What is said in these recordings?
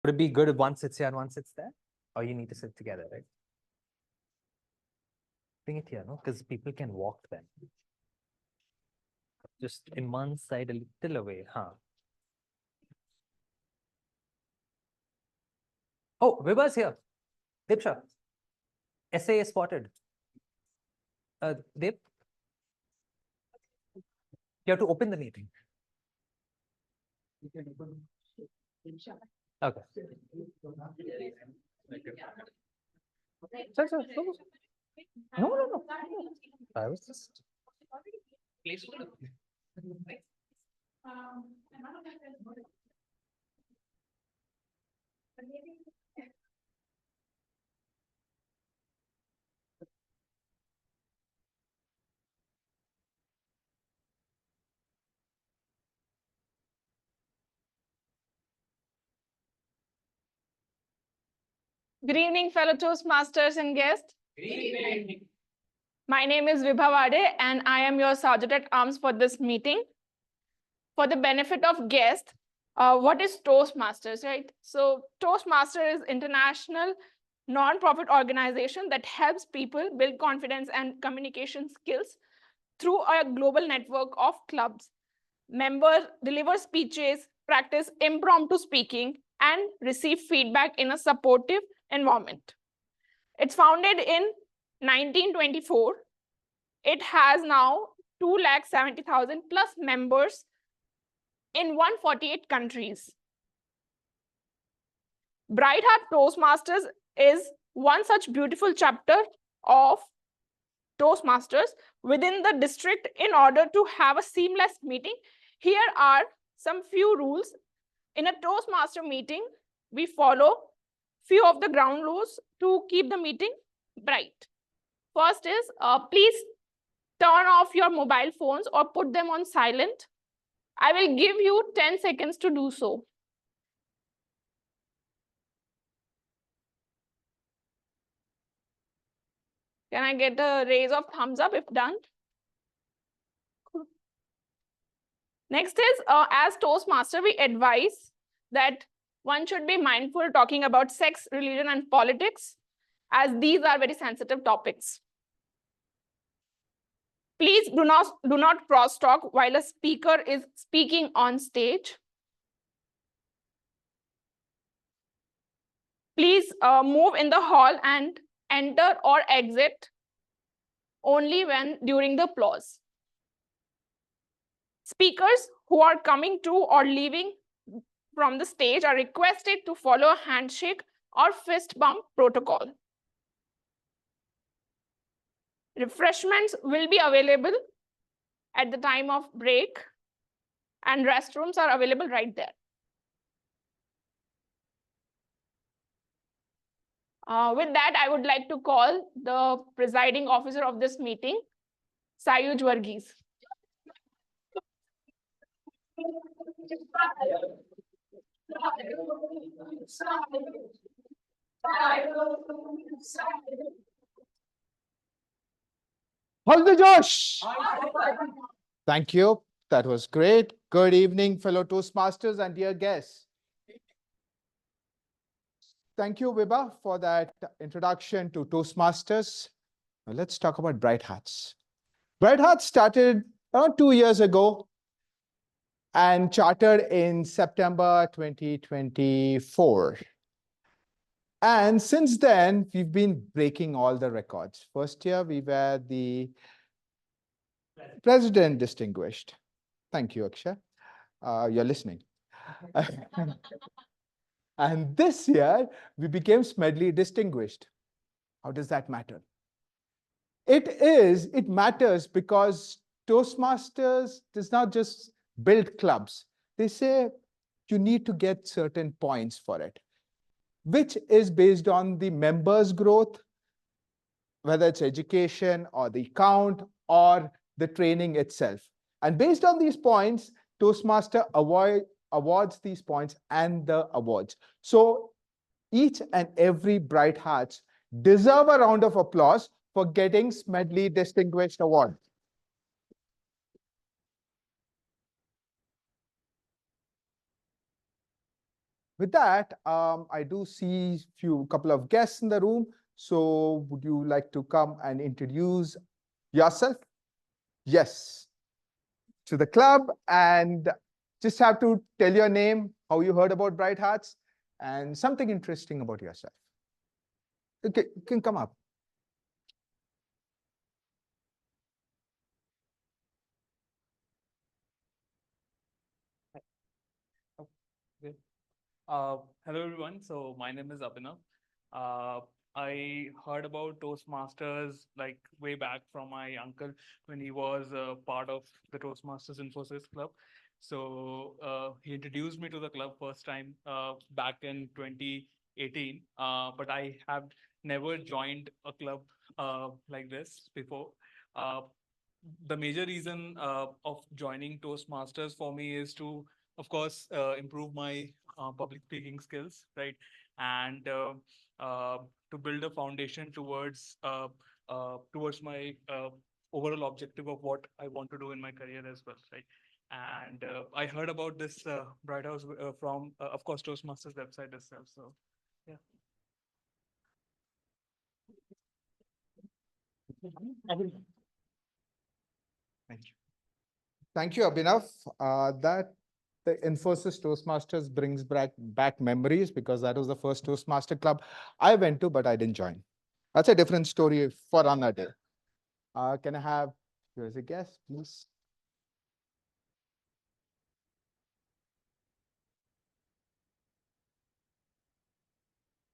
Would it be good if one sits here and one sits there? Or you need to sit together, right? Bring it here, no? Because people can walk then. Just in one side a little away, huh? Oh, Vibha's here. Dipsha. SA is spotted. Dip, you have to open the meeting. Okay. Sir. No. I was just. Good evening, fellow Toastmasters and guests. Good evening. My name is Vibha Wade, and I am your Sergeant at Arms for this meeting. For the benefit of guests, what is Toastmasters, right? So Toastmasters is international non-profit organization that helps people build confidence and communication skills through a global network of clubs. Members deliver speeches, practice impromptu speaking, and receive feedback in a supportive environment. It's founded in 1924. It has now 270,000 plus members in 148 countries. Bright Heart Toastmasters is one such beautiful chapter of Toastmasters within the district. In order to have a seamless meeting, here are some few rules. In a Toastmaster meeting, we follow few of the ground rules to keep the meeting bright. First is, please turn off your mobile phones or put them on silent. I will give you 10 seconds to do so. Can I get a raise of thumbs up if done? Cool. Next is, as Toastmaster, we advise that one should be mindful talking about sex, religion, and politics, as these are very sensitive topics. Please do not cross talk while a speaker is speaking on stage. Please move in the hall and enter or exit only when during the applause. Speakers who are coming to or leaving from the stage are requested to follow a handshake or fist bump protocol. Refreshments will be available at the time of break, and restrooms are available right there. With that, I would like to call the presiding officer of this meeting, Sayuj Varghese. Hold the Josh! Thank you. That was great. Good evening, fellow Toastmasters and dear guests. Thank you, Vibha, for that introduction to Toastmasters. Now let's talk about Bright Hearts. Bright Hearts started around 2 years ago and chartered in September 2024. And since then, we've been breaking all the records. First year, we were the President Distinguished. Thank you, Akshay. You're listening. And this year, we became Smedley Distinguished. How does that matter? It matters because Toastmasters does not just build clubs. They say you need to get certain points for it, which is based on the members' growth, whether it's education or the count or the training itself. And based on these points, Toastmaster awards these points and the awards. So each and every Bright Hearts deserve a round of applause for getting Smedley Distinguished Award. With that, I do see couple of guests in the room. So would you like to come and introduce yourself? Yes, to the club, and just have to tell your name, how you heard about Bright Hearts, and something interesting about yourself. Okay, you can come up. Hello everyone. So my name is Abhinav. Uh, I heard about Toastmasters like way back from my uncle when he was part of the Toastmasters Infosys Club. So he introduced me to the club first time back in 2018. But I have never joined a club like this before. Uh, the major reason of joining Toastmasters for me is to, of course, improve my public speaking skills, right? And to build a foundation towards my overall objective of what I want to do in my career as well, right? And I heard about this Bright House from, of course, Toastmasters website itself. So, yeah. Thank you. Thank you, Abhinav. That the Infosys Toastmasters brings back memories, because that was the first Toastmaster club I went to, but I didn't join. That's a different story for another day. Can I have, here's a guest, please?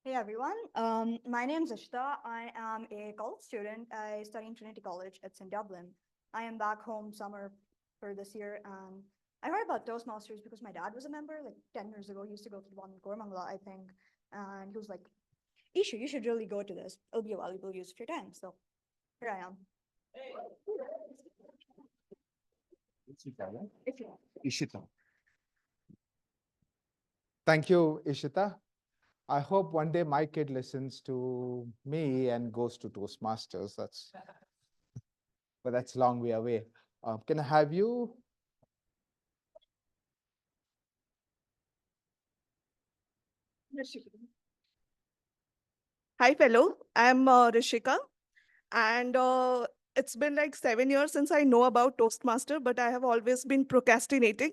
Hey everyone, my name is Ishita. I am a college student. I study in Trinity College. It's in Dublin. I am back home summer for this year, and I heard about Toastmasters because my dad was a member like 10 years ago. He used to go to the one in Gormangla, I think, and he was like, Isha, you should really go to this. It'll be a valuable use of your time. So here I am. Ishita. Thank you, Ishita. I hope one day my kid listens to me and goes to Toastmasters. But that's a long way away. Can I have you? Hi, fellow. I'm Rishika, and it's been like 7 years since I know about Toastmaster, but I have always been procrastinating.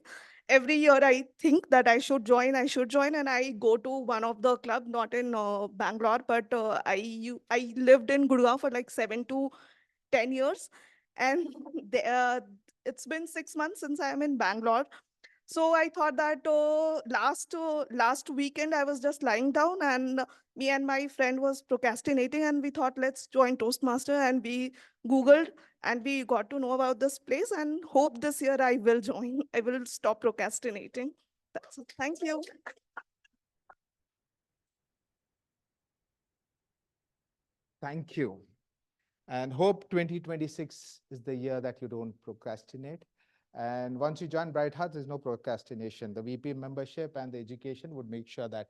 Every year, I think that I should join, and I go to one of the club, not in Bangalore, but I lived in Gurgaon for like 7 to 10 years, and it's been 6 months since I am in Bangalore. So I thought that last weekend I was just lying down, and me and my friend was procrastinating, and we thought let's join Toastmaster, and we Googled and we got to know about this place, and hope this year I will join. I will stop procrastinating. That's it. Thank you. Thank you. And hope 2026 is the year that you don't procrastinate. And once you join Bright Hearts, there's no procrastination. The VP membership and the education would make sure that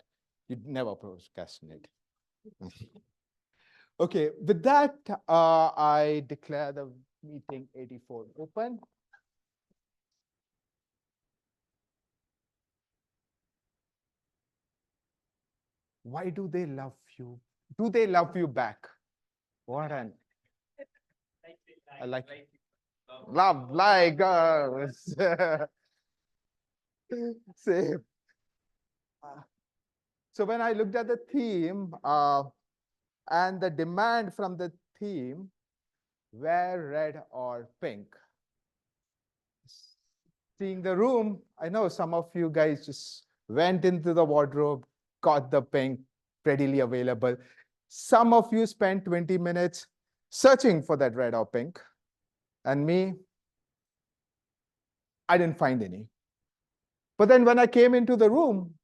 you never procrastinate. Okay, with that, I declare the meeting 84 open. Why do they love you? Do they love you back? What an I like love like us. Same. So when I looked at the theme and the demand from the theme, wear red or pink. Seeing the room, I know some of you guys just went into the wardrobe, got the pink readily available. Some of you spent 20 minutes searching for that red or pink. And me, I didn't find any. But then when I came into the room,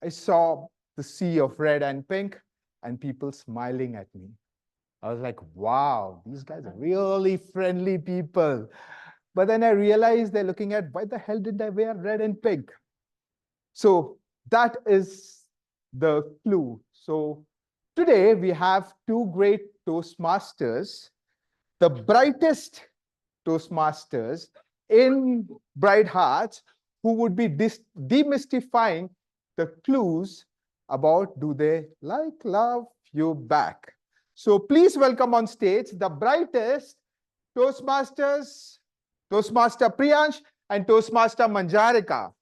I saw the sea of red and pink and people smiling at me. I was like, wow, these guys are really friendly people. But then I realized they're looking at, why the hell did I wear red and pink? So that is the clue. So today we have two great Toastmasters, the brightest Toastmasters in Bright Hearts, who would be demystifying the clues about do they love you back. So please welcome on stage the brightest Toastmasters, Toastmaster Priyansh and Toastmaster Manjarika.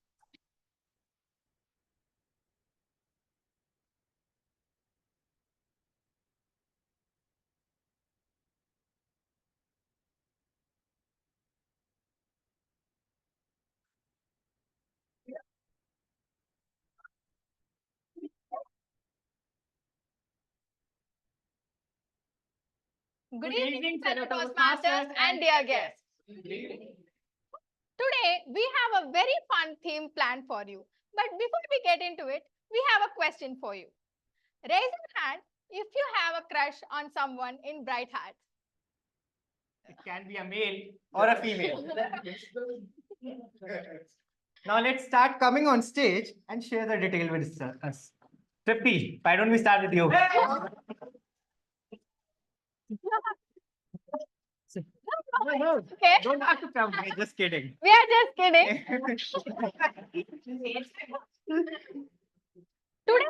Good evening, fellow Toastmasters and dear guests. Today, we have a very fun theme planned for you. But before we get into it, we have a question for you. Raise your hand if you have a crush on someone in Bright Hat. It can be a male or a female. Now let's start coming on stage and share the detail with us. Tripti, why don't we start with you? Okay, Don't have to come. We're just kidding. we are just kidding. Today,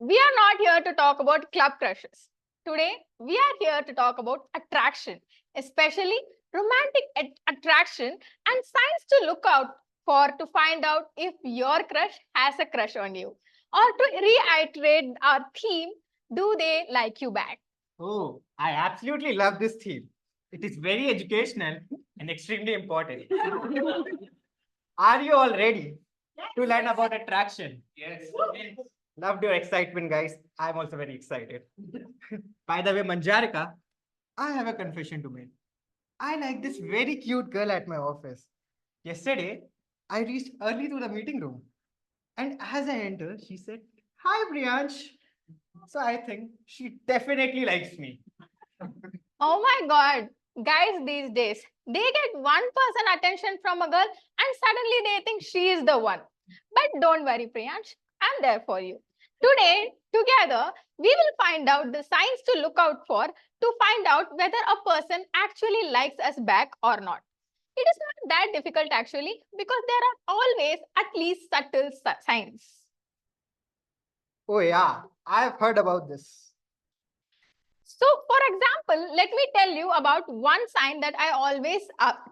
we are not here to talk about club crushes. Today, we are here to talk about attraction, especially romantic attraction and signs to look out for to find out if your crush has a crush on you. Or to reiterate our theme, do they like you back? Oh, I absolutely love this theme. It is very educational and extremely important. Are you all ready to learn about attraction? Yes. Loved your excitement, guys. I'm also very excited. By the way, Manjarika, I have a confession to make. I like this very cute girl at my office. Yesterday, I reached early to the meeting room. And as I entered, she said, "Hi, Priyansh." So I think she definitely likes me. Oh my God, guys these days, they get 1% attention from a girl and suddenly they think she is the one. But don't worry, Priyansh, I'm there for you. Today, together, we will find out the signs to look out for to find out whether a person actually likes us back or not. It is not that difficult actually because there are always at least subtle signs. Oh, yeah, I've heard about this. So, for example, let me tell you about one sign that I always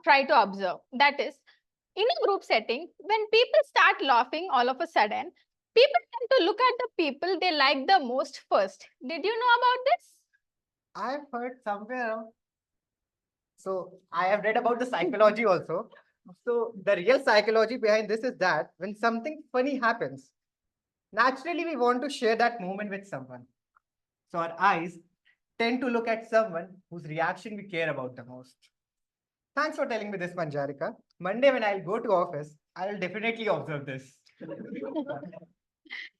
try to observe. That is, in a group setting, when people start laughing all of a sudden, people tend to look at the people they like the most first. Did you know about this? I've heard somewhere. So I have read about the psychology also. So the real psychology behind this is that when something funny happens, naturally we want to share that moment with someone. So our eyes tend to look at someone whose reaction we care about the most. Thanks for telling me this, Manjarika. Monday when I'll go to office, I will definitely observe this.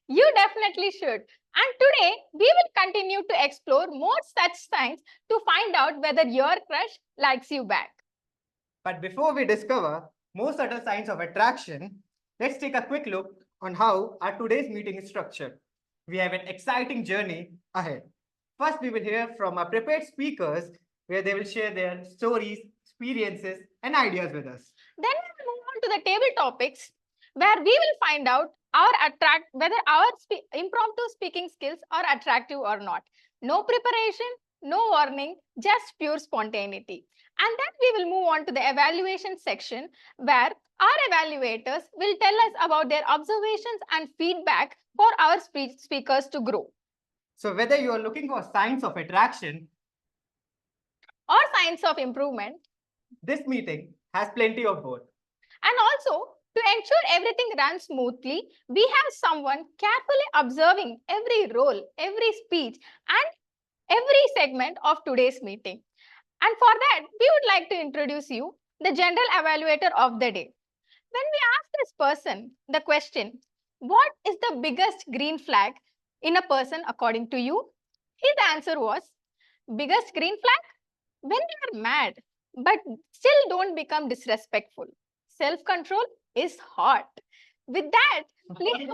You definitely should. And today, we will continue to explore more such signs to find out whether your crush likes you back. But before we discover more subtle signs of attraction, let's take a quick look on how our today's meeting is structured. We have an exciting journey ahead. First, we will hear from our prepared speakers where they will share their stories, experiences, and ideas with us. Then we will move on to the table topics where we will find out whether our impromptu speaking skills are attractive or not. No preparation, no warning, just pure spontaneity. And then we will move on to the evaluation section where our evaluators will tell us about their observations and feedback for our speakers to grow. So whether you are looking for signs of attraction Or signs of improvement. this meeting has plenty of both. And also, to ensure everything runs smoothly, we have someone carefully observing every role, every speech, and every segment of today's meeting. And for that, we would like to introduce you the general evaluator of the day. When we ask this person the question, what is the biggest green flag in a person according to you? His answer was, biggest green flag? When they are mad, but still don't become disrespectful. Self-control is hot. With that, please,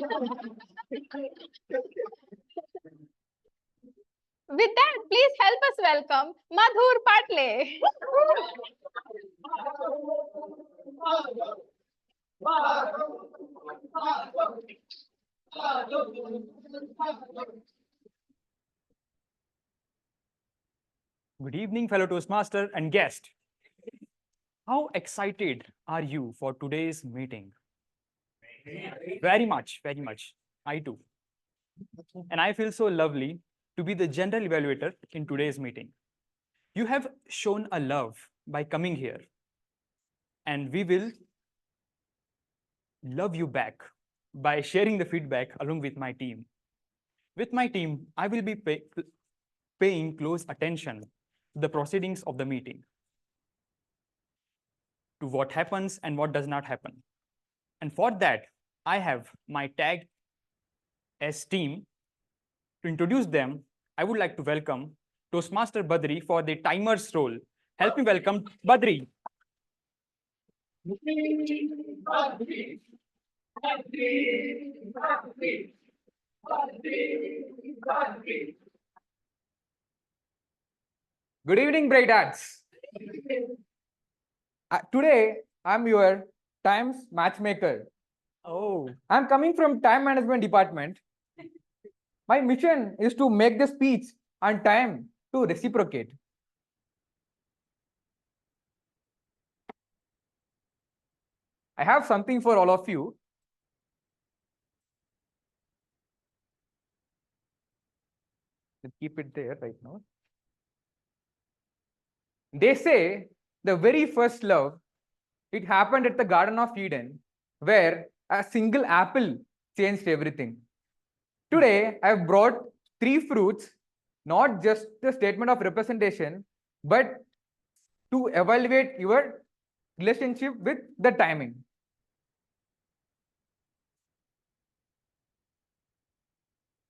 please help us welcome Madhur Patle. Good evening, fellow Toastmaster and guest. How excited are you for today's meeting? Very much, very much. I too. And I feel so lovely to be the general evaluator in today's meeting. You have shown a love by coming here, and we will love you back by sharing the feedback along with my team. With my team, I will be paying close attention to the proceedings of the meeting, to what happens and what does not happen. And for that, I have my tag as team. To introduce them, I would like to welcome Toastmaster Badri for the timer's role. Help me welcome Badri. Good evening, Brightards. Today, I'm your times matchmaker. Oh, I'm coming from time management department. My mission is to make the speech on time to reciprocate. I have something for all of you. Let's keep it there right now. They say the very first love, it happened at the Garden of Eden, where a single apple changed everything. Today, I've brought 3 fruits, not just the statement of representation, but to evaluate your relationship with the timing.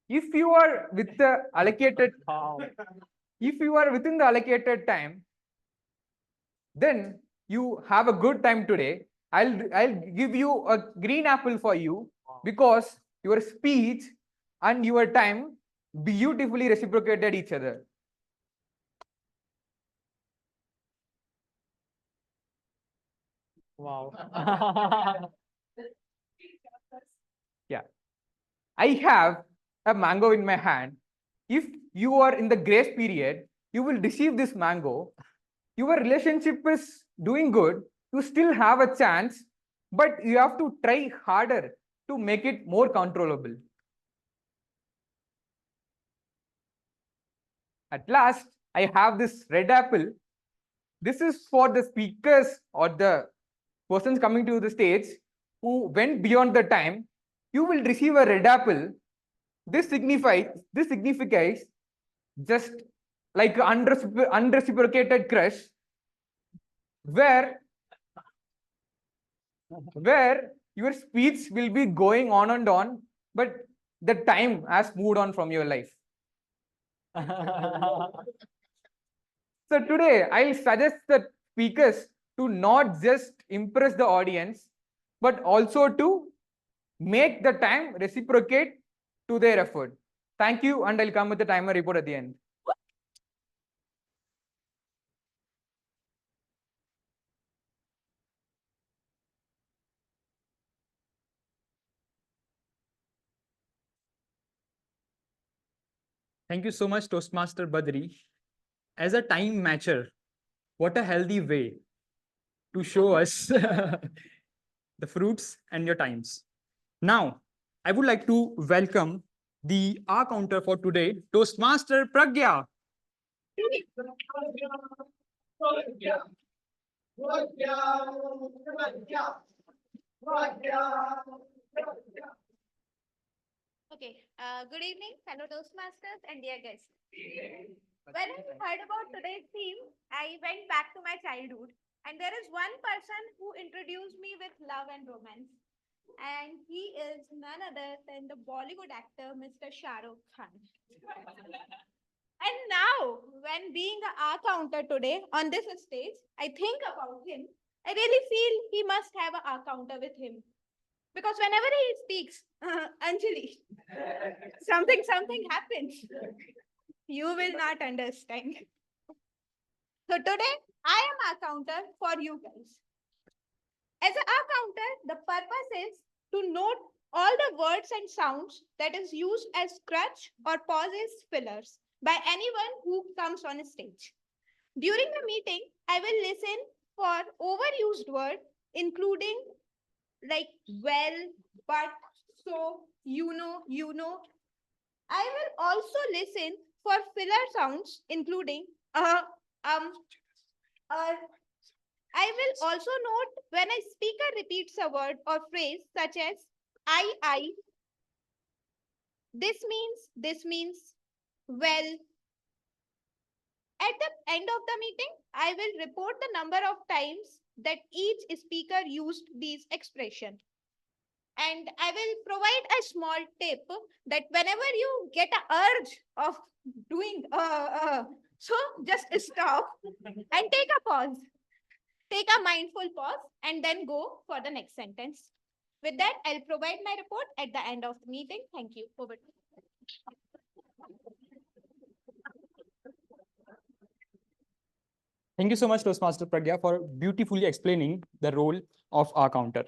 If you are with the allocated, if you are within the allocated time, then you have a good time today. I'll give you a green apple for you because your speech and your time beautifully reciprocated each other. wow. Yeah. I have a mango in my hand. If you are in the grace period, you will receive this mango. Your relationship is doing good. You still have a chance, but you have to try harder to make it more controllable. At last, I have this red apple. This is for the speakers or the persons coming to the stage who went beyond the time. You will receive a red apple. This signifies just like unreciprocated crush, where your speech will be going on and on, but the time has moved on from your life. So today, I'll suggest the speakers to not just impress the audience, but also to make the time reciprocate to their effort. Thank you, and I'll come with the timer report at the end. Thank you so much, Toastmaster Badri. As a time matcher, what a healthy way to show us the fruits and your times. Now, I would like to welcome the R counter for today, Toastmaster Pragya. Okay, good evening, fellow Toastmasters and dear guests. When I heard about today's theme, I went back to my childhood, and there is one person who introduced me with love and romance, and he is none other than the Bollywood actor Mr. Shah Rukh Khan. And now, when being a R counter today on this stage, I think about him. I really feel he must have a R counter with him. Because whenever he speaks, Anjali, something happens. You will not understand. So today, I am a counter for you guys. As a counter, the purpose is to note all the words and sounds that is used as crutch or pauses fillers by anyone who comes on a stage. During the meeting, I will listen for overused word, including like well, but, so, you know. I will also listen for filler sounds, including um, I will also note when a speaker repeats a word or phrase such as I, this means, well. At the end of the meeting, I will report the number of times that each speaker used these expressions. And I will provide a small tip that whenever you get an urge of doing, so just stop and take a pause. Take a mindful pause and then go for the next sentence. With that, I'll provide my report at the end of the meeting. Thank you. Over to you. Thank you so much, Toastmaster Pragya, for beautifully explaining the role of our counter.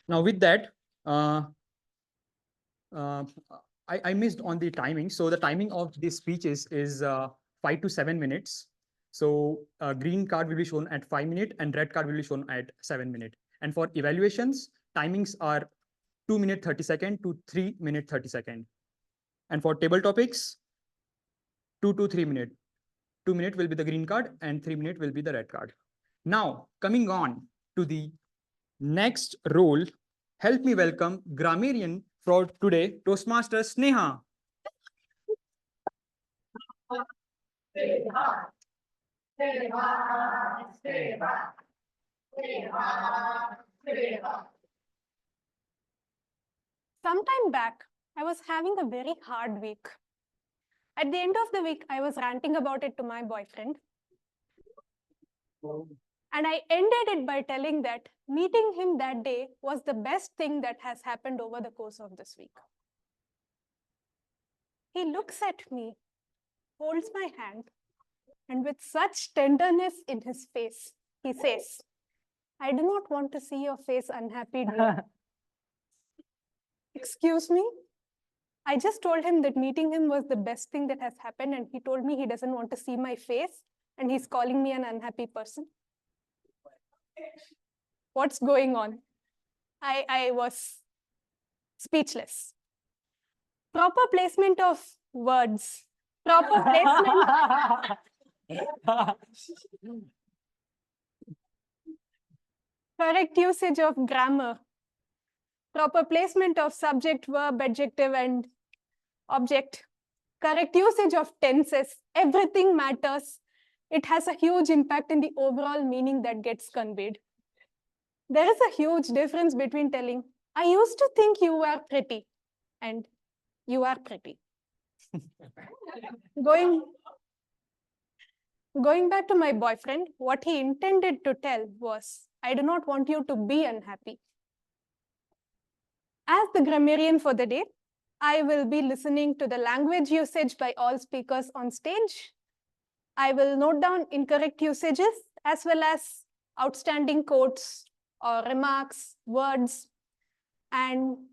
Now, with that, I missed on the timing. So the timing of these speeches is 5 to 7 minutes. So green card will be shown at 5 minutes and red card will be shown at 7 minutes. And for evaluations, timings are 2 minutes 30 seconds to 3 minutes 30 seconds. And for table topics, 2 to 3 minutes. 2 minutes will be the green card and 3 minutes will be the red card. Now, coming on to the next role, help me welcome grammarian for today, Toastmaster Sneha. Sometime back, I was having a very hard week. At the end of the week, I was ranting about it to my boyfriend. And I ended it by telling that meeting him that day was the best thing that has happened over the course of this week. He looks at me, holds my hand, and with such tenderness in his face, he says, "I do not want to see your face unhappy, dear." Excuse me? I just told him that meeting him was the best thing that has happened, and he told me he doesn't want to see my face, and he's calling me an unhappy person. What's going on? I was speechless. Proper placement of words. Proper placement. Correct usage of grammar. Proper placement of subject, verb, adjective, and object. Correct usage of tenses. Everything matters. It has a huge impact in the overall meaning that gets conveyed. There is a huge difference between telling, "I used to think you were pretty," and "you are pretty." Going back to my boyfriend, what he intended to tell was, "I do not want you to be unhappy." As the grammarian for the day, I will be listening to the language usage by all speakers on stage. I will note down incorrect usages as well as outstanding quotes or remarks, words, and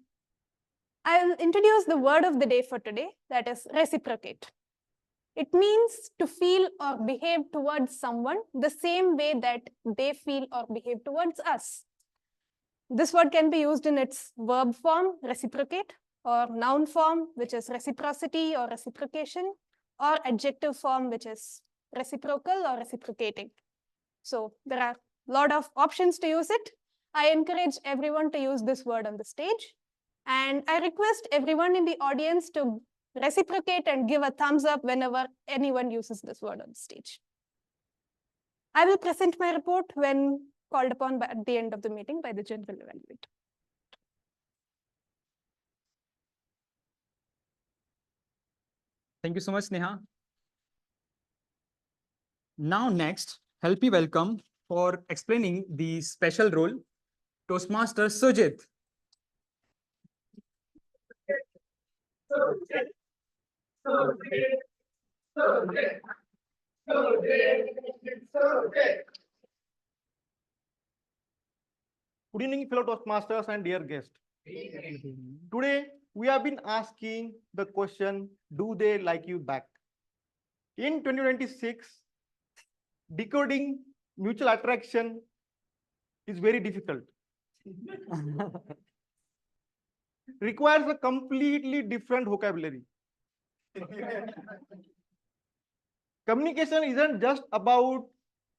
I will introduce the word of the day for today, that is reciprocate. It means to feel or behave towards someone the same way that they feel or behave towards us. This word can be used in its verb form, reciprocate, or noun form, which is reciprocity or reciprocation, or adjective form, which is reciprocal or reciprocating. So there are a lot of options to use it. I encourage everyone to use this word on the stage. And I request everyone in the audience to reciprocate and give a thumbs up whenever anyone uses this word on the stage. I will present my report when called upon at the end of the meeting by the general evaluator. Thank you so much, Sneha. Now next, help me welcome for explaining the special role, Toastmaster Sujit. Good evening, fellow Toastmasters and dear guests. Today, we have been asking the question, do they like you back? In 2026, decoding mutual attraction is very difficult. Requires a completely different vocabulary. Communication isn't just about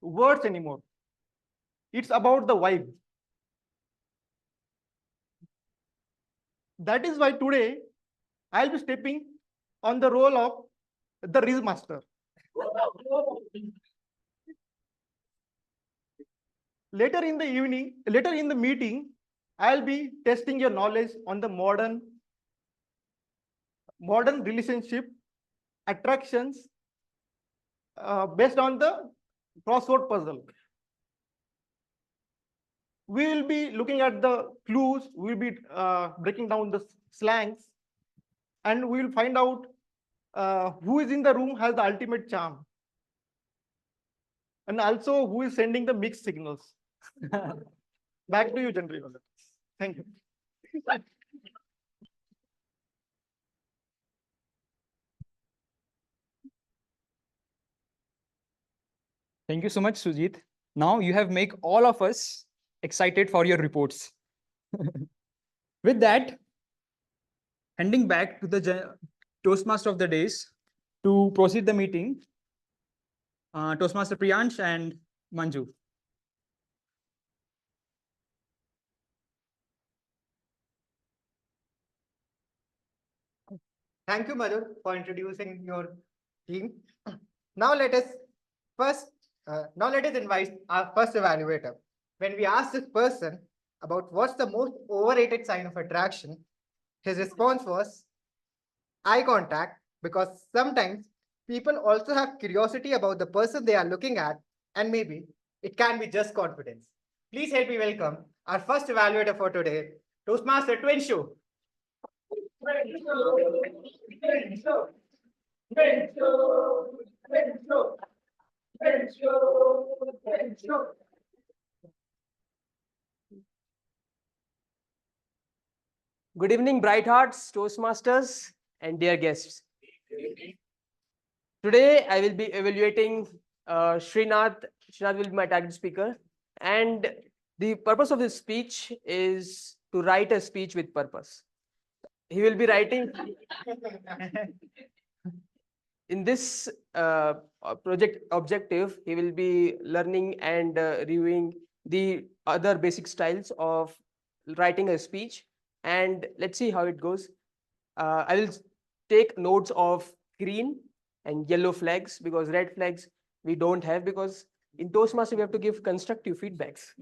words anymore. It's about the vibe. That is why today I'll be stepping on the role of the Riz Master. Later in the meeting, I'll be testing your knowledge on the modern relationship attractions based on the crossword puzzle. We will be looking at the clues, we'll be breaking down the slangs, and we will find out who is in the room has the ultimate charm, and also who is sending the mixed signals. Back to you, General. Thank you. Thank you so much, Sujit. Now you have make all of us excited for your reports. With that, handing back to the Toastmaster of the days to proceed the meeting, Toastmaster Priyansh and Manju. Thank you, Madhur, for introducing your team. Now let us invite our first evaluator. When we asked this person about what's the most overrated sign of attraction, his response was eye contact, because sometimes people also have curiosity about the person they are looking at, and maybe it can be just confidence. Please help me welcome our first evaluator for today, Toastmaster Twinshu. Good evening, bright hearts, Toastmasters, and dear guests. Today, I will be evaluating Srinath. Srinath will be my target speaker. And the purpose of this speech is to write a speech with purpose. He will be writing in this project objective. He will be learning and reviewing the other basic styles of writing a speech. And let's see how it goes. I will take notes of green and yellow flags, because red flags we don't have, because in Toastmaster we have to give constructive feedbacks.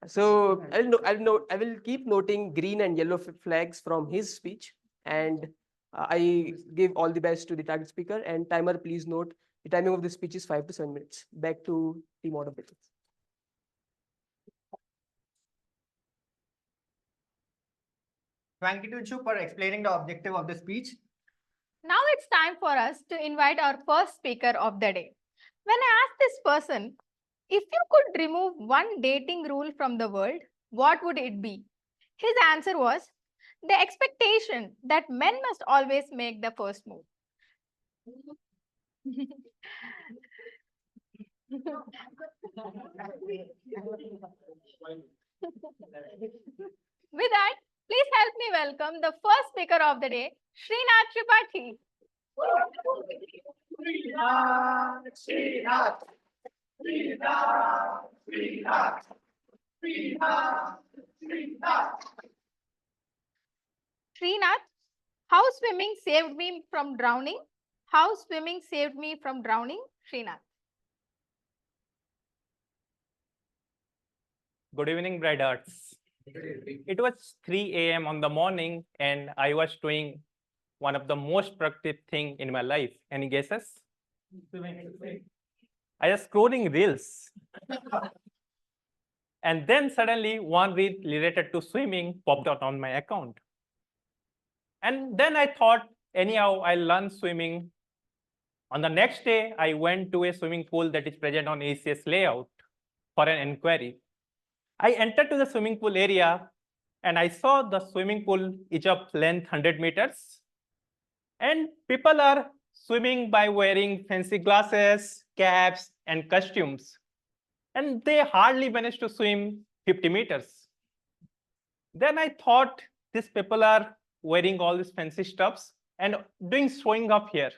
So I will keep noting green and yellow flags from his speech, and I give all the best to the target speaker. And timer, please note the timing of the speech is 5 to 7 minutes. Back to team moderators. Thank you, Tunshu, for explaining the objective of the speech. Now it's time for us to invite our first speaker of the day. When I asked this person, if you could remove one dating rule from the world, what would it be? His answer was the expectation that men must always make the first move. With that, please help me welcome the first speaker of the day, Srinath Tripathi. Srinath, how swimming saved me from drowning? How swimming saved me from drowning, Srinath? Good evening, bright hearts. It was 3 a.m. on the morning, and I was doing one of the most productive thing in my life. Any guesses? I was scrolling reels. And then suddenly one reel related to swimming popped out on my account. And then I thought, anyhow, I'll learn swimming. On the next day, I went to a swimming pool that is present on ACS layout for an inquiry. I entered to the swimming pool area, and I saw the swimming pool is of length 100 meters. And people are swimming by wearing fancy glasses, caps, and costumes. And they hardly manage to swim 50 meters. Then I thought these people are wearing all these fancy stuffs and doing showing up here.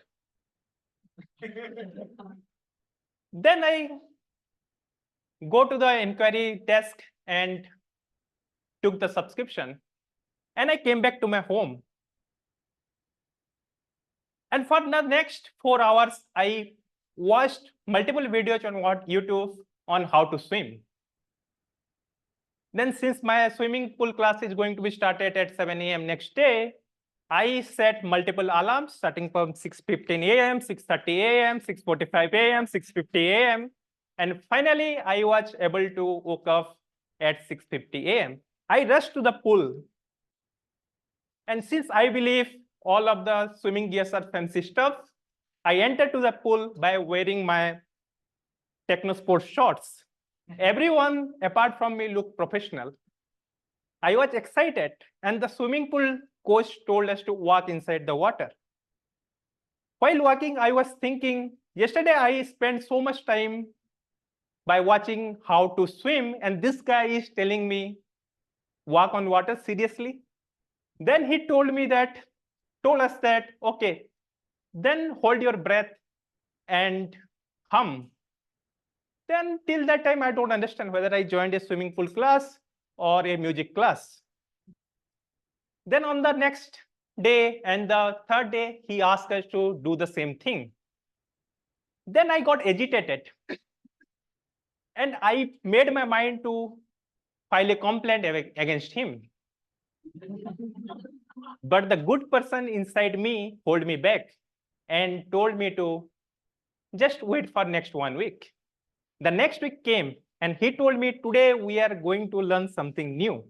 Then I go to the inquiry desk and took the subscription. And I came back to my home. And for the next 4 hours, I watched multiple videos on YouTube on how to swim. Then since my swimming pool class is going to be started at 7 a.m. next day, I set multiple alarms starting from 6:15 a.m., 6:30 a.m., 6:45 a.m., 6:50 a.m. And finally, I was able to wake up at 6:50 a.m. I rushed to the pool. And since I believe all of the swimming gears are fancy stuff, I entered to the pool by wearing my Techno Sports shorts. Everyone apart from me looked professional. I was excited, and the swimming pool coach told us to walk inside the water. While walking, I was thinking, yesterday I spent so much time by watching how to swim, and this guy is telling me, walk on water seriously. Then he told us that, okay, then hold your breath and hum. Then till that time, I don't understand whether I joined a swimming pool class or a music class. Then on the next day and the third day, he asked us to do the same thing. Then I got agitated. And I made my mind to file a complaint against him. But the good person inside me held me back and told me to just wait for next 1 week. The next week came and he told me, today we are going to learn something new.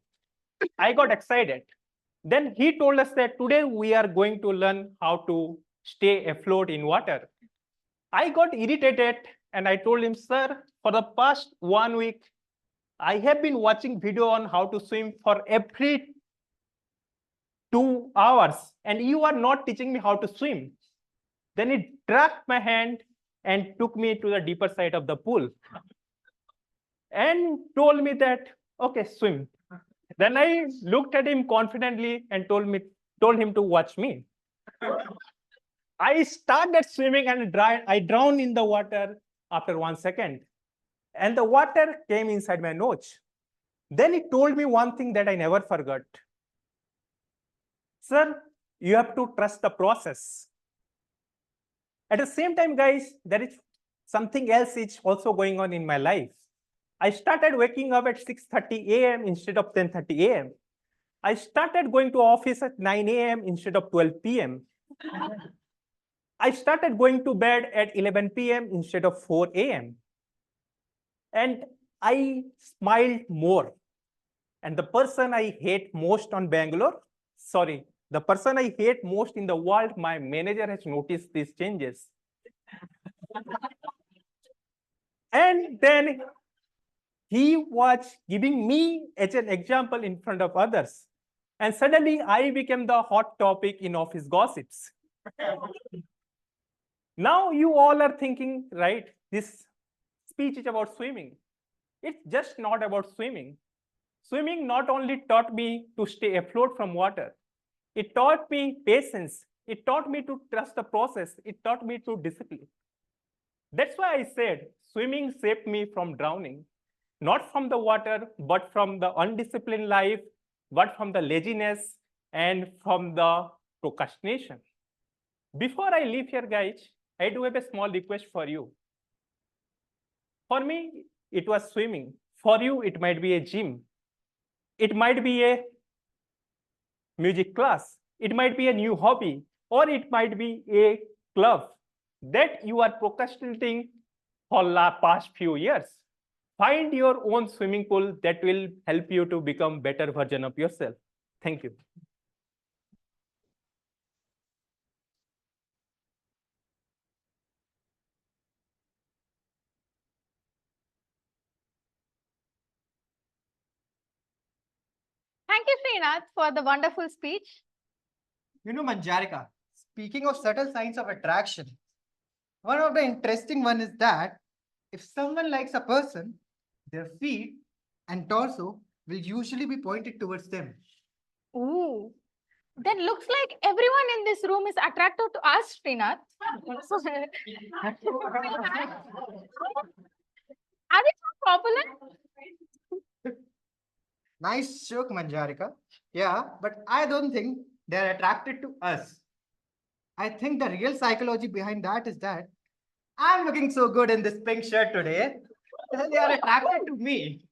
I got excited. Then he told us that today we are going to learn how to stay afloat in water. I got irritated and I told him, sir, for the past 1 week, I have been watching video on how to swim for every 2 hours, and you are not teaching me how to swim. Then he grabbed my hand and took me to the deeper side of the pool and told me that, okay, swim. Then I looked at him confidently and told him to watch me. I started swimming and I drowned in the water after 1 second. And the water came inside my nose. Then he told me one thing that I never forgot. Sir, you have to trust the process. At the same time, guys, there is something else is also going on in my life. I started waking up at 6:30 a.m. instead of 10:30 a.m. I started going to office at 9 a.m. instead of 12 p.m. I started going to bed at 11 p.m. instead of 4 a.m. And I smiled more. And the person I hate most on Bangalore, the person I hate most in the world, my manager has noticed these changes. And then he was giving me as an example in front of others. And suddenly I became the hot topic in office gossips. Now you all are thinking, right, this speech is about swimming. It's just not about swimming. Swimming not only taught me to stay afloat from water, it taught me patience. It taught me to trust the process. It taught me to discipline. That's why I said swimming saved me from drowning, not from the water, but from the undisciplined life, but from the laziness and from the procrastination. Before I leave here, guys, I do have a small request for you. For me, it was swimming. For you, it might be a gym. It might be a music class. It might be a new hobby, or it might be a club that you are procrastinating for the past few years. Find your own swimming pool that will help you to become a better version of yourself. Thank you. Thank you, Srinath, for the wonderful speech. You know, Manjarika, speaking of subtle signs of attraction, one of the interesting one is that if someone likes a person, their feet and torso will usually be pointed towards them. Ooh. Then looks like everyone in this room is attracted to us, Srinath. Are we so popular? Nice joke, Manjarika. Yeah, but I don't think they're attracted to us. I think the real psychology behind that is that I'm looking so good in this pink shirt today. They are attracted to me.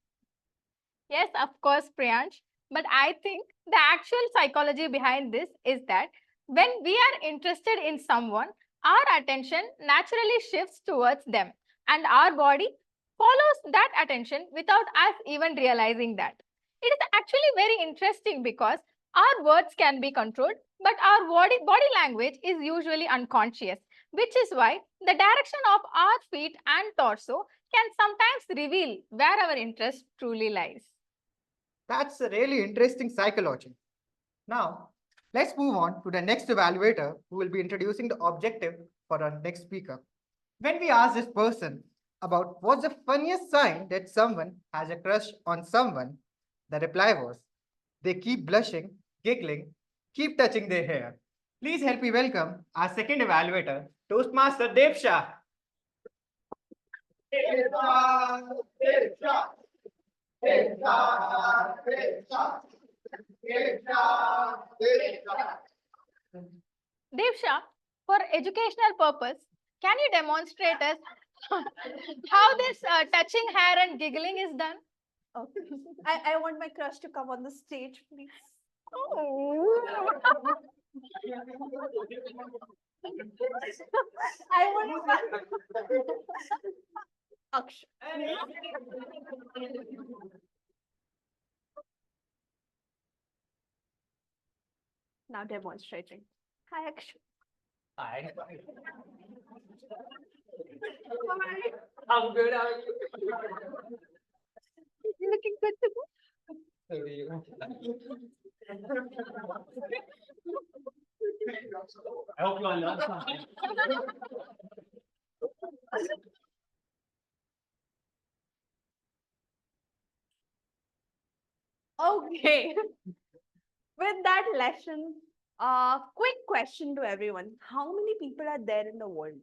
Yes, of course, Priyansh. But I think the actual psychology behind this is that when we are interested in someone, our attention naturally shifts towards them, and our body follows that attention without us even realizing that. It is actually very interesting because our words can be controlled, but our body language is usually unconscious, which is why the direction of our feet and torso can sometimes reveal where our interest truly lies. That's a really interesting psychology. Now, let's move on to the next evaluator who will be introducing the objective for our next speaker. When we asked this person about what's the funniest sign that someone has a crush on someone, the reply was, they keep blushing, giggling, keep touching their hair. Please help me welcome our second evaluator, Toastmaster Dev Shah. Devsha, for educational purpose, can you demonstrate us how this touching hair and giggling is done? Okay. I want my crush to come on the stage, please. Oh. I want Akshay. Now demonstrating. Hi, Akshay. Hi. I'm good. How are you? You're looking good to I hope you all learn something. Okay. With that lesson, quick question to everyone. How many people are there in the world?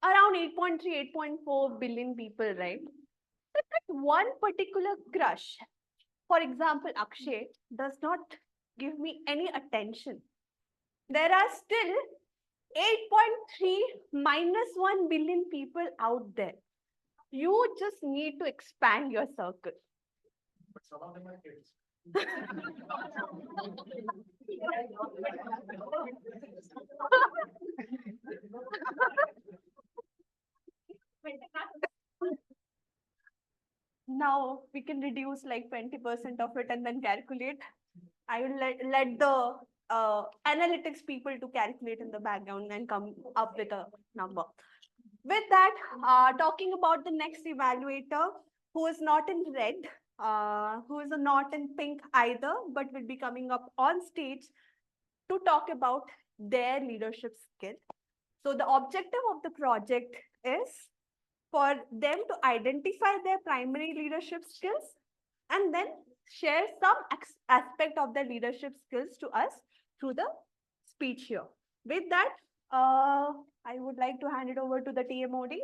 Around 8.3, 8.4 billion people, right? So that one particular crush, for example, Akshay, does not give me any attention. There are still 8.3 minus 1 billion people out there. You just need to expand your circle. But some of them are kids. Now we can reduce like 20% of it and then calculate. I will let the analytics people to calculate in the background and come up with a number. With that, talking about the next evaluator who is not in red, who is not in pink either, but will be coming up on stage to talk about their leadership skill. So the objective of the project is for them to identify their primary leadership skills and then share some aspect of their leadership skills to us through the speech here. With that, I would like to hand it over to the TMODs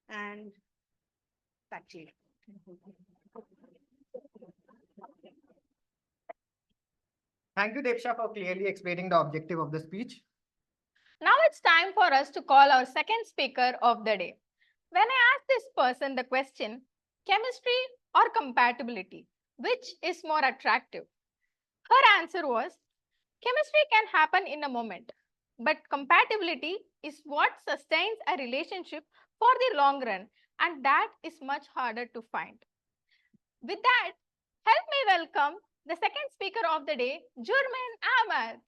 and back to you. Thank you, Devsha, for clearly explaining the objective of the speech. Now it's time for us to call our second speaker of the day. When I asked this person the question, chemistry or compatibility, which is more attractive? Her answer was, chemistry can happen in a moment, but compatibility is what sustains a relationship for the long run, and that is much harder to find. With that, help me welcome the second speaker of the day, Jurman Ahmed.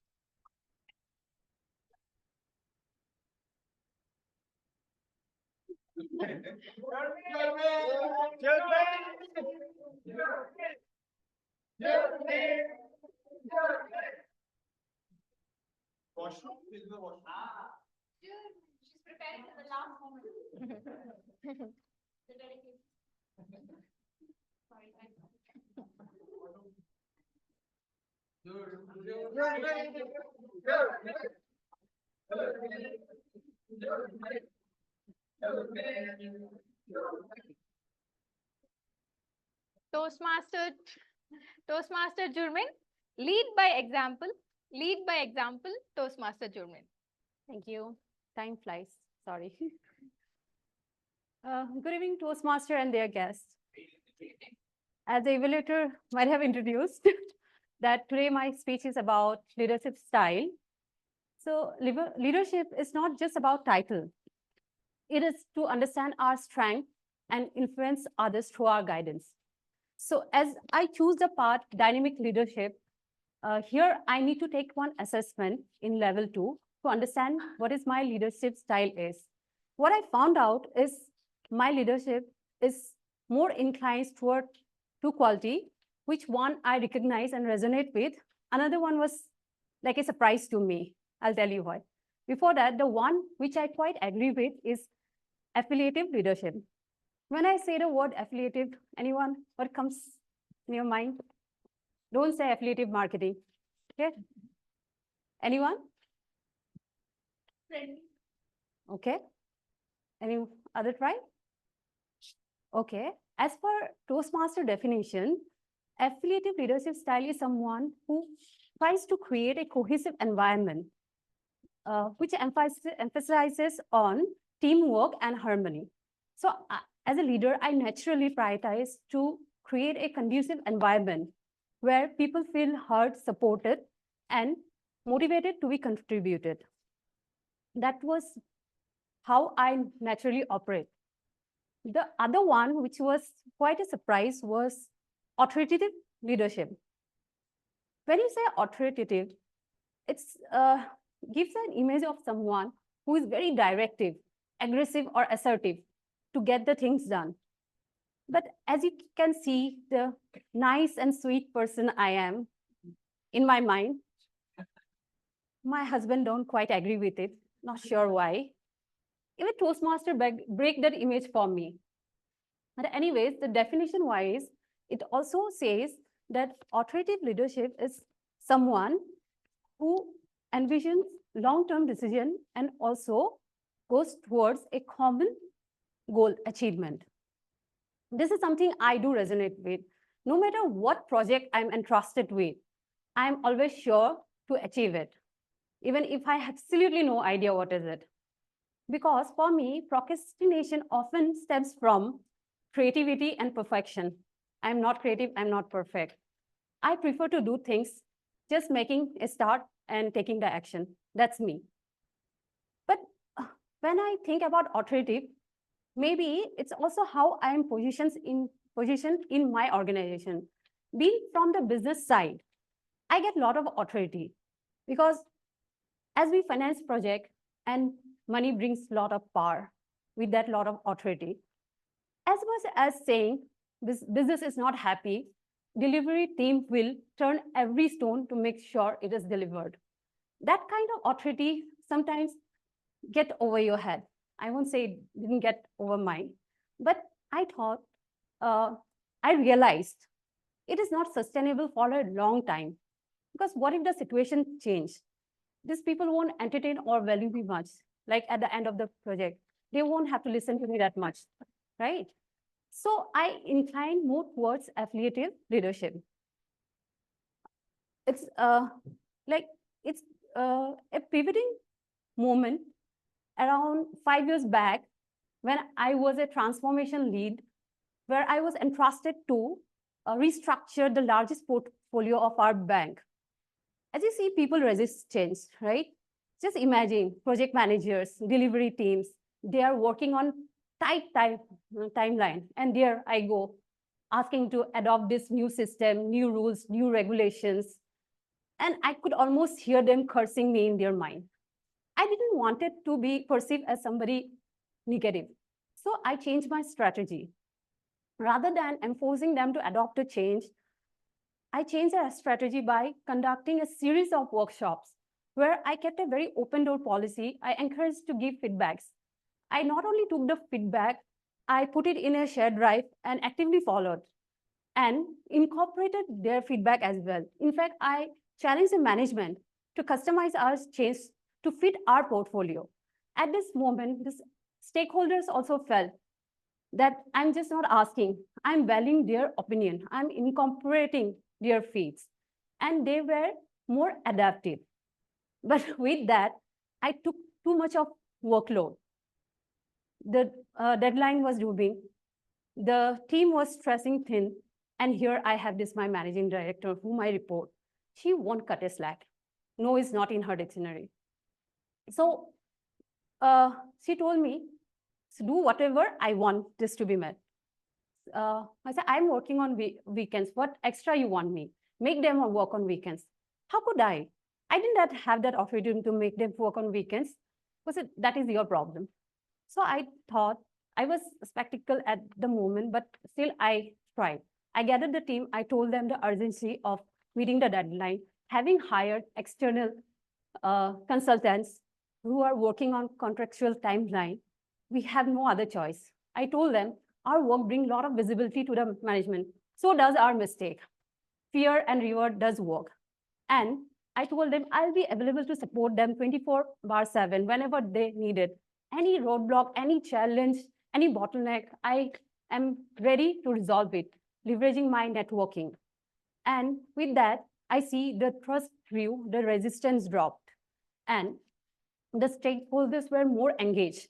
She's preparing for the last moment. Toastmaster Jurmin, lead by example. Lead by example, Toastmaster Jurmin. Thank you. Time flies. Sorry. Good evening, Toastmaster and their guests. As the evaluator might have introduced, that today my speech is about leadership style. So leadership is not just about title. It is to understand our strength and influence others through our guidance. So as I choose the path dynamic leadership, here I need to take one assessment in level 2 to understand what is my leadership style is. What I found out is my leadership is more inclined toward two quality, which one I recognize and resonate with. Another one was like a surprise to me. I'll tell you why. Before that, the one which I quite agree with is affiliative leadership. When I say the word affiliative, anyone, what comes in your mind? Don't say affiliative marketing. Okay? Anyone? Friendly. Okay. Any other try? Okay. As per Toastmaster definition, affiliative leadership style is someone who tries to create a cohesive environment, which emphasizes on teamwork and harmony. So as a leader, I naturally prioritize to create a conducive environment where people feel heard, supported, and motivated to be contributed. That was how I naturally operate. The other one, which was quite a surprise, was authoritative leadership. When you say authoritative, it gives an image of someone who is very directive, aggressive, or assertive to get the things done. But as you can see, the nice and sweet person I am, in my mind, my husband don't quite agree with it, not sure why. Even Toastmaster break that image for me. But anyways, the definition wise, it also says that authoritative leadership is someone who envisions long-term decision and also goes towards a common goal achievement. This is something I do resonate with. No matter what project I'm entrusted with, I'm always sure to achieve it, even if I have absolutely no idea what is it. Because for me, procrastination often stems from creativity and perfection. I'm not creative, I'm not perfect. I prefer to do things, just making a start and taking the action. That's me. But when I think about authoritative, maybe it's also how I am positioned in my organization. Being from the business side, I get a lot of authority because as we finance project and money brings a lot of power with that lot of authority. As much as saying this business is not happy, delivery team will turn every stone to make sure it is delivered. That kind of authority sometimes get over your head. I won't say it didn't get over mine, but I thought, I realized it is not sustainable for a long time. Because what if the situation changed? These people won't entertain or value me much. Like at the end of the project, they won't have to listen to me that much, right? So I incline more towards affiliative leadership. It's a pivoting moment around 5 years back when I was a transformation lead, where I was entrusted to restructure the largest portfolio of our bank. As you see, people resist change, right? Just imagine project managers, delivery teams, they are working on tight timeline. And there I go, asking to adopt this new system, new rules, new regulations. And I could almost hear them cursing me in their mind. I didn't want it to be perceived as somebody negative. So I changed my strategy. Rather than enforcing them to adopt a change, I changed their strategy by conducting a series of workshops where I kept a very open door policy. I encouraged to give feedbacks. I not only took the feedback, I put it in a shared drive and actively followed and incorporated their feedback as well. In fact, I challenged the management to customize our change to fit our portfolio. At this moment, the stakeholders also felt that I'm just not asking, I'm valuing their opinion, I'm incorporating their feeds, and they were more adaptive. But with that, I took too much of workload. The deadline was looming, the team was stressing thin, and here I have this, my managing director, whom I report. She won't cut a slack. No is not in her dictionary. So she told me, so do whatever I want this to be met. I said, I'm working on weekends. What extra you want me? Make them work on weekends. How could I? I didn't have that authority to make them work on weekends. I said, that is your problem. So I thought, I was skeptical at the moment, but still I tried. I gathered the team. I told them the urgency of meeting the deadline, having hired external consultants who are working on contractual timeline. We have no other choice. I told them our work brings a lot of visibility to the management. So does our mistake. Fear and reward does work. And I told them I'll be available to support them 24/7 whenever they need it. Any roadblock, any challenge, any bottleneck, I am ready to resolve it, leveraging my networking. And with that, I see the trust grew, the resistance dropped, and the stakeholders were more engaged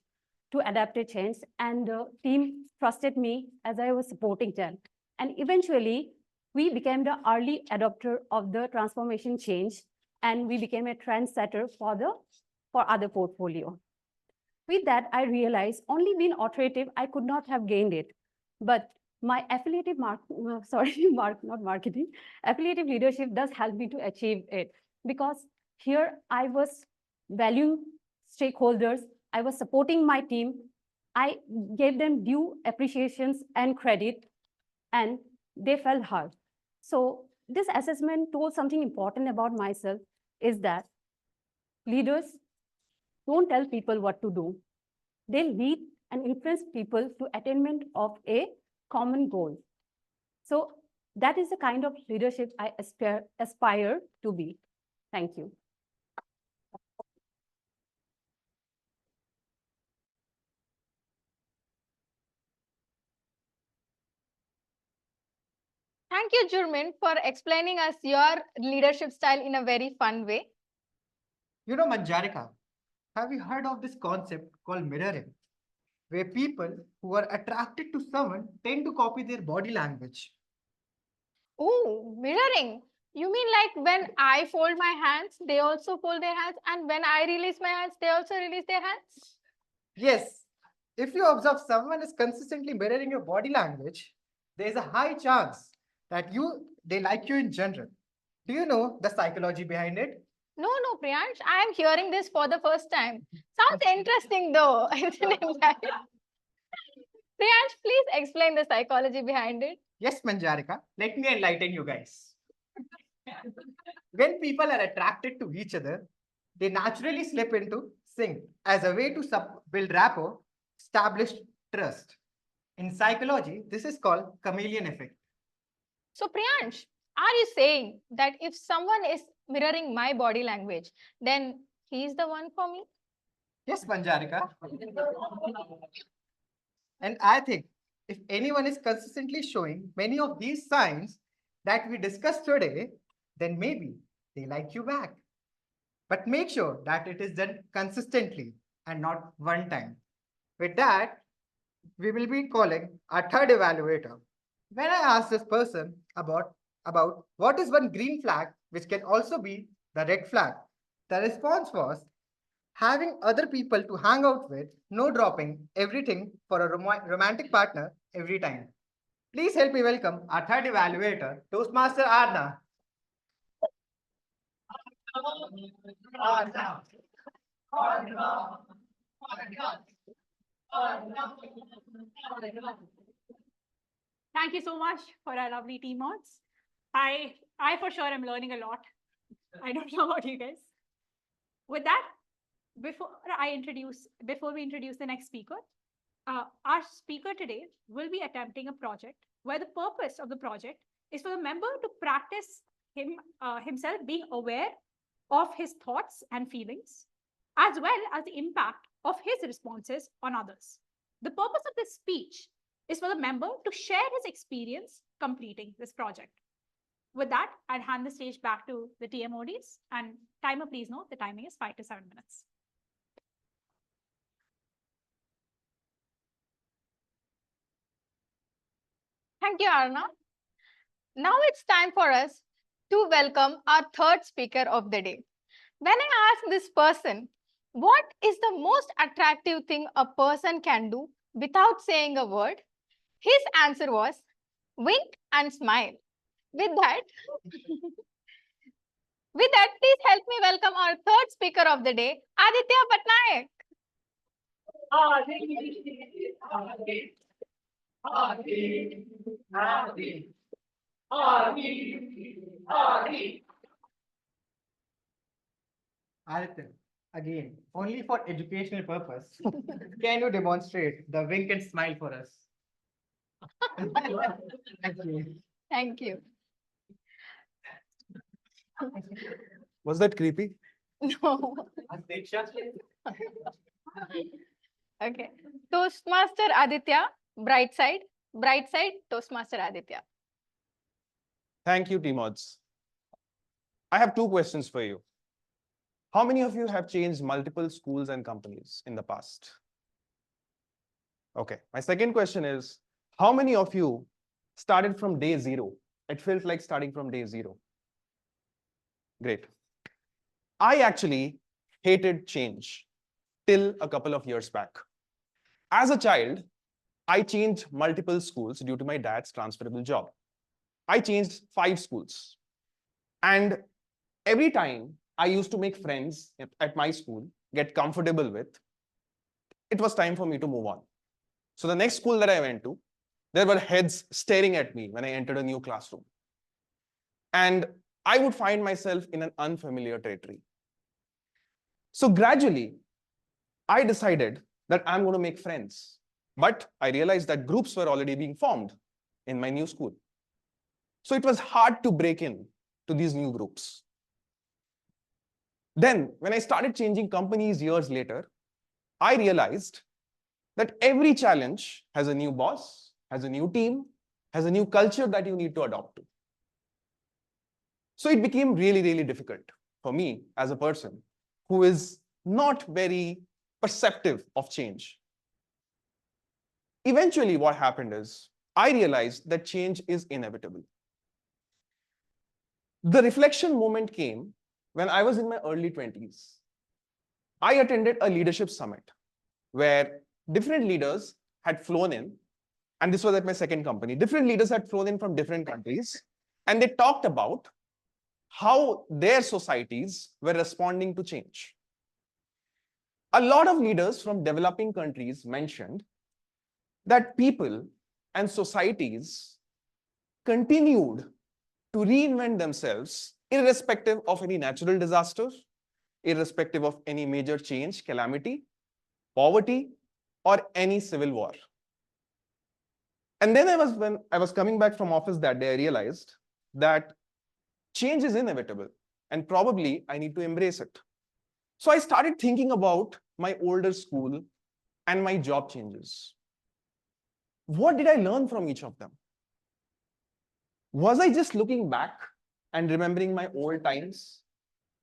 to adapt a change, and the team trusted me as I was supporting them. And eventually, we became the early adopter of the transformation change, and we became a trendsetter for other portfolio. With that, I realized only being authoritative, I could not have gained it. But my affiliative affiliative leadership does help me to achieve it, because here I was valuing stakeholders, I was supporting my team, I gave them due appreciations and credit, and they felt heard. So this assessment told something important about myself, is that leaders don't tell people what to do. They lead and influence people to attainment of a common goal. So that is the kind of leadership I aspire to be. Thank you. Thank you, Jurmin, for explaining us your leadership style in a very fun way. You know, Manjarika, have you heard of this concept called mirroring, where people who are attracted to someone tend to copy their body language? Oh, mirroring. You mean like when I fold my hands, they also fold their hands, and when I release my hands, they also release their hands? Yes. If you observe someone is consistently mirroring your body language, there is a high chance that they like you in general. Do you know the psychology behind it? No, Priyansh, I am hearing this for the first time. Sounds interesting though, isn't it? Priyansh, please explain the psychology behind it. Yes, Manjarika, let me enlighten you guys. When people are attracted to each other, they naturally slip into sync as a way to build rapport, establish trust. In psychology, this is called chameleon effect. So, Priyansh, are you saying that if someone is mirroring my body language, then he's the one for me? Yes, Manjarika. And I think if anyone is consistently showing many of these signs that we discussed today, then maybe they like you back. But make sure that it is done consistently and not one time. With that, we will be calling our third evaluator. When I asked this person about what is one green flag which can also be the red flag, the response was having other people to hang out with, no dropping everything for a romantic partner every time. Please help me welcome our third evaluator, Toastmaster Arna. Thank you so much for our lovely team mods. I for sure am learning a lot. I don't know about you guys. With that, before we introduce the next speaker, our speaker today will be attempting a project where the purpose of the project is for the member to practice himself being aware of his thoughts and feelings, as well as the impact of his responses on others. The purpose of this speech is for the member to share his experience completing this project. With that, I'll hand the stage back to the TMODs, and timer, please note the timing is 5 to 7 minutes. Thank you, Arna. Now it's time for us to welcome our third speaker of the day. When I asked this person, what is the most attractive thing a person can do without saying a word? His answer was wink and smile. With that, please help me welcome our third speaker of the day, Aditya Patnaik. Aditya, again, only for educational purpose, can you demonstrate the wink and smile for us? Thank you. Thank you. Was that creepy? No. Okay. Toastmaster Aditya, bright side, Toastmaster Aditya. Thank you, T-Mods. I have two questions for you. How many of you have changed multiple schools and companies in the past? Okay. My second question is, how many of you started from day zero? It feels like starting from day zero. Great. I actually hated change till a couple of years back. As a child, I changed multiple schools due to my dad's transferable job. I changed 5 schools. And every time I used to make friends at my school, get comfortable with, it was time for me to move on. So the next school that I went to, there were heads staring at me when I entered a new classroom. And I would find myself in an unfamiliar territory. So gradually, I decided that I'm going to make friends. But I realized that groups were already being formed in my new school. So it was hard to break in to these new groups. Then, when I started changing companies years later, I realized that every challenge has a new boss, has a new team, has a new culture that you need to adopt to. So it became really, really difficult for me as a person who is not very perceptive of change. Eventually, what happened is I realized that change is inevitable. The reflection moment came when I was in my early 20s. I attended a leadership summit where different leaders had flown in, and this was at my second company. Different leaders had flown in from different countries, and they talked about how their societies were responding to change. A lot of leaders from developing countries mentioned that people and societies continued to reinvent themselves irrespective of any natural disaster, irrespective of any major change, calamity, poverty, or any civil war. And then when I was coming back from office that day, I realized that change is inevitable and probably I need to embrace it. So I started thinking about my older school and my job changes. What did I learn from each of them? Was I just looking back and remembering my old times,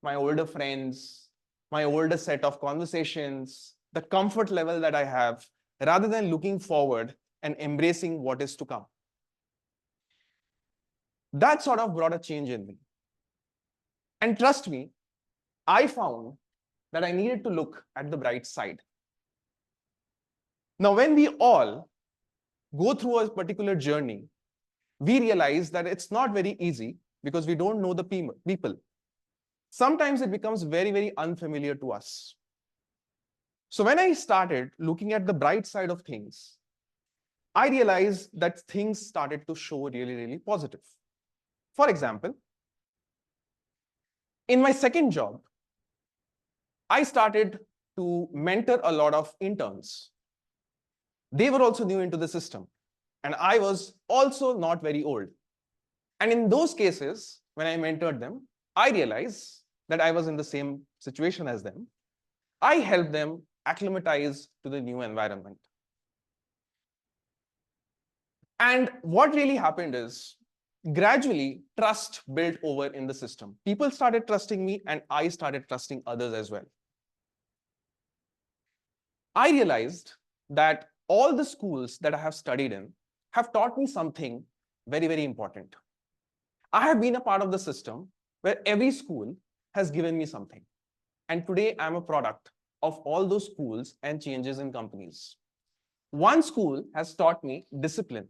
my older friends, my older set of conversations, the comfort level that I have, rather than looking forward and embracing what is to come? That sort of brought a change in me. And trust me, I found that I needed to look at the bright side. Now, when we all go through a particular journey, we realize that it's not very easy because we don't know the people. Sometimes it becomes very, very unfamiliar to us. So when I started looking at the bright side of things, I realized that things started to show really, really positive. For example, in my second job, I started to mentor a lot of interns. They were also new into the system, and I was also not very old. And in those cases, when I mentored them, I realized that I was in the same situation as them. I helped them acclimatize to the new environment. And what really happened is, gradually, trust built over in the system. People started trusting me, and I started trusting others as well. I realized that all the schools that I have studied in have taught me something very, very important. I have been a part of the system where every school has given me something. And today I'm a product of all those schools and changes in companies. One school has taught me discipline.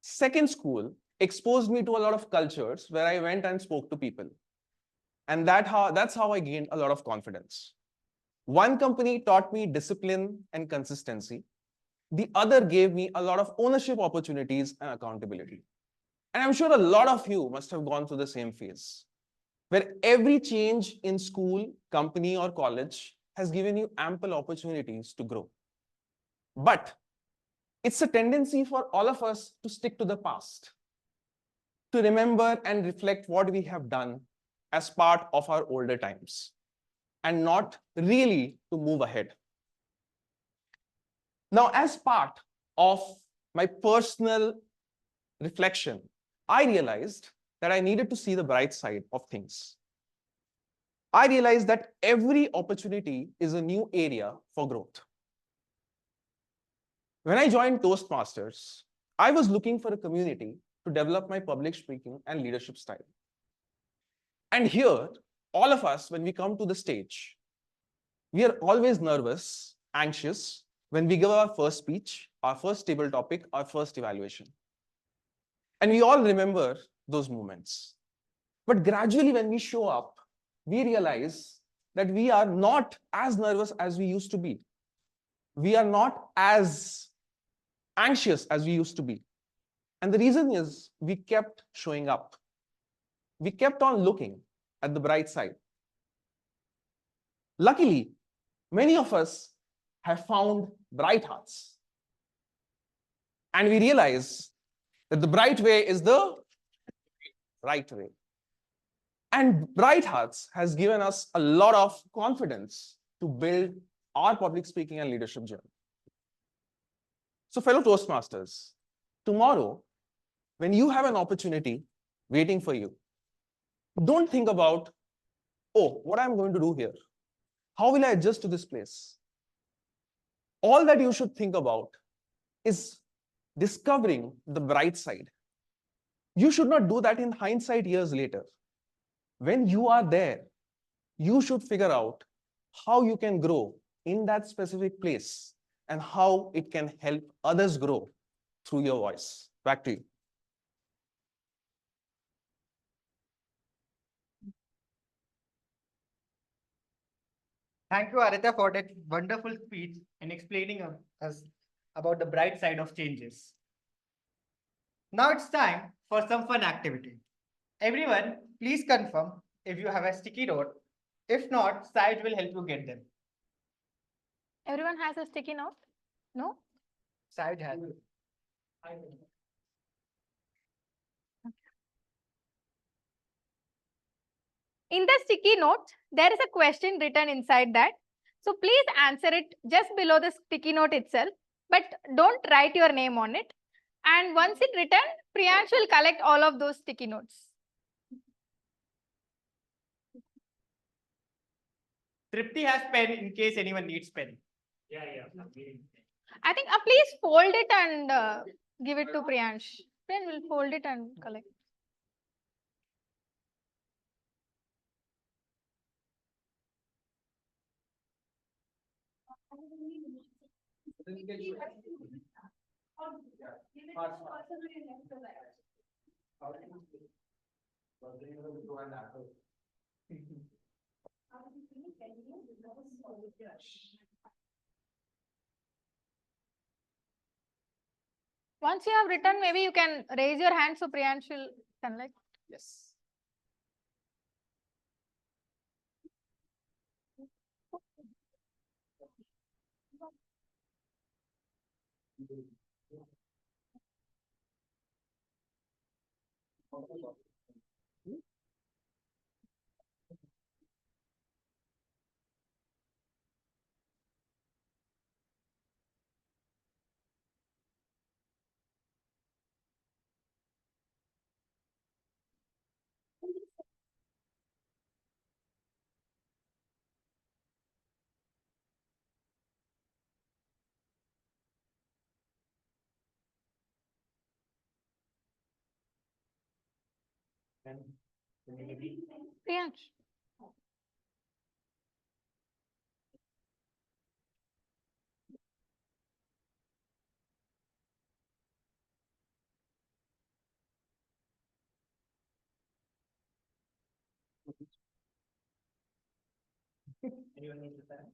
Second school exposed me to a lot of cultures where I went and spoke to people. And that's how I gained a lot of confidence. One company taught me discipline and consistency. The other gave me a lot of ownership opportunities and accountability. And I'm sure a lot of you must have gone through the same phase, where every change in school, company, or college has given you ample opportunities to grow. But it's a tendency for all of us to stick to the past, to remember and reflect what we have done as part of our older times, and not really to move ahead. Now, as part of my personal reflection, I realized that I needed to see the bright side of things. I realized that every opportunity is a new area for growth. When I joined Toastmasters, I was looking for a community to develop my public speaking and leadership style. And here, all of us, when we come to the stage, we are always nervous, anxious when we give our first speech, our first table topic, our first evaluation. And we all remember those moments. But gradually, when we show up, we realize that we are not as nervous as we used to be. We are not as anxious as we used to be. And the reason is we kept showing up. We kept on looking at the bright side. Luckily, many of us have found bright hearts. And we realize that the bright way is the right way. And Bright Hearts has given us a lot of confidence to build our public speaking and leadership journey. So fellow Toastmasters, tomorrow, when you have an opportunity waiting for you, don't think about, oh, what I'm going to do here? How will I adjust to this place? All that you should think about is discovering the bright side. You should not do that in hindsight years later. When you are there, you should figure out how you can grow in that specific place and how it can help others grow through your voice. Back to you. Thank you, Arita, for that wonderful speech and explaining us about the bright side of changes. Now it's time for some fun activity. Everyone, please confirm if you have a sticky note. If not, Sahaj will help you get them. Everyone has a sticky note? No? Sahaj has. In the sticky note, there is a question written inside that. So please answer it just below the sticky note itself, but don't write your name on it. And once it's written, Priyansh will collect all of those sticky notes. Tripti has pen in case anyone needs pen. I think please fold it and give it to Priyansh. Then we'll fold it and collect. Once you have written, maybe you can raise your hand so Priyansh will connect. Yes. Priyansh. Anyone need to thanks?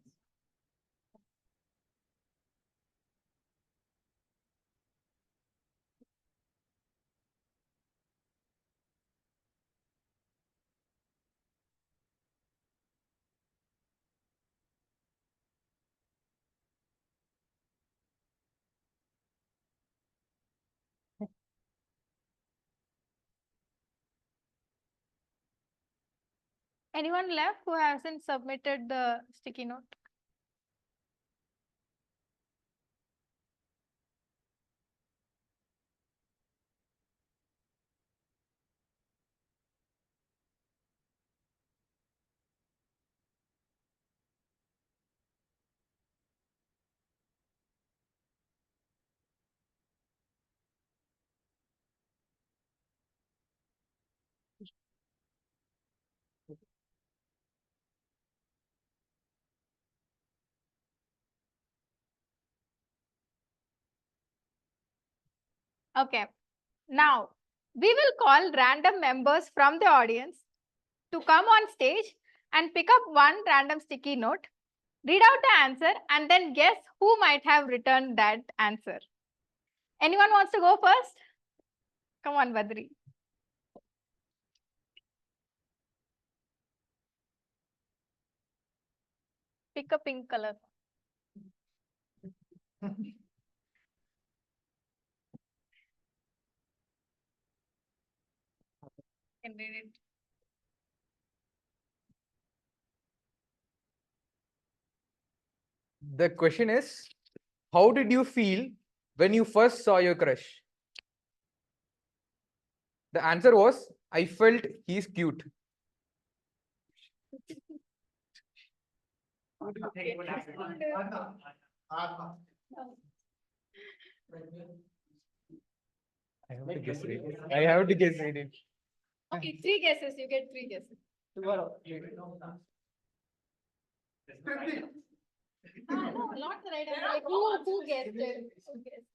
Anyone left who hasn't submitted the sticky note? Okay. Now, we will call random members from the audience to come on stage and pick up one random sticky note, read out the answer, and then guess who might have written that answer. Anyone wants to go first? Come on, Badri. Pick a pink color. Can read it. The question is, how did you feel when you first saw your crush? The answer was, I felt he's cute. What do you think would happen? I have to guess it. I have to guess it. Okay, 3 guesses. You get 3 guesses. Tomorrow. No, not the right answer. Like who guessed it? Who guessed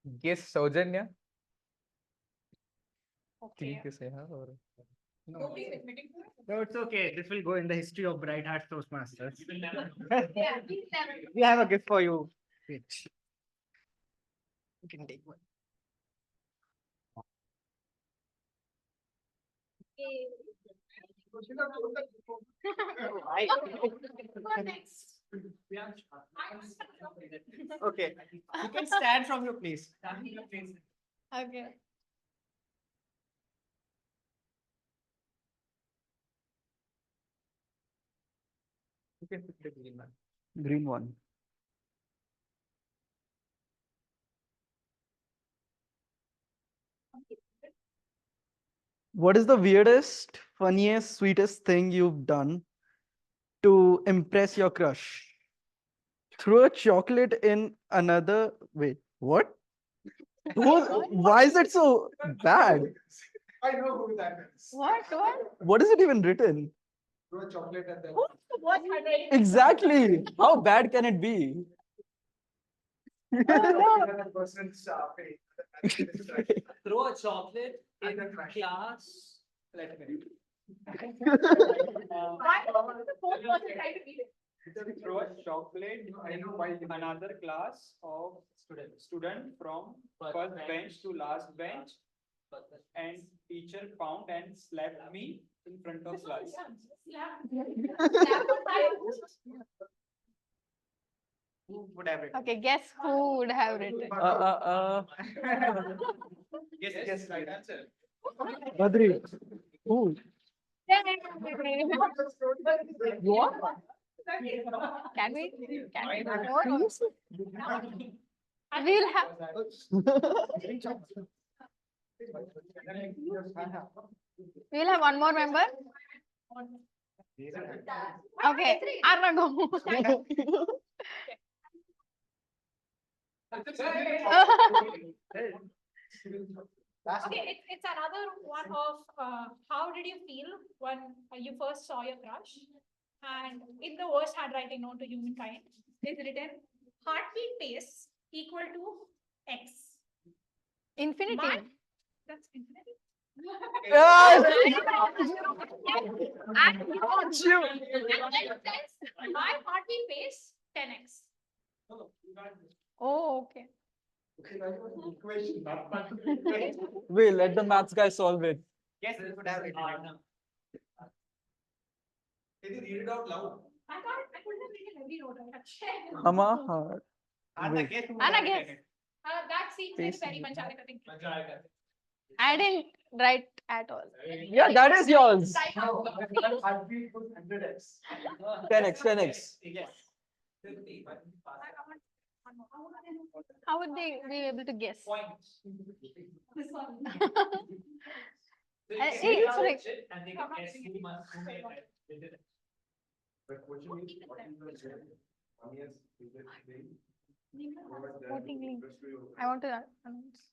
it? Guess Saujanya. Okay. Guess I have or Nobody's admitting to it? No, it's okay. This will go in the history of Bright Hearts Toastmasters. Yeah, please never. We have a gift for you. Wait. You can take one. Go next. Okay. You can stand from your place. Okay. you can pick the green one. Green one. What is the weirdest, funniest, sweetest thing you've done to impress your crush? Throw a chocolate in another. Wait, what? Why is it so bad? I know who that is. What? What is it even written? Throw a chocolate at them. What handwriting? Exactly. How bad can it be? Another person's face. Throw a chocolate in class. Let me. Why was the fourth person trying to read it? Throw a chocolate in another class of student from first bench to last bench, and teacher found and slapped me in front of class. Who would have written? Okay, guess who would have written? Guess right answer. Badri. Who? What? Can we? Can we? We'll have. We'll have one more member. Okay, Arna, go. Okay, it's another one of how did you feel when you first saw your crush? And in the worst handwriting known to humankind, is written heartbeat pace equal to X. Infinity. That's infinity. Yes! My heartbeat pace 10x. Oh, okay. Wait, let the maths guy solve it. Yes, it would have written. Can you read it out loud? I couldn't have written every note. I had checked. Hama. Anna, guess who would Anna, have guess. written it? That seems like Pace. very Pancharika thing. I didn't write at all. Yeah, that is yours. Heartbeat was 100x. 10x, 10x. Yes. How would they be able to guess? This one. Hey, sorry. And they can guess who may have written it. Voting link. I want to announce.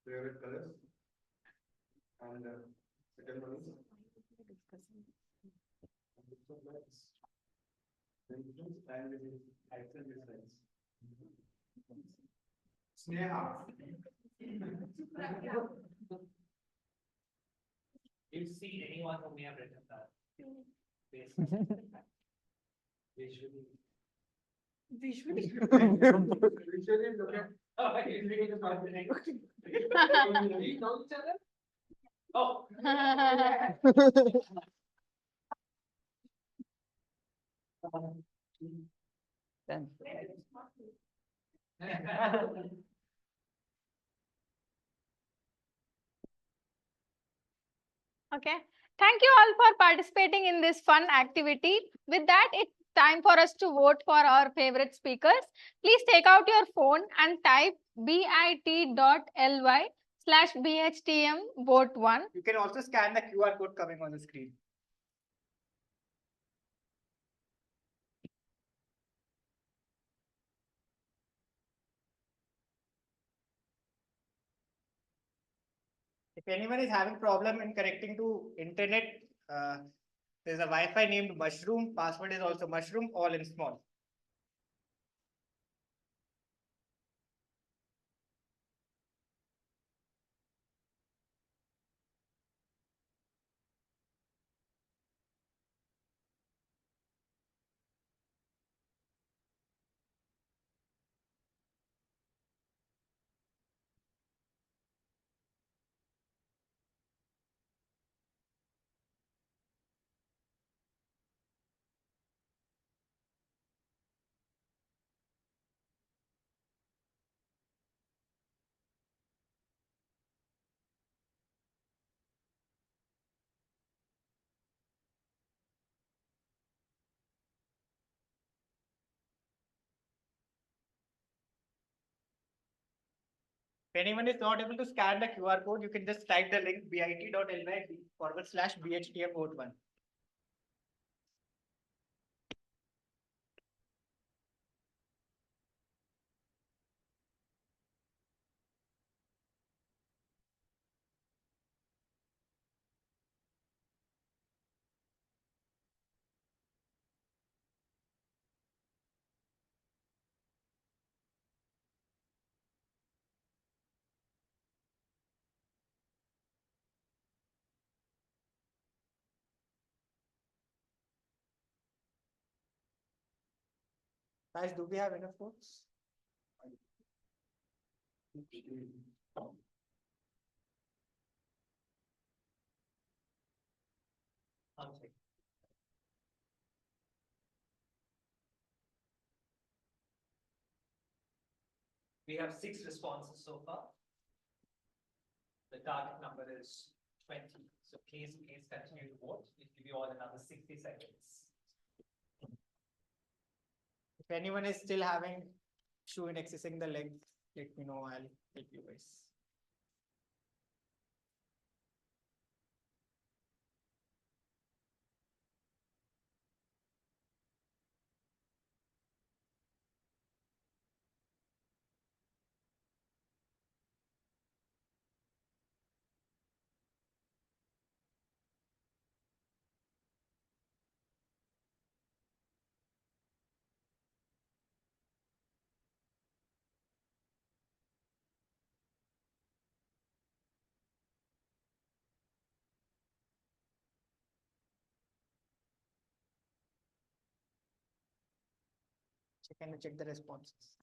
Favorite colors. And second one is Sneha. You've seen anyone who may have written that? Visually. Visually. Visually look at. Oh. Okay. Thank you all for participating in this fun activity. With that, it's time for us to vote for our favorite speakers. Please take out your phone and type bit.ly/bhtm vote 1. You can also scan the QR code coming on the screen. If anyone is having problem in connecting to internet, there's a Wi-Fi named Mushroom. Password is also Mushroom, all in small. If anyone is not able to scan the QR code, you can just type the link bit.ly/bhtm vote 1. Guys, do we have enough votes? We have 6 responses so far. The target number is 20. So please continue to vote. We'll give you all another 60 seconds. If anyone is still having issue in accessing the link, let me know. I'll help you guys. So can you check the responses?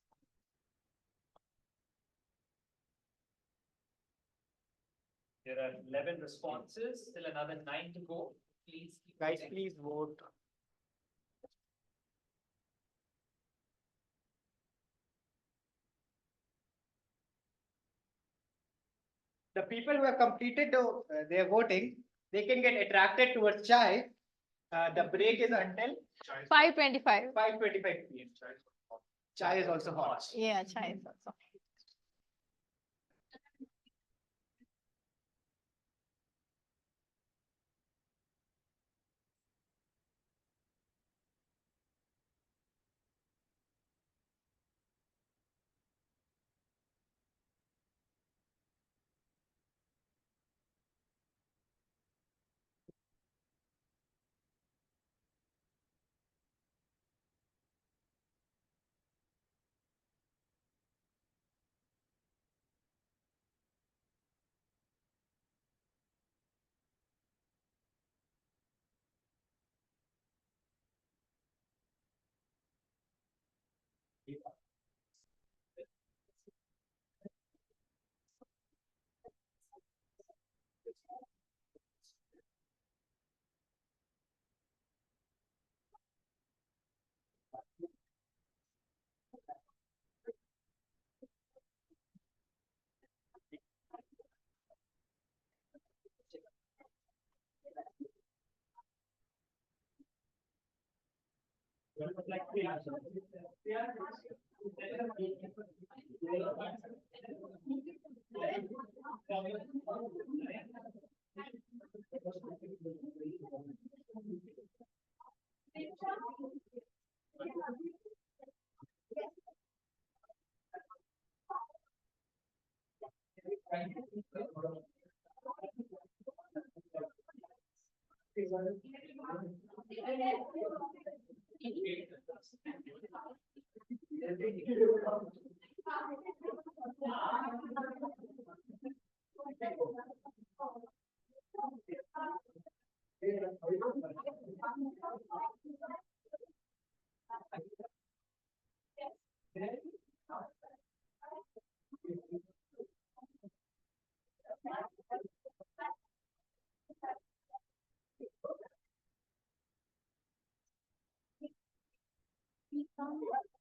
There are 11 responses, still another 9 to go. Please keep Guys, voting. please vote. The people who have completed their voting, they can get attracted towards chai. The break is until 5:25. 5:25 p.m. Chai is also hot. Yeah, chai is also.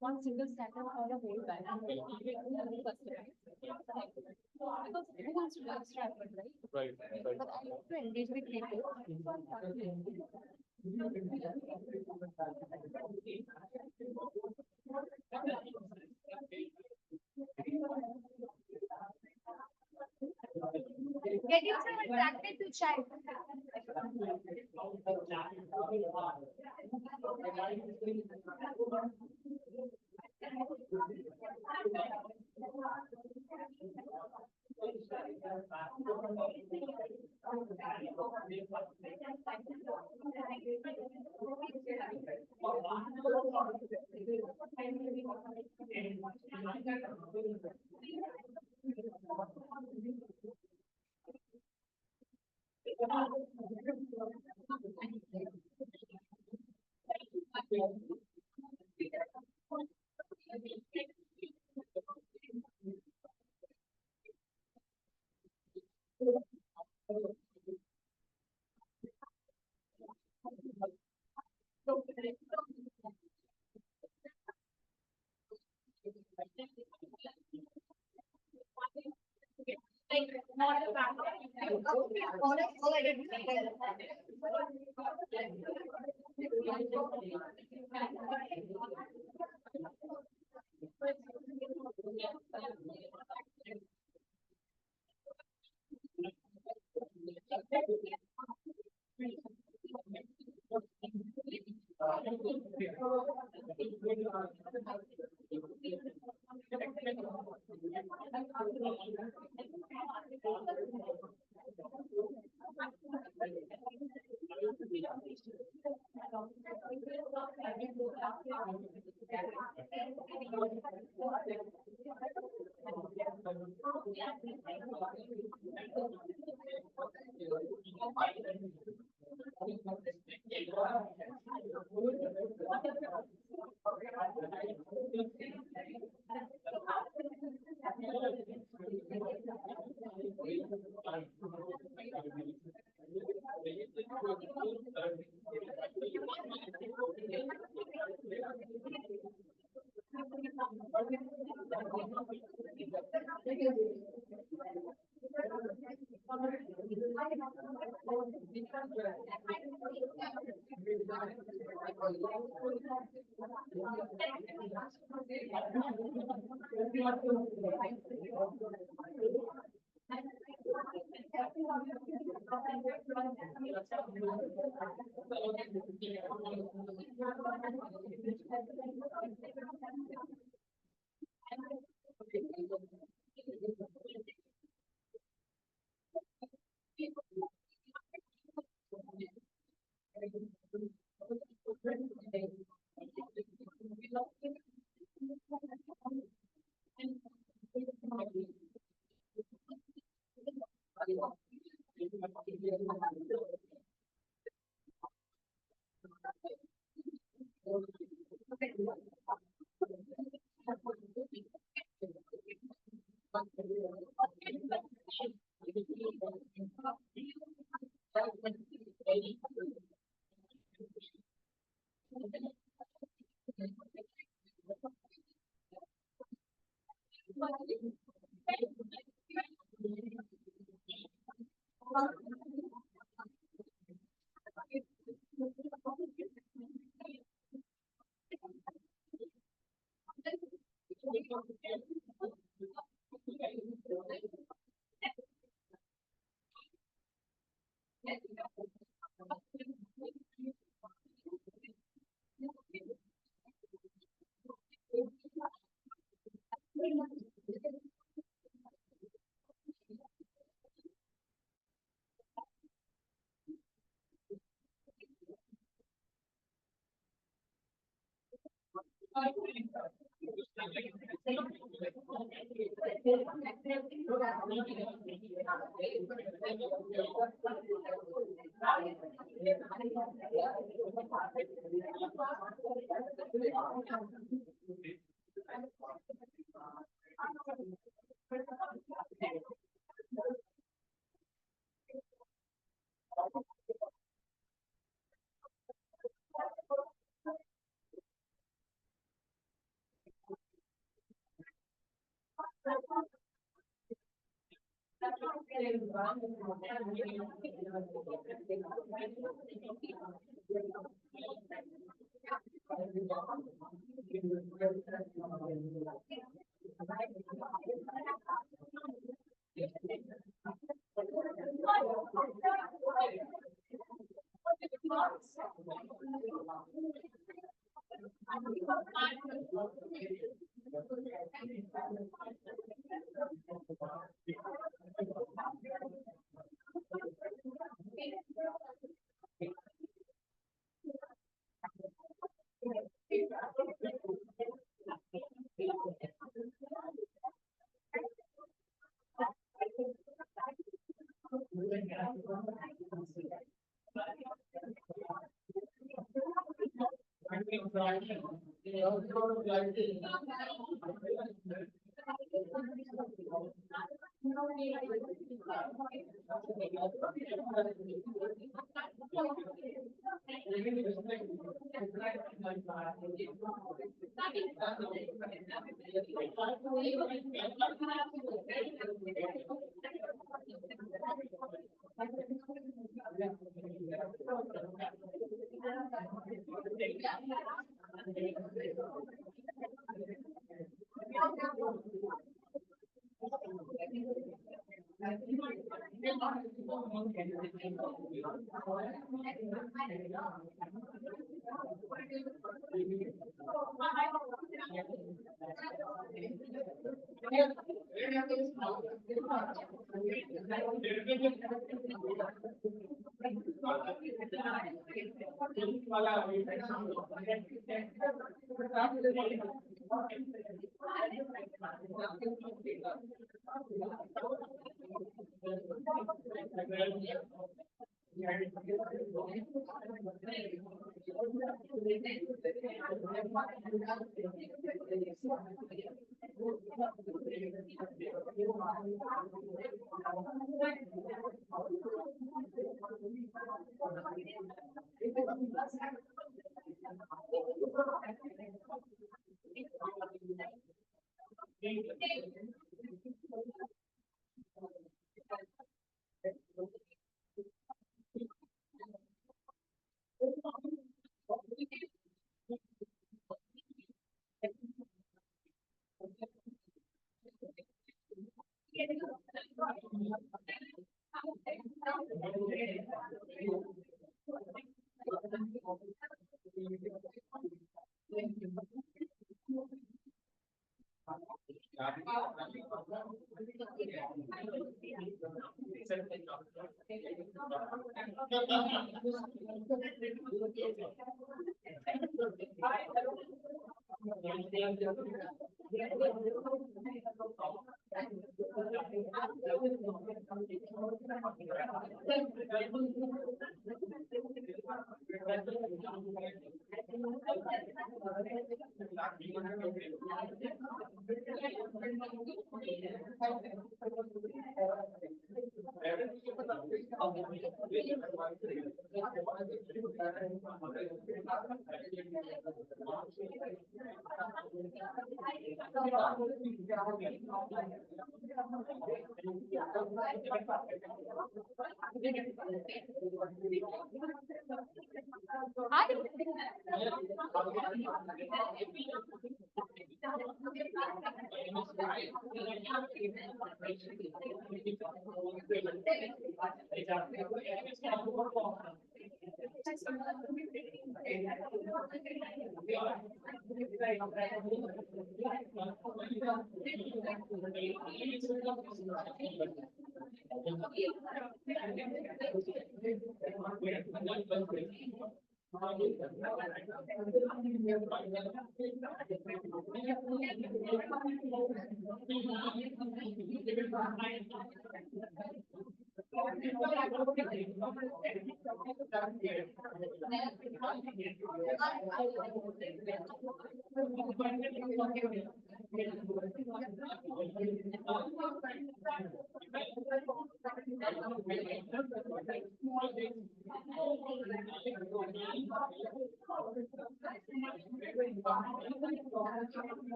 One single standard for the whole bank. Because who wants to do extravagant, right? But I like to engage with people. Get yourself attracted to chai.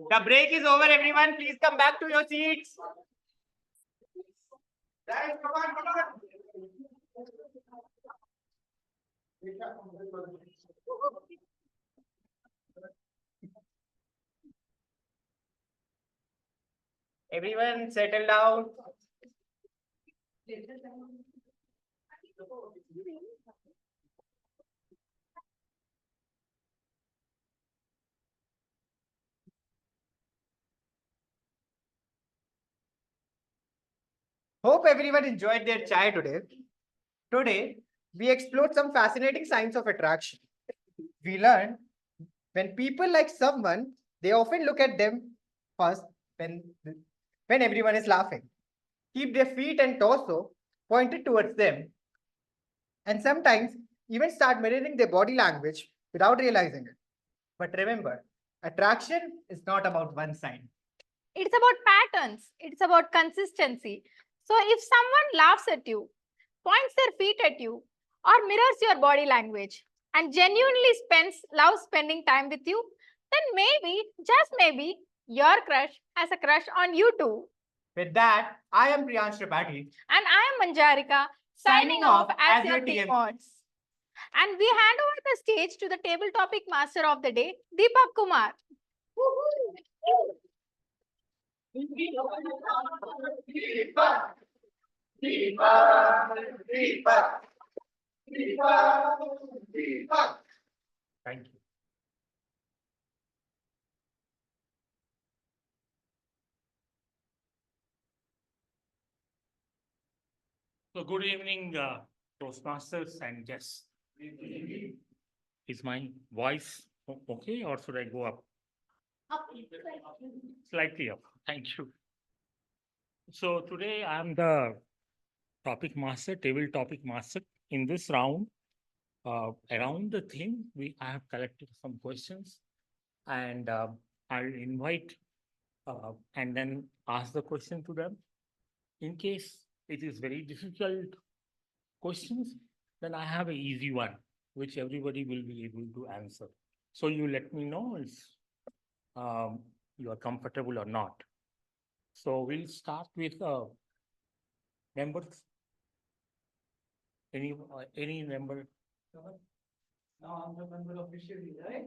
The break is over, everyone. Please come back to your seats. Guys, come on, come on. Everyone settle down. Hope everyone enjoyed their chai today. Today, we explored some fascinating signs of attraction. We learned when people like someone, they often look at them first when, when everyone is laughing. Keep their feet and torso pointed towards them, and sometimes even start mirroring their body language without realizing it. But remember, attraction is not about one side. It's about patterns. It's about consistency. So if someone laughs at you, points their feet at you, or mirrors your body language and genuinely loves spending time with you, then maybe, just maybe, your crush has a crush on you too. With that, I am Priyansh Tripathi. And I am Manjarika, signing off as your team mods. And we hand over the stage to the table topic master of the day, Deepak Kumar. Thank you. So good evening, Toastmasters and guests. Is my voice okay, or should I go up? Slightly up. Thank you. So today I am the topic master, table topic master. In this round, around the theme, I have collected some questions, and I'll invite and then ask the question to them. In case it is very difficult questions, then I have an easy one, which everybody will be able to answer. So you let me know if you are comfortable or not. So we'll start with members. Any member? No, I'm the member officially, right?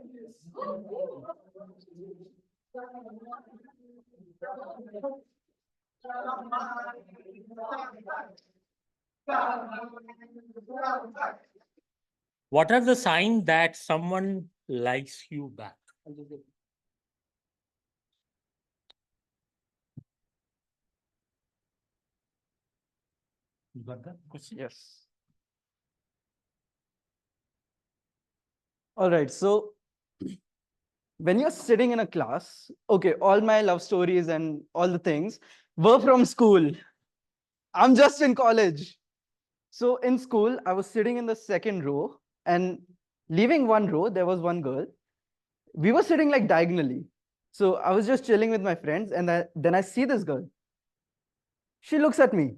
What are the signs that someone likes you back? You got that question? Yes. All right. So when you're sitting in a class, okay, all my love stories and all the things were from school. I'm just in college. So in school, I was sitting in the second row, and leaving one row, there was one girl. We were sitting like diagonally. So I was just chilling with my friends, and then I see this girl. She looks at me.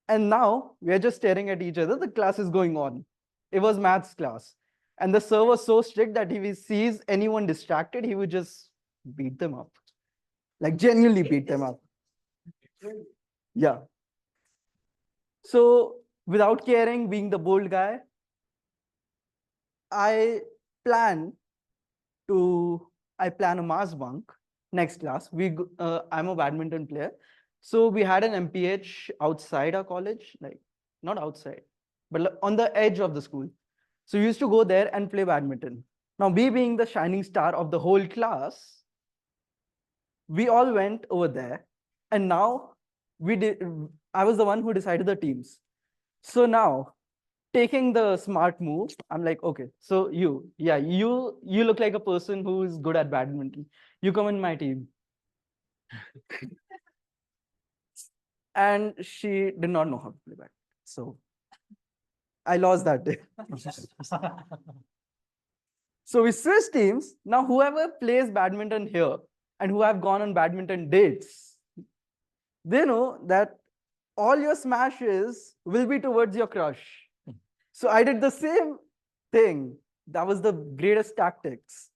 And now we are just staring at each other. The class is going on. It was maths class. And the sir was so strict that if he sees anyone distracted, he would just beat them up. Like genuinely beat them up. Yeah. So without caring, being the bold guy, I plan a mass bunk next class. I'm a badminton player. So we had an MPH outside our college, like not outside, but on the edge of the school. So we used to go there and play badminton. Now, me being the shining star of the whole class, we all went over there, and now I was the one who decided the teams. So now, taking the smart move, I'm like, okay, so you look like a person who is good at badminton. You come in my team. And she did not know how to play badminton. So I lost that day. So we switched teams. Now, whoever plays badminton here and who have gone on badminton dates, they know that all your smashes will be towards your crush. So I did the same thing. That was the greatest tactics.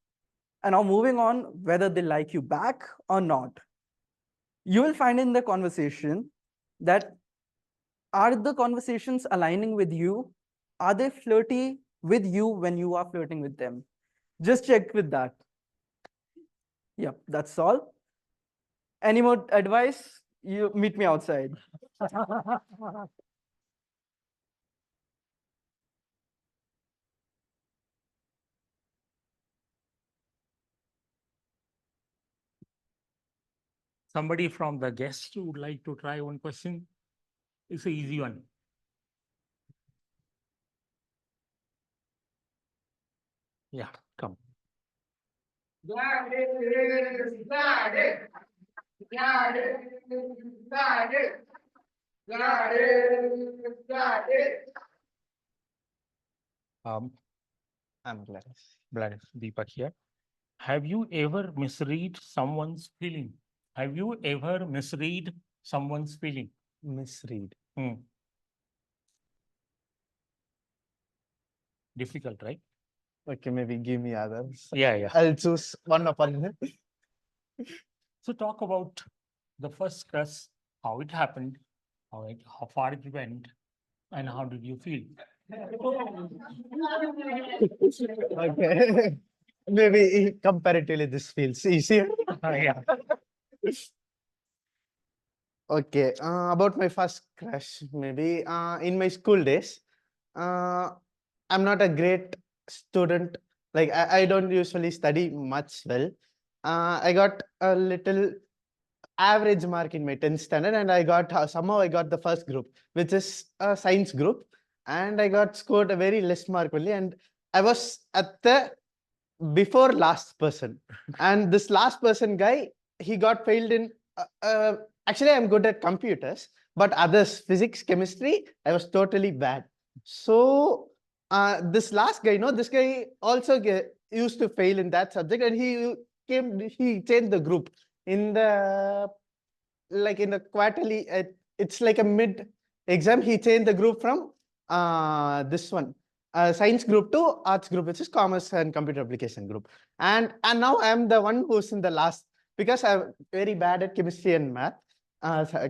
And now moving on, whether they like you back or not, you will find in the conversation that are the conversations aligning with you? Are they flirty with you when you are flirting with them? Just check with that. Yep, that's all. Any more advice? You meet me outside. Somebody from the guests would like to try one question? It's an easy one. Yeah, come. I'm glad. Deepak here. Have you ever misread someone's feeling? Have you ever misread someone's feeling? Misread. Difficult, right? Okay, maybe give me others. Yeah. I'll choose one upon them. So talk about the first crush, how it happened, how far it went, and how did you feel? Okay. Maybe comparatively this feels easier. Yeah. Okay, about my first crush, maybe in my school days, I'm not a great student. Like I don't usually study much well. I got a little average mark in my 10th standard, and I got somehow I got the first group, which is a science group, and I got scored a very less mark only, and I was at the before last person, and this last person guy, he got failed in actually I'm good at computers, but others, physics, chemistry, I was totally bad. So this last guy, this guy also used to fail in that subject, and he changed the group in the quarterly. It's like a mid exam. He changed the group from this one, science group to arts group, which is commerce and computer application group. And now I'm the one who's in the last, because I'm very bad at chemistry and math,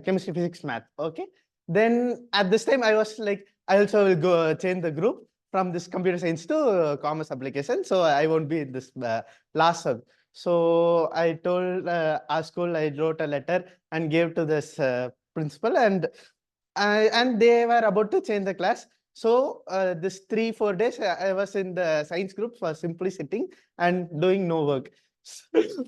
chemistry, physics, math. Okay. Then at this time I was like, I also will go change the group from this computer science to commerce application. So I won't be in this last sub. So I told our school, I wrote a letter and gave to this principal, and they were about to change the class. So this 3-4 days, I was in the science group for simply sitting and doing no work.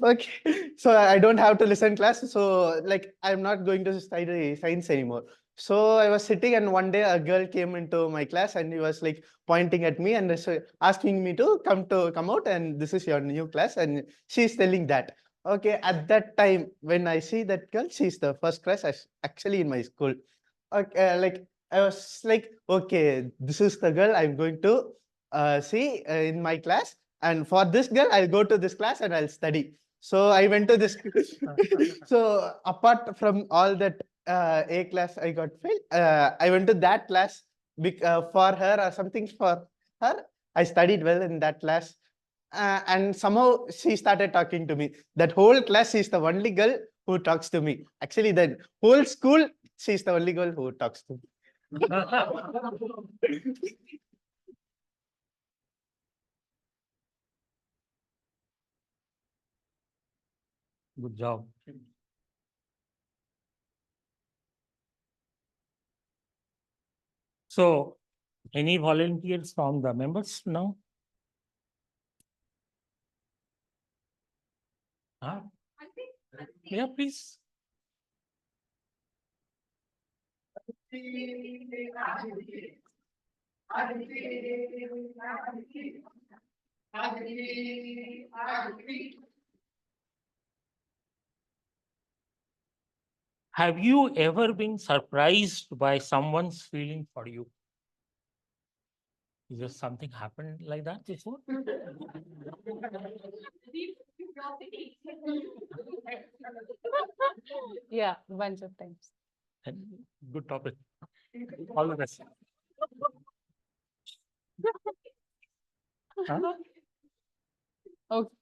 Okay, so I don't have to listen class. So like I'm not going to study science anymore. So I was sitting, and one day a girl came into my class, and he was like pointing at me and so asking me to come out, and this is your new class, and she's telling that. Okay, at that time when I see that girl, she's the first crush actually in my school. Okay, like I was like, okay, this is the girl I'm going to see in my class, and for this girl, I'll go to this class and I'll study. So I went to this. So apart from all that A class I got failed, I went to that class for her or something for her. I studied well in that class. And somehow she started talking to me. That whole class, she's the only girl who talks to me. Actually, the whole school, she's the only girl who talks to me. Good job. So, any volunteers from the members now? Huh? Yeah, please. Have you ever been surprised by someone's feeling for you? Is there something happened like that before? Yeah, a bunch of times. Good topic. All the best. Huh? Okay.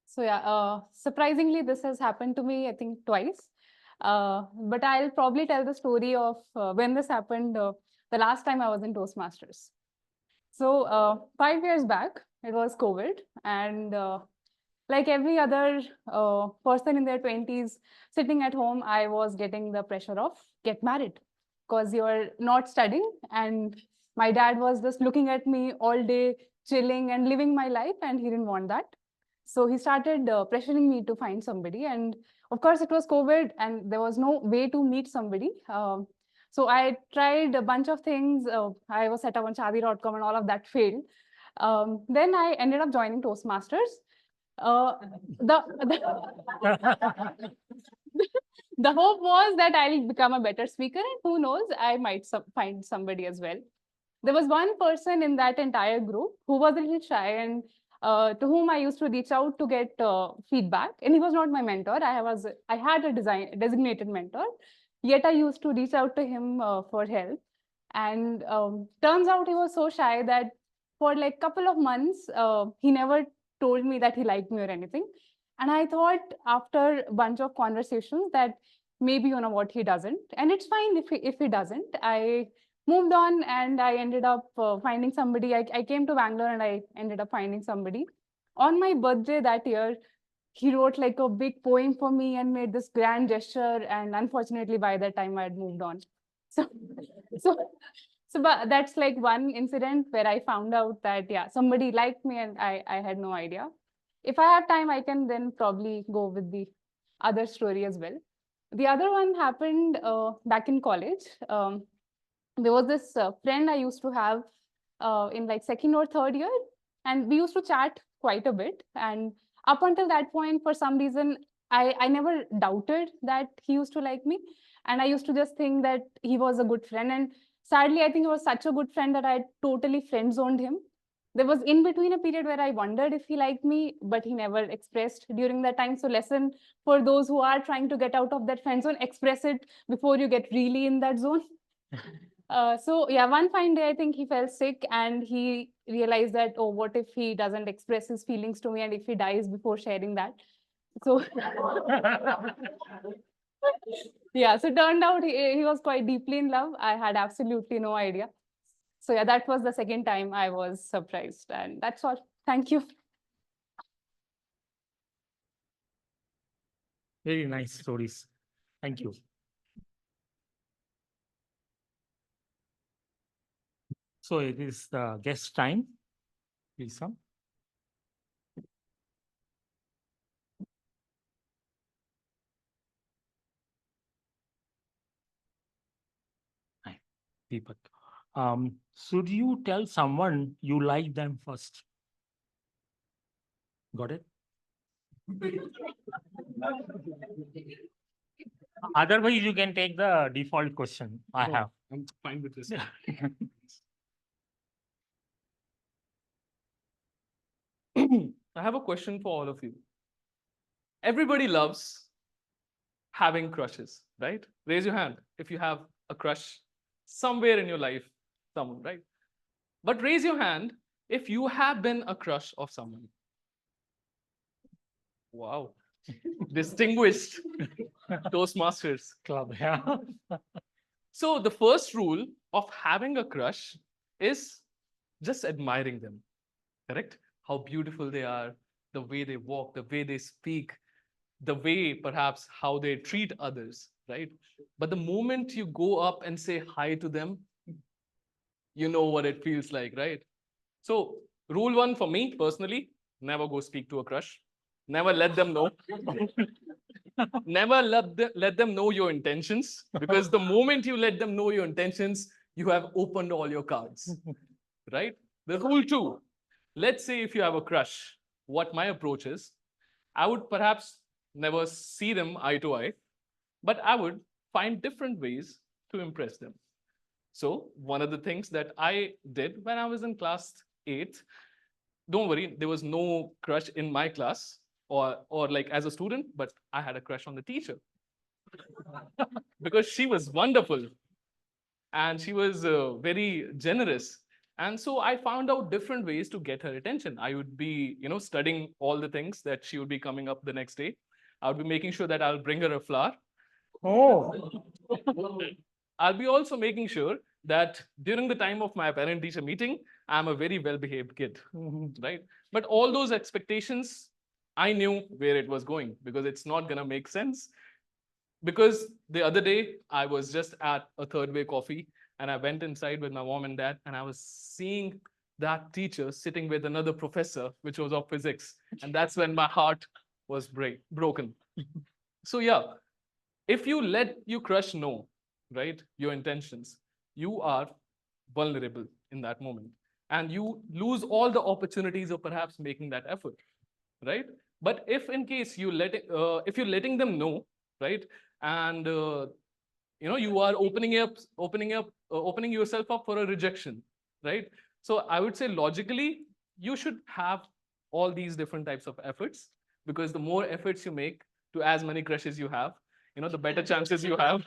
So yeah, surprisingly, this has happened to me, I think, twice. But I'll probably tell the story of when this happened the last time I was in Toastmasters. So 5 years back, it was COVID, and like every other person in their 20s sitting at home, I was getting the pressure of get married because you're not studying. And my dad was just looking at me all day, chilling and living my life, and he didn't want that. So he started pressuring me to find somebody. And of course, it was COVID and there was no way to meet somebody. So I tried a bunch of things. I was set up on Shaadi.com and all of that failed. Then I ended up joining Toastmasters. The the hope was that I'll become a better speaker, and who knows, I might find somebody as well. There was one person in that entire group who was a little shy and to whom I used to reach out to get feedback, and he was not my mentor. I had a designated mentor, yet I used to reach out to him for help. And turns out he was so shy that for like couple of months, he never told me that he liked me or anything. And I thought after a bunch of conversations that maybe, you know what, he doesn't. And it's fine if he doesn't. I moved on and I ended up finding somebody. I came to Bangalore and I ended up finding somebody. On my birthday that year, he wrote like a big poem for me and made this grand gesture. And unfortunately, by that time, I had moved on. But that's like one incident where I found out that, yeah, somebody liked me and I had no idea. If I have time, I can then probably go with the other story as well. The other one happened back in college. There was this friend I used to have in like second or third year, and we used to chat quite a bit. And up until that point, for some reason, I never doubted that he used to like me. And I used to just think that he was a good friend. And sadly, I think he was such a good friend that I totally friend zoned him. There was in between a period where I wondered if he liked me, but he never expressed during that time. So lesson for those who are trying to get out of that friend zone, express it before you get really in that zone. So yeah, one fine day, I think he fell sick and he realized that, oh, what if he doesn't express his feelings to me and if he dies before sharing that? So yeah, so turned out he was quite deeply in love. I had absolutely no idea. So yeah, that was the second time I was surprised, and that's all. Thank you. Very nice stories. Thank you. So it is the guest time. Please come. Hi, Deepak. Should you tell someone you like them first? Got it? Otherwise, you can take the default question I have. I'm fine with this. I have a question for all of you. Everybody loves having crushes, right? Raise your hand if you have a crush somewhere in your life, someone, right? But raise your hand if you have been a crush of someone. Wow. Distinguished Toastmasters Club, yeah. So the first rule of having a crush is just admiring them, correct? How beautiful they are, the way they walk, the way they speak, the way perhaps how they treat others, right? But the moment you go up and say hi to them, you know what it feels like, right? So rule one for me personally, never go speak to a crush. Never let them know. Never let them know your intentions, because the moment you let them know your intentions, you have opened all your cards, right? The rule two, let's say if you have a crush, what my approach is, I would perhaps never see them eye to eye, but I would find different ways to impress them. So one of the things that I did when I was in class 8, don't worry, there was no crush in my class or like as a student, but I had a crush on the teacher because she was wonderful and she was very generous. And so I found out different ways to get her attention. I would be, studying all the things that she would be coming up the next day. I would be making sure that I'll bring her a flower. Oh. I'll be also making sure that during the time of my parent-teacher meeting, I'm a very well-behaved kid, right? But all those expectations I knew where it was going because it's not gonna make sense. Because the other day I was just at a third way coffee and I went inside with my mom and dad and I was seeing that teacher sitting with another professor, which was of physics. And that's when my heart was broken. So yeah, if you let your crush know, right, your intentions, you are vulnerable in that moment. And you lose all the opportunities of perhaps making that effort, right? But if in case if you're letting them know, right, and you are opening yourself up for a rejection, right? So I would say logically, you should have all these different types of efforts, because the more efforts you make to as many crushes you have, the better chances you have.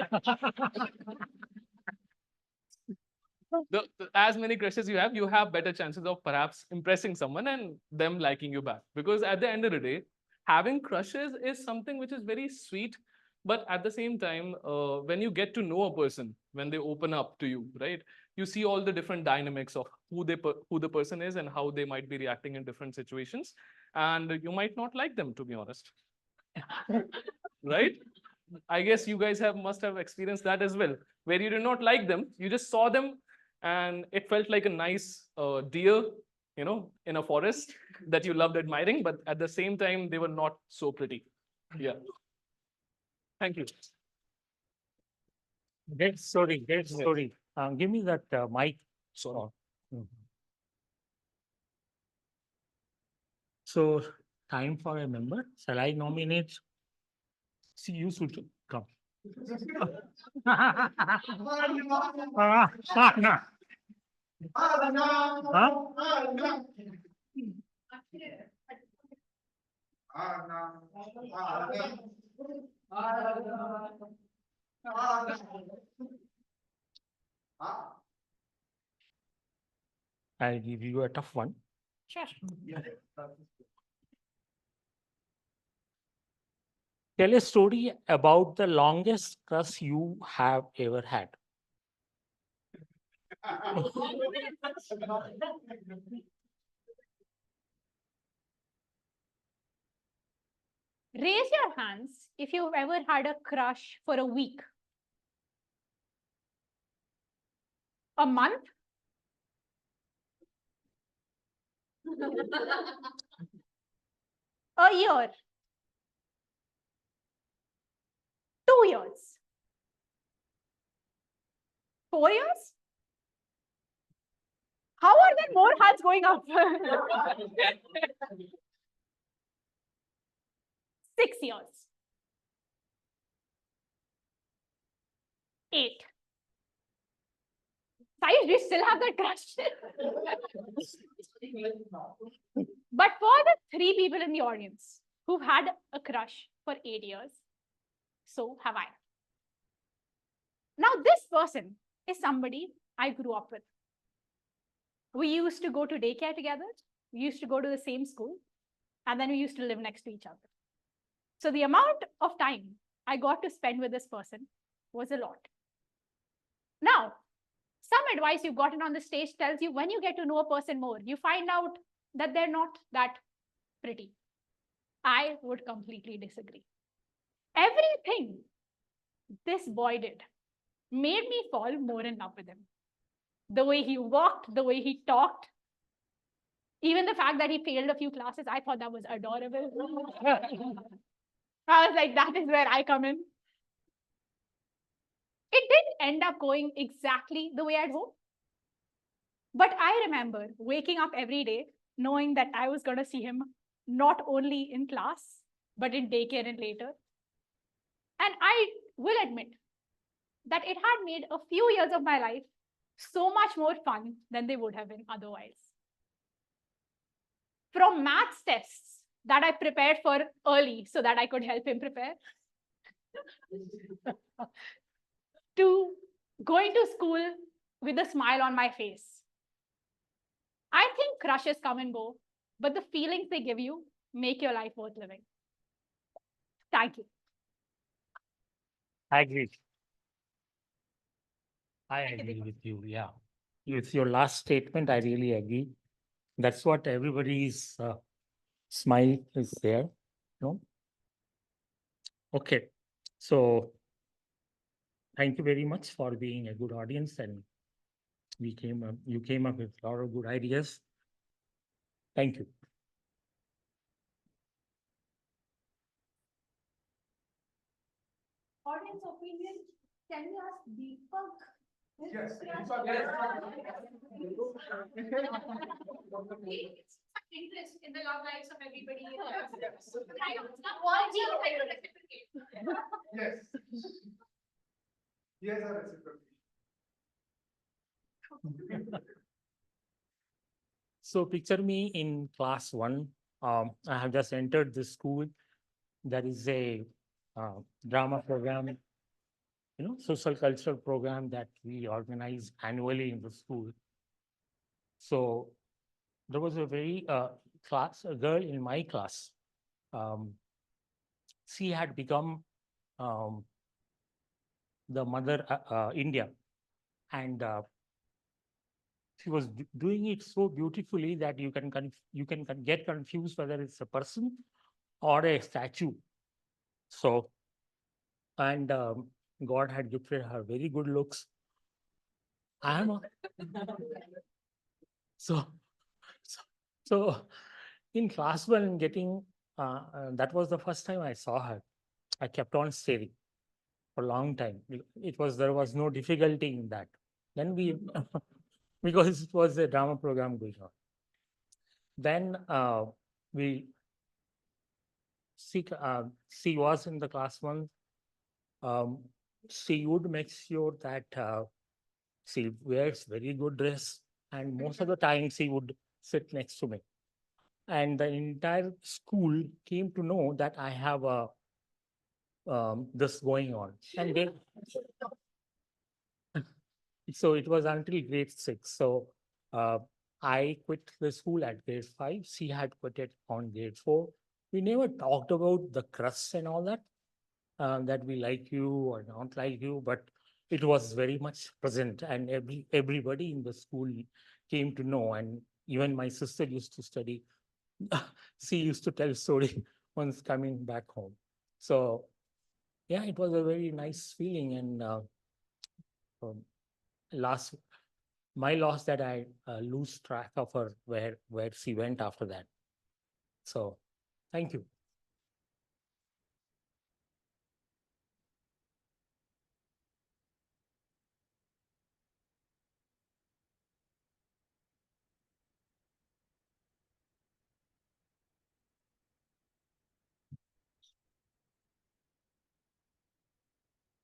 As many crushes you have better chances of perhaps impressing someone and them liking you back. Because at the end of the day, having crushes is something which is very sweet. But at the same time, when you get to know a person, when they open up to you, right, you see all the different dynamics of who the person is and how they might be reacting in different situations. And you might not like them, to be honest. Right? I guess you guys must have experienced that as well, where you did not like them, you just saw them and it felt like a nice deer, in a forest that you loved admiring, but at the same time, they were not so pretty. Yeah. Thank you. Great story, great story. Give me that mic. Sorry. So, time for a member. Shall I nominate? See, you should come. I'll give you a tough one. Sure. Tell a story about the longest crush you have ever had. Raise your hands if you've ever had a crush for a week. A month? A year? 2 years? 4 years? How are there more hands going up? 6 years? 8? Sai, do you still have that crush? But for the 3 people in the audience who've had a crush for 8 years, so have I. Now, this person is somebody I grew up with. We used to go to daycare together. We used to go to the same school. And then we used to live next to each other. So the amount of time I got to spend with this person was a lot. Now, some advice you've gotten on the stage tells you when you get to know a person more, you find out that they're not that pretty. I would completely disagree. Everything this boy did made me fall more in love with him. The way he walked, the way he talked, even the fact that he failed a few classes, I thought that was adorable. I was like, that is where I come in. It didn't end up going exactly the way I'd hoped. But I remember waking up every day knowing that I was going to see him not only in class, but in daycare and later. And I will admit that it had made a few years of my life so much more fun than they would have been otherwise. From maths tests that I prepared for early so that I could help him prepare, to going to school with a smile on my face. I think crushes come and go, but the feelings they give you make your life worth living. Thank you. I agree. I agree with you, yeah. With your last statement, I really agree. That's what everybody's smile is there. No? Okay, so thank you very much for being a good audience, and you came up with a lot of good ideas. Thank you. Audience opinion, can we ask Deepak? Yes. Interest in the love lives of everybody. What do you reciprocate? Yes. Here's a reciprocation. So picture me in class 1. I have just entered this school. There is a drama program, social cultural program that we organize annually in the school. So there was a a girl in my class. She had become the mother India, and she was doing it so beautifully that you can get confused whether it's a person or a statue. So, and God had gifted her very good looks. So in class 1, getting that was the first time I saw her. I kept on staring for a long time. There was no difficulty in that. Then we because it was a drama program going on. Then she was in the class 1. She would make sure that she wears very good dress, and most of the time she would sit next to me. And the entire school came to know that I have this going on. And so it was until grade 6. So I quit the school at grade 5. She had quit it on grade 4. We never talked about the crush and all that, that we like you or not like you, but it was very much present, and everybody in the school came to know. And even my sister used to study. She used to tell story once coming back home. So yeah, it was a very nice feeling. And my loss that I lose track of her, where she went after that. So thank you.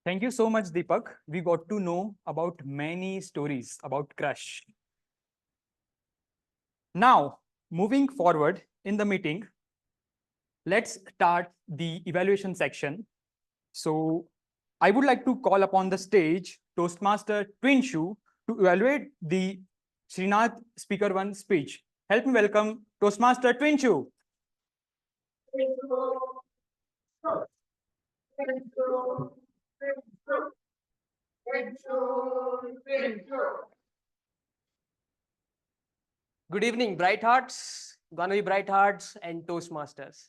Thank you so much, Deepak. We got to know about many stories about crush. Now, moving forward in the meeting, let's start the evaluation section. So I would like to call upon the stage Toastmaster Twinshu to evaluate the Srinath Speaker 1 speech. Help me welcome Toastmaster Twinshu. Good evening, bright hearts, gonna be bright hearts and Toastmasters.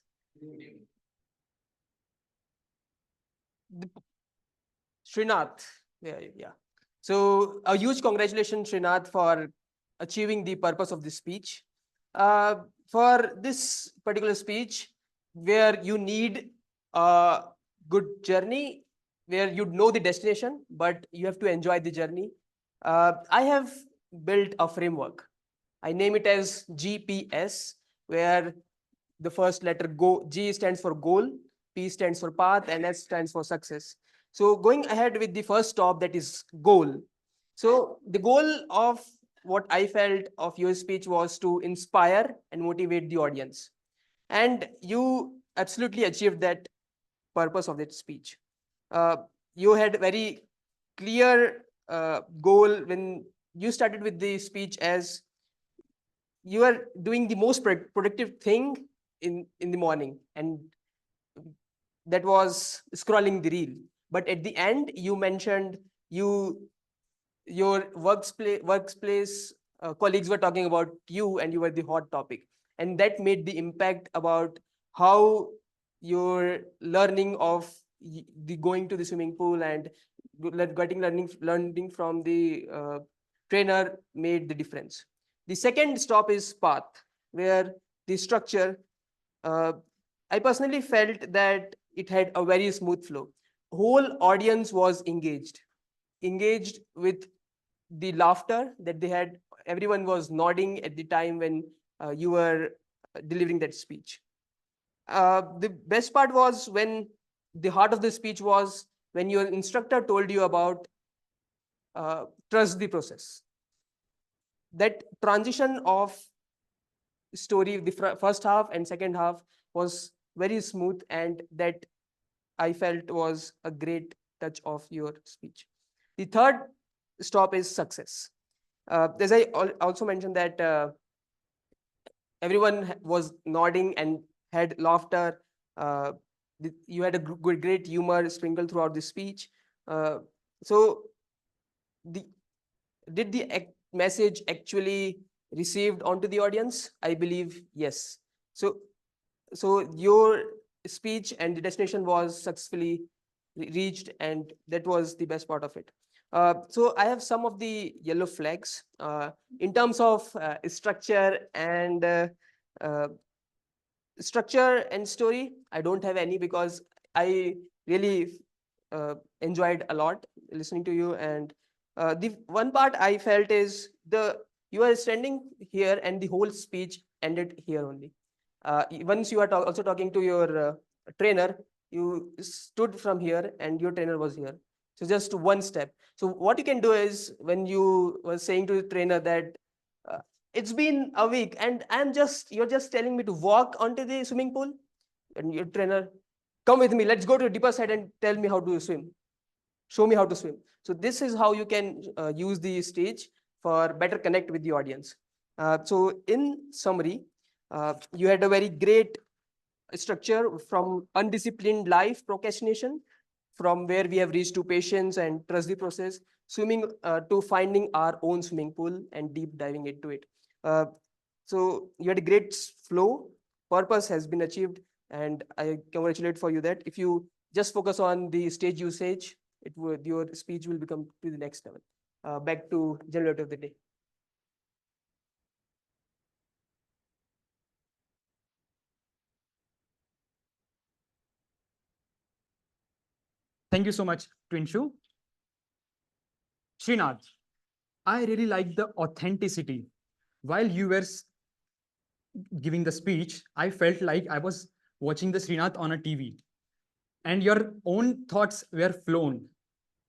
Srinath, yeah. So a huge congratulations, Srinath, for achieving the purpose of this speech. For this particular speech, where you need a good journey, where you know the destination, but you have to enjoy the journey. I have built a framework. I name it as GPS, where the first letter G stands for goal, P stands for path, and S stands for success. So going ahead with the first stop, that is goal. So the goal of what I felt of your speech was to inspire and motivate the audience. And you absolutely achieved that purpose of that speech. You had very clear goal when you started with the speech as you are doing the most productive thing in the morning, and that was scrolling the reel. But at the end, you mentioned your workplace colleagues were talking about you, and you were the hot topic, and that made the impact about how your learning of the going to the swimming pool and getting learning from the trainer made the difference. The second stop is path, where the structure, I personally felt that it had a very smooth flow. Whole audience was engaged with the laughter that they had. Everyone was nodding at the time when you were delivering that speech. The best part was when the heart of the speech was when your instructor told you about trust the process. That transition of story, the first half and second half, was very smooth, and that I felt was a great touch of your speech. The third stop is success. As I also mentioned that everyone was nodding and had laughter. You had a great humor sprinkled throughout the speech. So did the message actually received onto the audience? I believe yes. So your speech and the destination was successfully reached, and that was the best part of it. So I have some of the yellow flags in terms of structure and story. I don't have any because I really enjoyed a lot listening to you. And the one part I felt is you are standing here and the whole speech ended here only. Once you are also talking to your trainer, you stood from here and your trainer was here. So just one step. So what you can do is, when you were saying to the trainer that it's been a week and you're just telling me to walk onto the swimming pool, and your trainer, come with me, let's go to the deeper side and tell me how to swim. Show me how to swim. So this is how you can use the stage for better connect with the audience. So in summary, you had a very great structure from undisciplined life procrastination, from where we have reached to patience and trust the process, swimming to finding our own swimming pool and deep diving into it. So you had a great flow, purpose has been achieved, and I congratulate for you that if you just focus on the stage usage, your speech will become to the next level. Back to generator of the day. Thank you so much, Twinshu. Srinath, I really like the authenticity. While you were giving the speech, I felt like I was watching the Srinath on a TV, and your own thoughts were flown.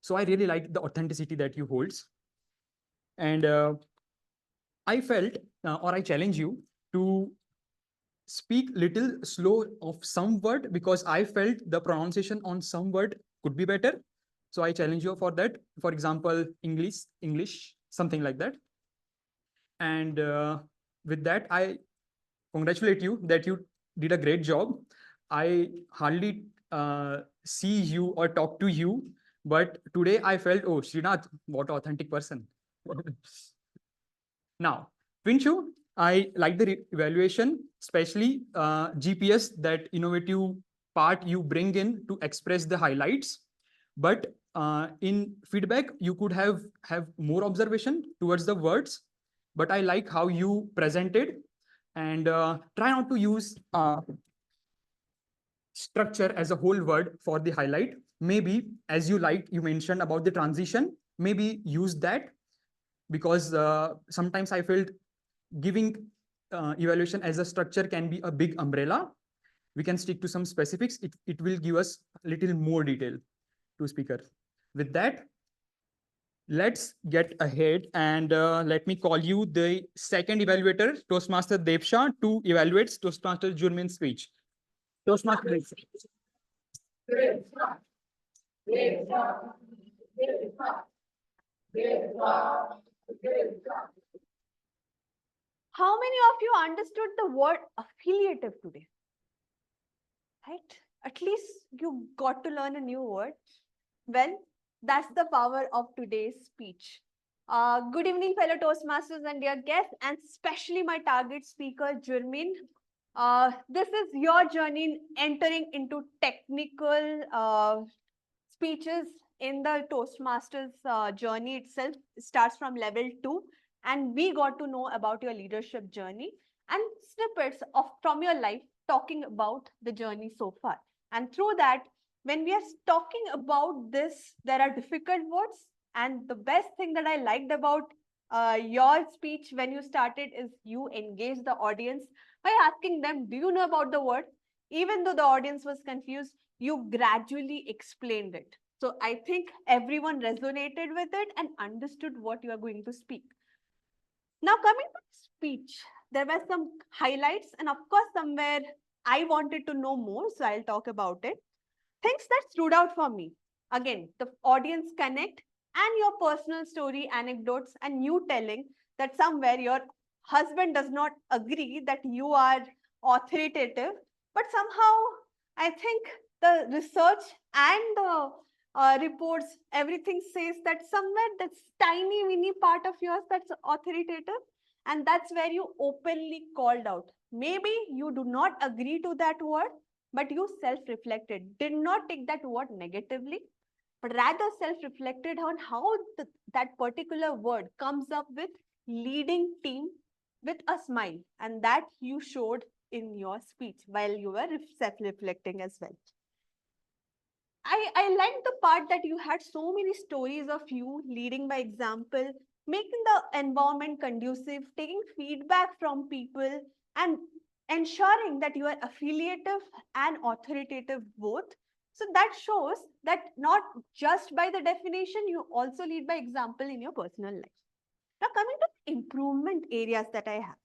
So I really like the authenticity that you holds. And I felt, or I challenge you to speak little slow of some word, because I felt the pronunciation on some word could be better. So I challenge you for that. For example, English, something like that. And with that, I congratulate you that you did a great job. I hardly see you or talk to you, but today I felt, oh, Srinath, what an authentic person. Now, Twinshu, I like the evaluation, especially GPS, that innovative part you bring in to express the highlights. But in feedback, you could have more observation towards the words. But I like how you presented, and try not to use structure as a whole word for the highlight. Maybe, as you mentioned about the transition, maybe use that, because sometimes I felt giving evaluation as a structure can be a big umbrella. We can stick to some specifics. It will give us a little more detail to speaker. With that, let's get ahead, and let me call you the second evaluator, Toastmaster Devsha, to evaluate Toastmaster Jurmin's speech. Toastmaster Devsha. How many of you understood the word affiliative today? Right? At least you got to learn a new word. Well, that's the power of today's speech. Good evening, fellow Toastmasters and dear guests, and especially my target speaker, Jurmin. This is your journey in entering into technical speeches in the Toastmasters journey itself. Starts from level 2, and we got to know about your leadership journey and snippets of from your life talking about the journey so far. And through that, when we are talking about this, there are difficult words. And the best thing that I liked about your speech when you started is you engaged the audience by asking them, do you know about the word? Even though the audience was confused, you gradually explained it. So I think everyone resonated with it and understood what you are going to speak. Now coming to speech, there were some highlights, and of course somewhere I wanted to know more, so I'll talk about it. Things that stood out for me. Again, the audience connect and your personal story, anecdotes, and you telling that somewhere your husband does not agree that you are authoritative, but somehow I think the research and the reports, everything says that somewhere that's tiny mini part of yours that's authoritative, and that's where you openly called out. Maybe you do not agree to that word, but you self-reflected, did not take that word negatively, but rather self-reflected on how that particular word comes up with leading team with a smile. And that you showed in your speech while you were self-reflecting as well. I like the part that you had so many stories of you leading by example, making the environment conducive, taking feedback from people, and ensuring that you are affiliative and authoritative both. So that shows that not just by the definition, you also lead by example in your personal life. Now coming to the improvement areas that I have.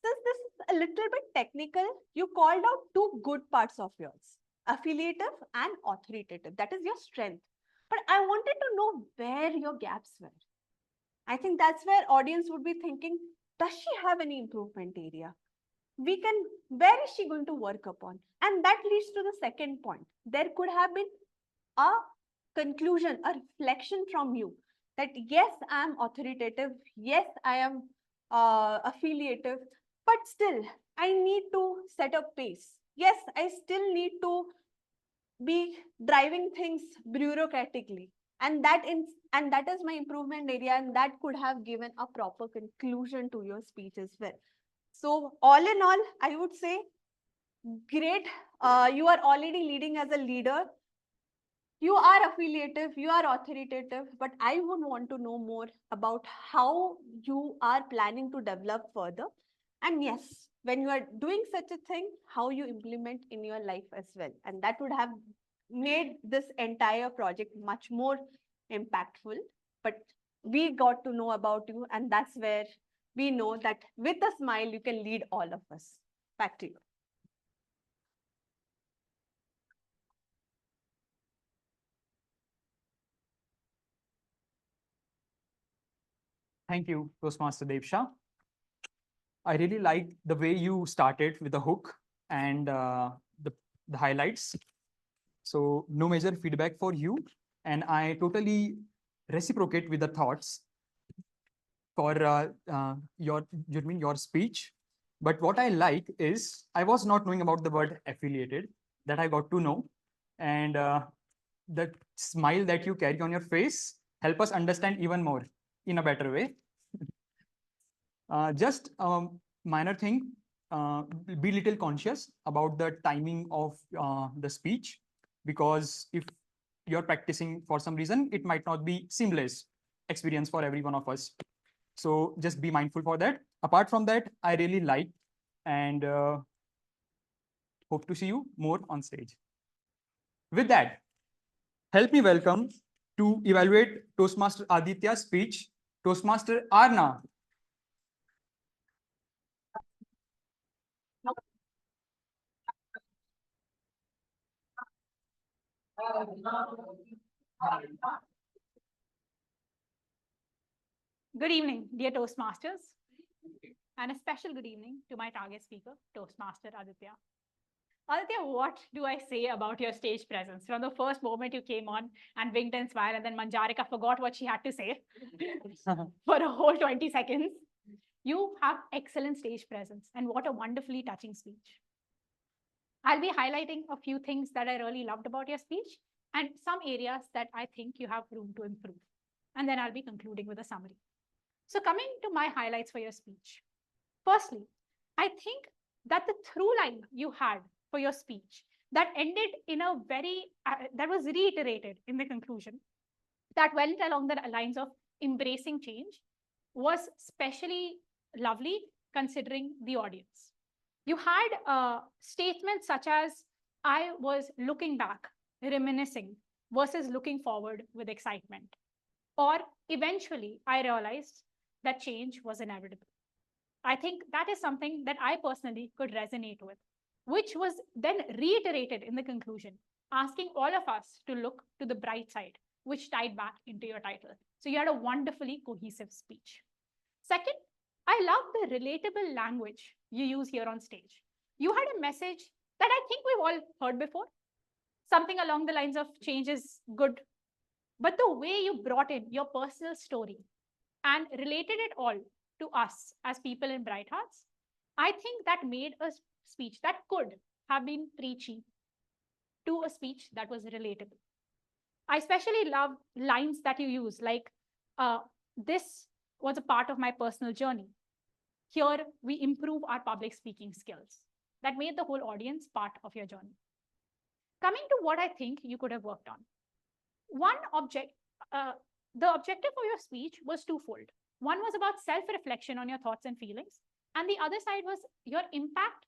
Since this is a little bit technical, you called out two good parts of yours, affiliative and authoritative. That is your strength. But I wanted to know where your gaps were. I think that's where audience would be thinking, does she have any improvement area? Where is she going to work upon? And that leads to the second point. There could have been a conclusion, a reflection from you that yes, I am authoritative. Yes, I am affiliative, but still I need to set a pace. Yes, I still need to be driving things bureaucratically. And that is my improvement area, and that could have given a proper conclusion to your speech as well. So all in all, I would say, great. You are already leading as a leader. You are affiliative, you are authoritative, but I would want to know more about how you are planning to develop further. And yes, when you are doing such a thing, how you implement in your life as well. And that would have made this entire project much more impactful. But we got to know about you, and that's where we know that with a smile, you can lead all of us. Back to you. Thank you, Toastmaster Devsha. I really liked the way you started with the hook and the highlights. So no major feedback for you. And I totally reciprocate with the thoughts for your speech. But what I like is I was not knowing about the word affiliated, that I got to know. And the smile that you carry on your face help us understand even more in a better way. Just minor thing, be little conscious about the timing of the speech, because if you're practicing for some reason, it might not be seamless experience for every one of us. So just be mindful for that. Apart from that, I really like and hope to see you more on stage. With that, help me welcome to evaluate Toastmaster Aditya's speech, Toastmaster Arna. Good evening, dear Toastmasters, and a special good evening to my target speaker, Toastmaster Aditya. Aditya, what do I say about your stage presence? From the first moment you came on and winked and smiled, and then Manjarika forgot what she had to say for a whole 20 seconds. You have excellent stage presence, and what a wonderfully touching speech. I'll be highlighting a few things that I really loved about your speech and some areas that I think you have room to improve. And then I'll be concluding with a summary. So coming to my highlights for your speech. Firstly, I think that the through line you had for your speech that ended in a very, that was reiterated in the conclusion, that went along the lines of embracing change, was especially lovely considering the audience. You had statements such as, I was looking back, reminiscing, versus looking forward with excitement. Or eventually, I realized that change was inevitable. I think that is something that I personally could resonate with, which was then reiterated in the conclusion, asking all of us to look to the bright side, which tied back into your title. So you had a wonderfully cohesive speech. Second, I love the relatable language you use here on stage. You had a message that I think we've all heard before, something along the lines of change is good. But the way you brought in your personal story and related it all to us as people in Bright Hearts, I think that made a speech that could have been preachy to a speech that was relatable. I especially love lines that you use, like, this was a part of my personal journey. Here, we improve our public speaking skills. That made the whole audience part of your journey. Coming to what I think you could have worked on. The objective of your speech was twofold. One was about self-reflection on your thoughts and feelings, and the other side was your impact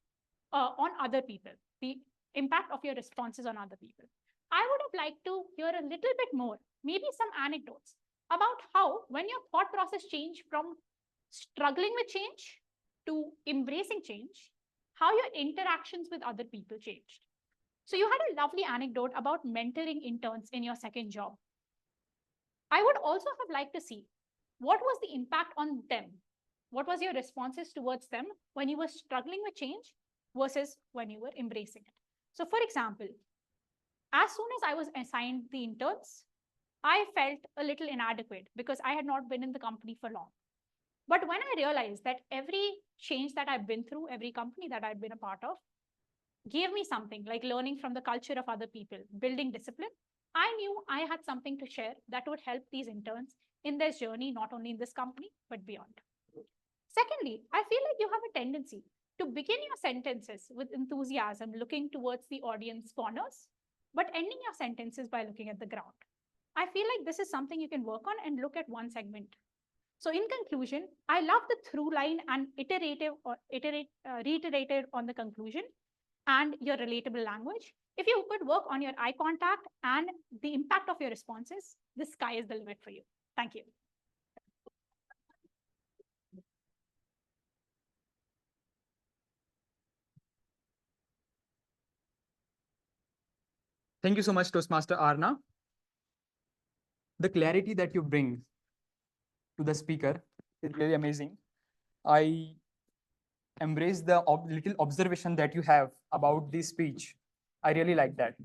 on other people, the impact of your responses on other people. I would have liked to hear a little bit more, maybe some anecdotes about how, when your thought process changed from struggling with change to embracing change, how your interactions with other people changed. So you had a lovely anecdote about mentoring interns in your second job. I would also have liked to see what was the impact on them? What was your responses towards them when you were struggling with change versus when you were embracing it? So for example, as soon as I was assigned the interns, I felt a little inadequate because I had not been in the company for long. But when I realized that every change that I've been through, every company that I've been a part of, gave me something like learning from the culture of other people, building discipline, I knew I had something to share that would help these interns in their journey, not only in this company, but beyond. Secondly, I feel like you have a tendency to begin your sentences with enthusiasm, looking towards the audience corners, but ending your sentences by looking at the ground. I feel like this is something you can work on and look at one segment. So in conclusion, I love the through line and reiterated on the conclusion and your relatable language. If you could work on your eye contact and the impact of your responses, the sky is the limit for you. Thank you. Thank you so much, Toastmaster Arna. The clarity that you bring to the speaker is really amazing. I embrace the little observation that you have about this speech. I really like that.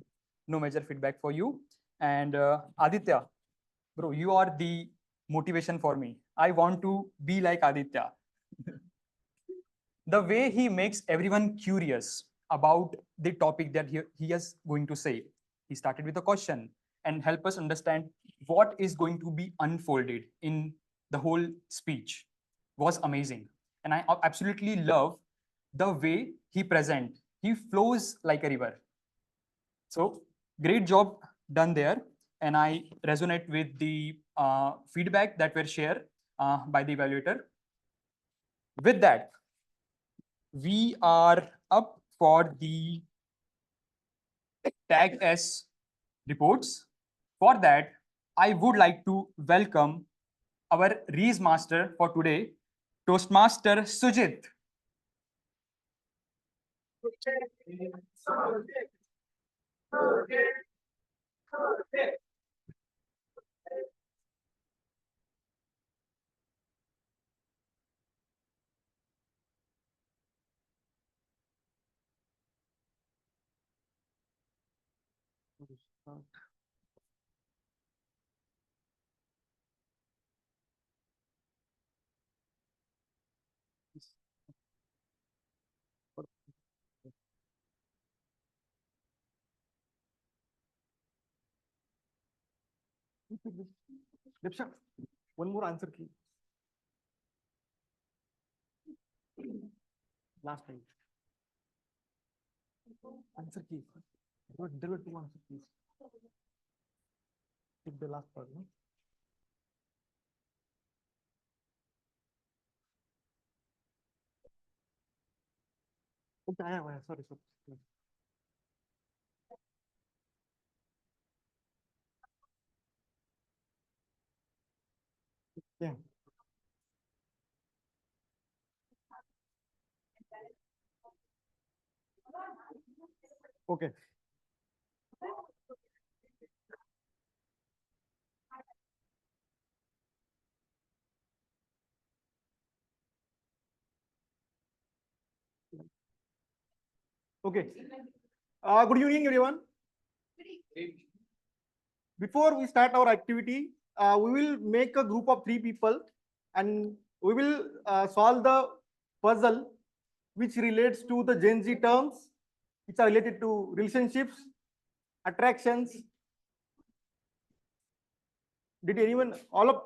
No major feedback for you. And Aditya, bro, you are the motivation for me. I want to be like Aditya. The way he makes everyone curious about the topic that he is going to say. He started with a question and help us understand what is going to be unfolded in the whole speech was amazing. And I absolutely love the way he present. He flows like a river. So great job done there. And I resonate with the feedback that were shared by the evaluator. With that, we are up for the Tag S reports. For that, I would like to welcome our Rees Master for today, Toastmaster Sujit. Diksha, one more answer key. Last time. Answer key. There were two answer keys. Pick the last part, no? Okay, sorry. Yeah. Okay. Okay. Good evening, everyone. Before we start our activity, we will make a group of 3 people and we will solve the puzzle which relates to the Gen Z terms which are related to relationships, attractions. Did anyone, all of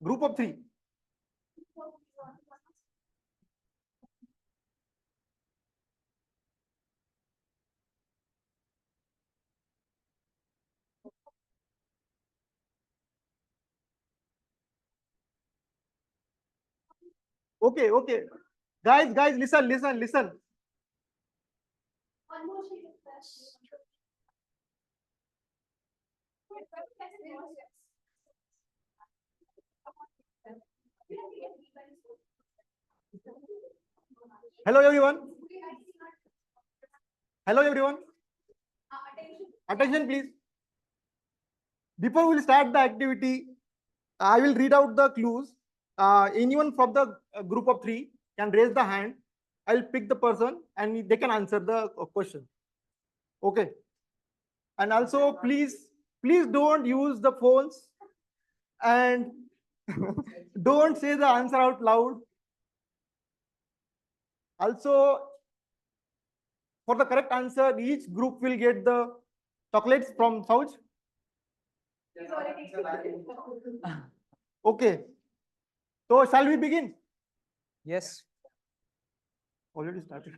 group of 3? Okay, okay. Guys, listen. Hello, everyone. Hello, everyone. Attention, please. Before we start the activity, I will read out the clues. Anyone from the group of 3 can raise the hand. I'll pick the person and they can answer the question. Okay. And also, please don't use the phones and don't say the answer out loud. Also, for the correct answer, each group will get the chocolates from pouch. Okay. So shall we begin? Yes. Already started.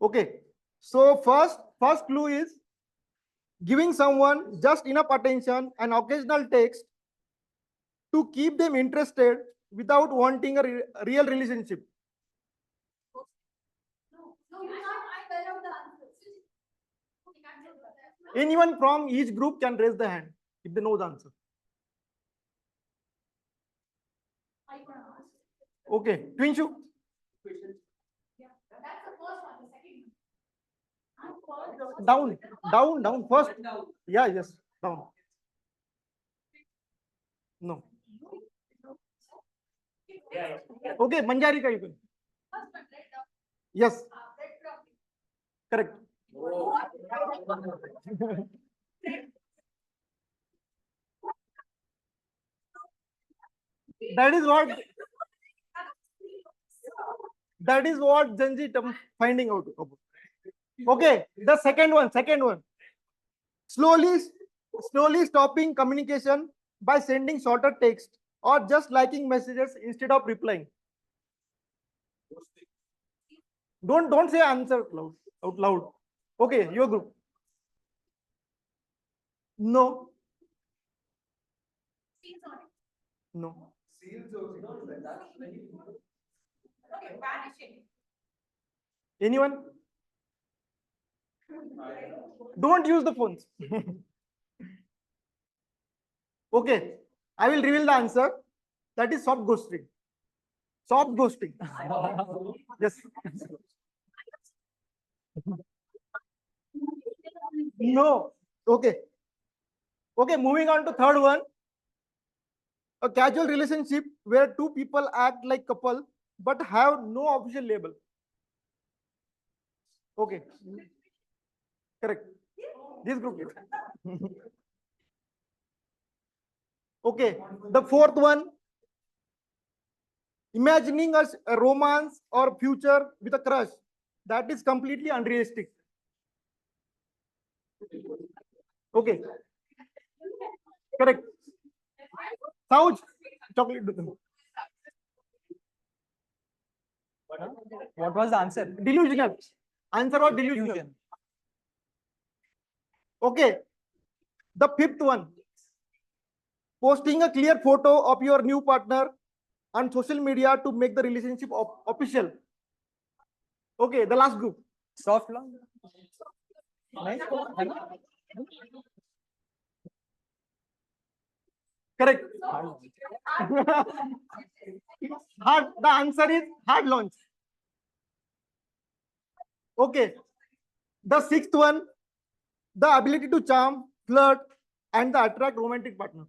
Okay. So first clue is giving someone just enough attention and occasional text to keep them interested without wanting a real relationship. Anyone from each group can raise the hand if they know the answer. Okay, Twinshu. Down. First. Yeah, yes, down. No. Okay, Manjarika, you can. Yes. Correct. That is what Gen Z finding out about. Okay, the second one. Slowly stopping communication by sending shorter text or just liking messages instead of replying. Don't say answer out loud. Okay, your group. No. No. Anyone? Don't use the phones. Okay, I will reveal the answer. That is soft ghosting. Soft ghosting. Yes. No. Okay. Okay, moving on to third one. A casual relationship where 2 people act like couple but have no official label. Okay. Correct. This group. Okay. The fourth one. Imagining a romance or future with a crush, that is completely unrealistic. Okay. Correct. South chocolate. What was the answer? Delusional. Answer was delusional. Illusion. Okay. The fifth one. Posting a clear photo of your new partner on social media to make the relationship official. Okay, the last group. Soft launch. Nice. Correct. Hard. The answer is hard launch. Okay. The sixth one, the ability to charm, flirt, and the attract romantic partner.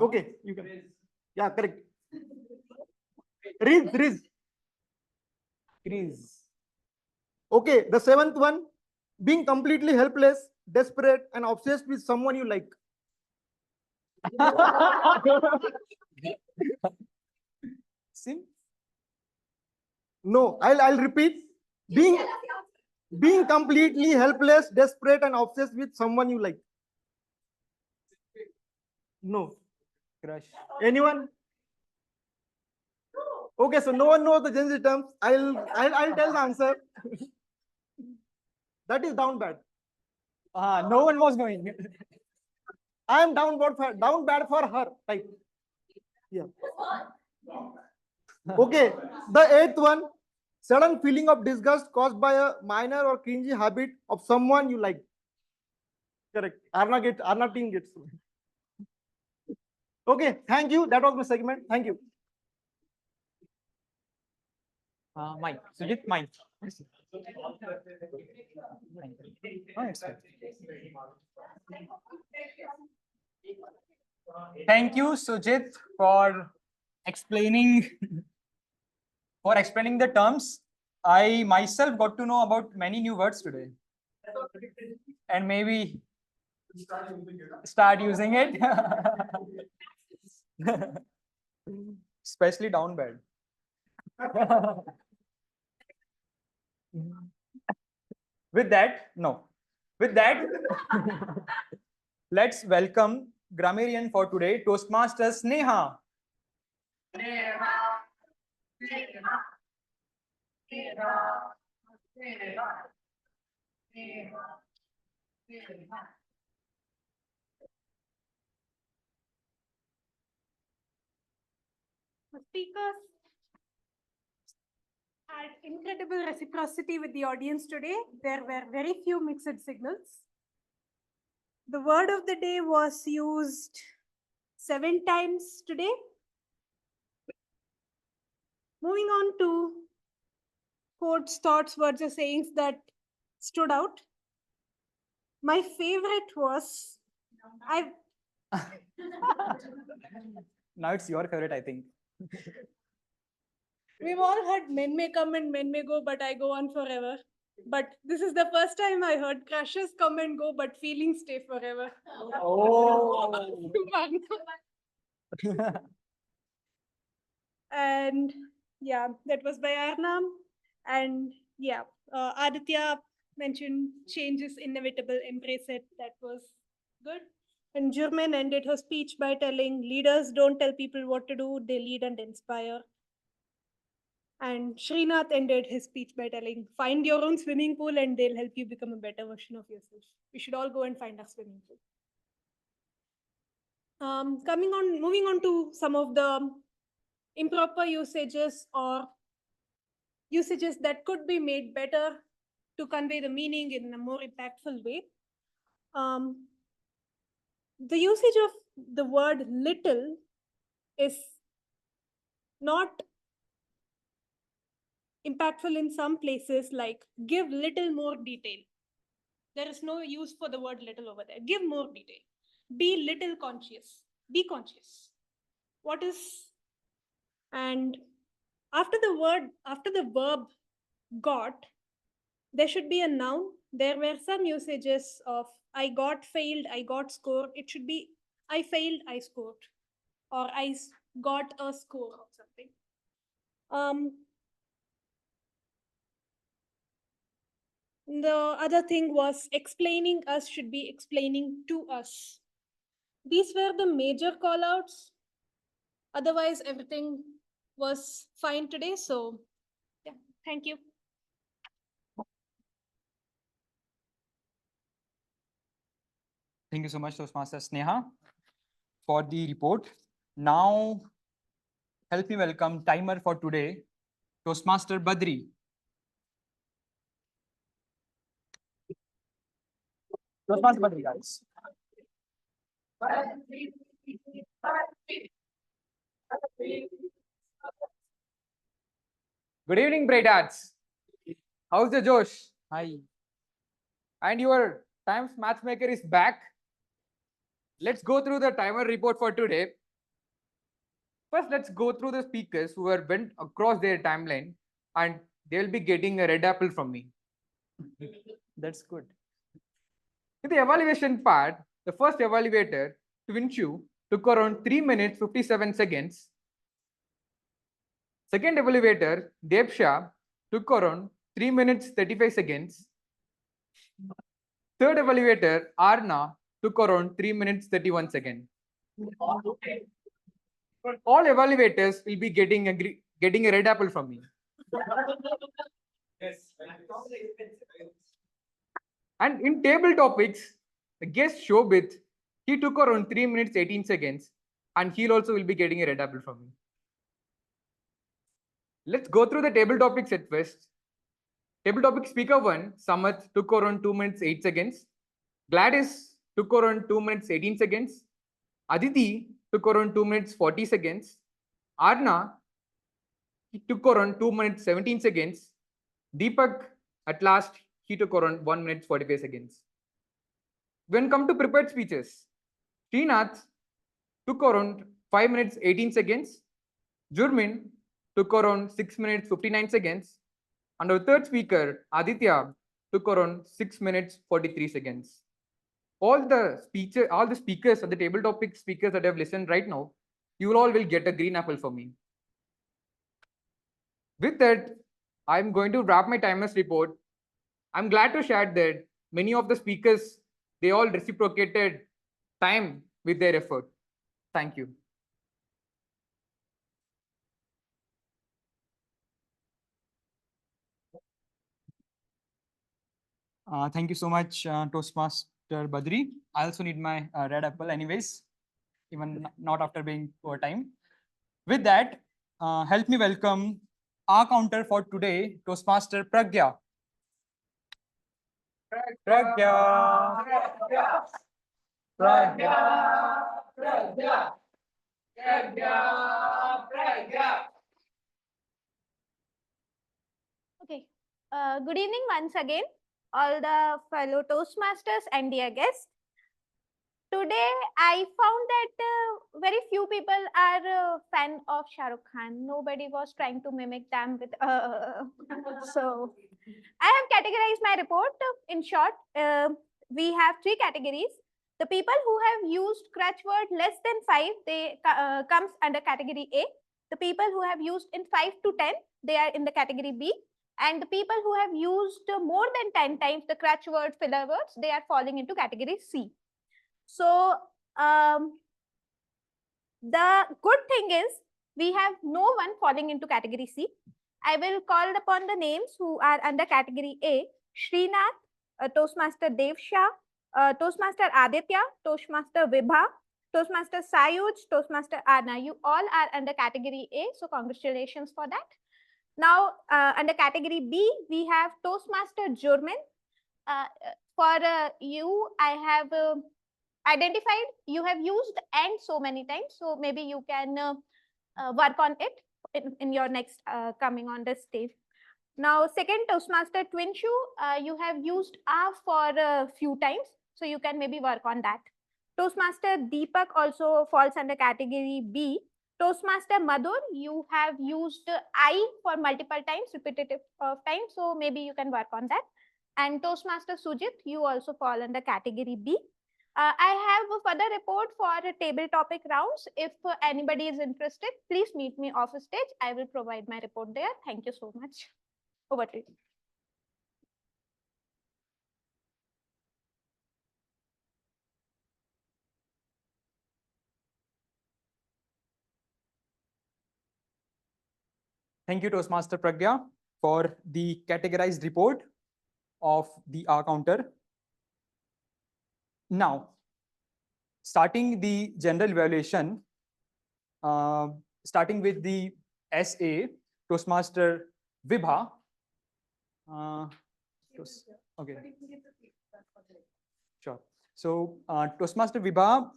Okay, you can. Yeah, correct. Riz. Okay, the seventh one, being completely helpless, desperate, and obsessed with someone you like. Sim? No, I'll repeat. Being completely helpless, desperate, and obsessed with someone you like. No. Crush. Anyone? Okay, so no one knows the Gen Z terms. I'll tell the answer. That is down bad. No one was going. I am down bad for her type. Yeah. Okay. The eighth one, sudden feeling of disgust caused by a minor or cringy habit of someone you like. Correct. Arna team gets. Okay. Thank you. That was my segment. Thank you. Mike. Sujit, Mike. Oh, it's good. Thank you, Sujit, for explaining the terms. I myself got to know about many new words today, and maybe start using it. Especially down bad. With that, let's welcome grammarian for today, Toastmaster Sneha. The speakers had incredible reciprocity with the audience today. There were very few mixed signals. The word of the day was used 7 times today. Moving on to quotes, thoughts, words, or sayings that stood out. My favorite was, Now it's your favorite, I think. we've all heard men may come and men may go, but I go on forever. But this is the first time I heard crushes come and go, but feelings stay forever. Oh. And yeah, that was by Arnam. And yeah, Aditya mentioned change is inevitable, embrace it. That was good. And Jurman ended her speech by telling leaders don't tell people what to do, they lead and inspire. And Srinath ended his speech by telling, find your own swimming pool and they'll help you become a better version of yourself. We should all go and find our swimming pool. Moving on to some of the improper usages or usages that could be made better to convey the meaning in a more impactful way. The usage of the word little is not impactful in some places, like give little more detail. There is no use for the word little over there. Give more detail. Be little conscious. Be conscious. What is, and after the verb got, there should be a noun. There were some usages of I got, failed, I got, scored. It should be I failed, I scored, or I got a score or something. The other thing was explaining us should be explaining to us. These were the major callouts. Otherwise, everything was fine today. So, yeah, thank you. Thank you so much, Toastmaster Sneha, for the report. Now, help me welcome timer for today, Toastmaster Badri. Toastmaster Badri, guys. Good evening, Brightards. How's the Josh? Hi. And your Times Matchmaker is back. Let's go through the timer report for today. First, let's go through the speakers who are went across their timeline, and they'll be getting a red apple from me. That's good. In the evaluation part, the first evaluator, Twinshu, took around 3 minutes 57 seconds. Second evaluator, Devsha, took around 3 minutes 35 seconds. Third evaluator, Arna, took around 3 minutes 31 seconds. All evaluators will be getting a red apple from me. Yes. And in table topics, the guest Shobit, he took around 3 minutes 18 seconds, and he'll also will be getting a red apple from me. Let's go through the table topics at first. Table topic speaker 1, Samath, took around 2 minutes 8 seconds. Gladys took around 2 minutes 18 seconds. Aditi took around 2 minutes 40 seconds. Arna, he took around 2 minutes 17 seconds. Deepak, at last, he took around 1 minute 45 seconds. When come to prepared speeches, Srinath took around 5 minutes 18 seconds. Jurmin took around 6 minutes 59 seconds. And our third speaker, Aditya, took around 6 minutes 43 seconds. All the speakers and the table topic speakers that have listened right now, you all will get a green apple from me. With that, I'm going to wrap my timers report. I'm glad to share that many of the speakers, they all reciprocated time with their effort. Thank you. Thank you so much, Toastmaster Badri. I also need my red apple anyways, even not after being over time. With that, help me welcome our counter for today, Toastmaster Pragya. Pragya. Okay. Good evening once again, all the fellow Toastmasters and dear guests. Today, I found that very few people are a fan of Shah Rukh Khan. Nobody was trying to mimic them with. So, I have categorized my report. In short, we have 3 categories. The people who have used crutch word less than 5, they comes under category A. The people who have used in 5 to 10, they are in the category B. And the people who have used more than 10 times the crutch word, filler words, they are falling into category C. So, the good thing is we have no one falling into category C. I will call upon the names who are under category A: Srinath, Toastmaster Devsha, Toastmaster Aditya, Toastmaster Vibha, Toastmaster Sayuj, Toastmaster Arna. You all are under category A, so congratulations for that. Now, under category B, we have Toastmaster Jurmin. For you, I have identified you have used and so many times, so maybe you can work on it in your next coming on the stage. Now, second, Toastmaster Twinshu, you have used for a few times, so you can maybe work on that. Toastmaster Deepak also falls under category B. Toastmaster Madhur, you have used I for multiple times, repetitive times, so maybe you can work on that. And Toastmaster Sujit, you also fall under category B. I have a further report for table topic rounds. If anybody is interested, please meet me off stage. I will provide my report there. Thank you so much. Over to you. Thank you, Toastmaster Pragya, for the categorized report of the R counter. Now, starting the general evaluation, starting with the SA, Toastmaster Vibha. Okay. Sure. So Toastmaster Vibha,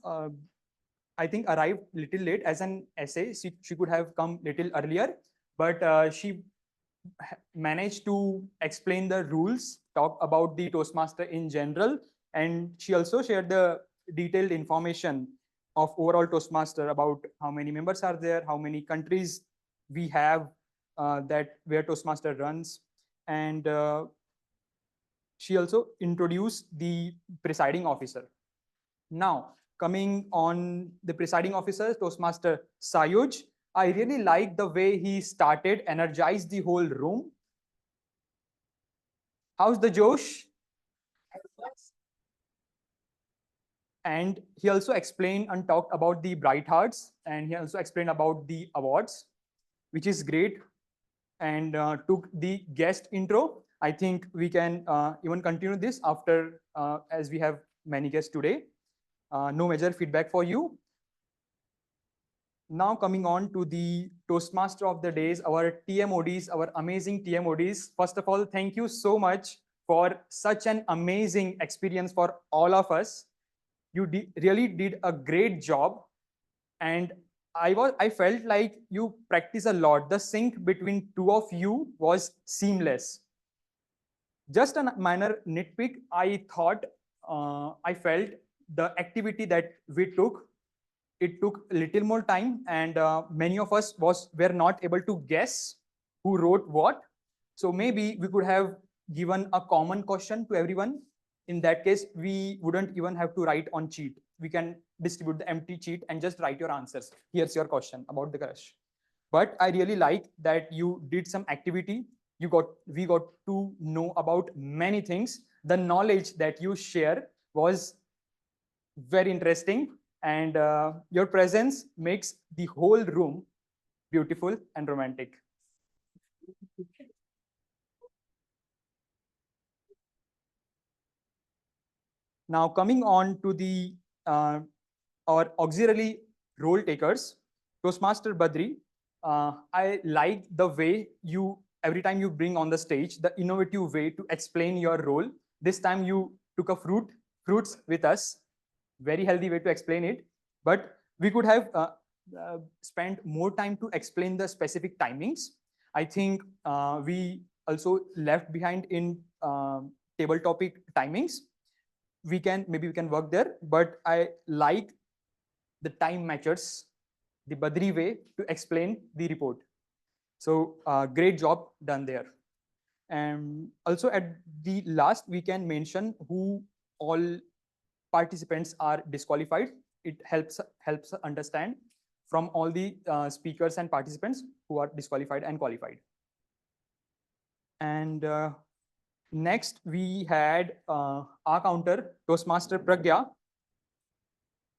I think arrived little late as an essay. She could have come little earlier, but she managed to explain the rules, talk about the Toastmaster in general, and she also shared the detailed information of overall Toastmaster about how many members are there, how many countries we have that where Toastmaster runs, and she also introduced the presiding officer. Now, coming on the presiding officer, Toastmaster Sayuj, I really like the way he started, energized the whole room. How's the Josh? And he also explained and talked about the Bright Hearts, and he also explained about the awards, which is great, and took the guest intro. I think we can even continue this after, as we have many guests today. No major feedback for you. Now coming on to the Toastmaster of the days, our TMODs, our amazing TMODs. First of all, thank you so much for such an amazing experience for all of us. You really did a great job, and I felt like you practice a lot. The sync between two of you was seamless. Just a minor nitpick, I thought, I felt the activity that we took, it took a little more time, and many of us were not able to guess who wrote what. So maybe we could have given a common question to everyone. In that case, we wouldn't even have to write on cheat. We can distribute the empty cheat and just write your answers. Here's your question about the crush. But I really like that you did some activity. We got to know about many things. The knowledge that you share was very interesting, and your presence makes the whole room beautiful and romantic. Now coming on to the our auxiliary role takers, Toastmaster Badri, I like the way you, every time you bring on the stage, the innovative way to explain your role. This time you took a fruits with us, very healthy way to explain it, but we could have spent more time to explain the specific timings. I think we also left behind in table topic timings. Maybe we can work there, but I like the time matches, the Badri way to explain the report. So great job done there. And also at the last, we can mention who all participants are disqualified. It helps understand from all the speakers and participants who are disqualified and qualified. And next, we had our counter, Toastmaster Pragya.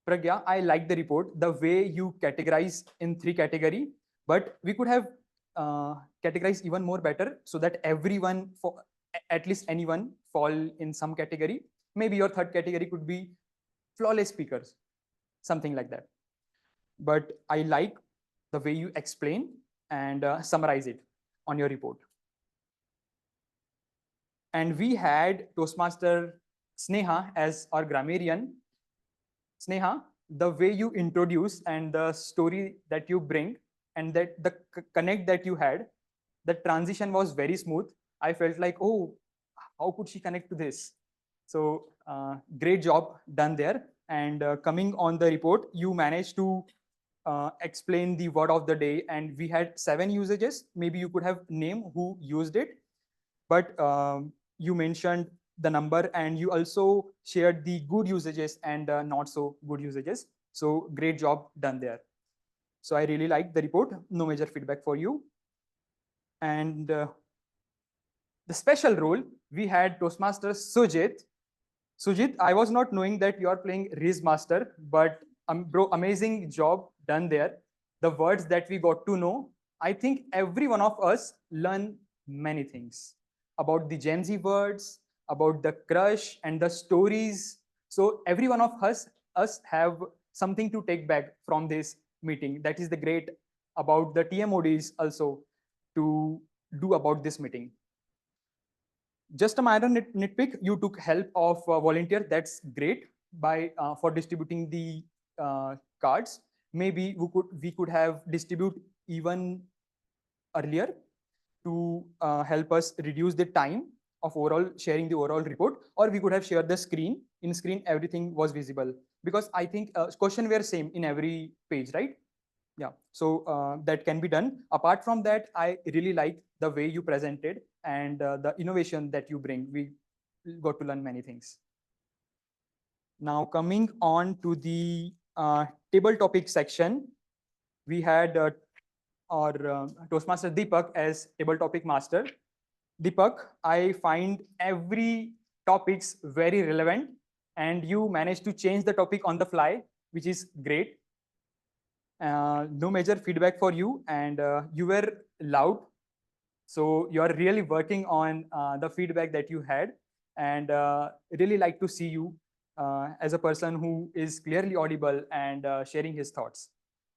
Pragya, I like the report, the way you categorize in 3 categories, but we could have categorized even more better so that everyone, at least anyone, fall in some category. Maybe your 3rd category could be flawless speakers, something like that. But I like the way you explain and summarize it on your report. And we had Toastmaster Sneha as our grammarian. Sneha, the way you introduce and the story that you bring and that the connect that you had, the transition was very smooth. I felt like, oh, how could she connect to this? So great job done there. And coming on the report, you managed to explain the word of the day, and we had 7 usages. Maybe you could have named who used it, but you mentioned the number, and you also shared the good usages and not so good usages. So great job done there. So I really liked the report. No major feedback for you. And the special role, we had Toastmaster Sujit. Sujit, I was not knowing that you are playing Riz Master, but bro, amazing job done there. The words that we got to know, I think every one of us learn many things about the Gen Z words, about the crush and the stories. So every one of us have something to take back from this meeting. That is the great about the TMODs also to do about this meeting. Just a minor nitpick, you took help of a volunteer. That's great by for distributing the cards. Maybe we could have distribute even earlier to help us reduce the time of overall sharing the overall report, or we could have shared the screen. In screen, everything was visible because I think question were same in every page, right? Yeah, so that can be done. Apart from that, I really like the way you presented and the innovation that you bring. We got to learn many things. Now coming on to the table topic section, we had our Toastmaster Deepak as table topic master. Deepak, I find every topics very relevant, and you managed to change the topic on the fly, which is great. No major feedback for you, and you were loud. So you are really working on the feedback that you had, and really like to see you as a person who is clearly audible and sharing his thoughts.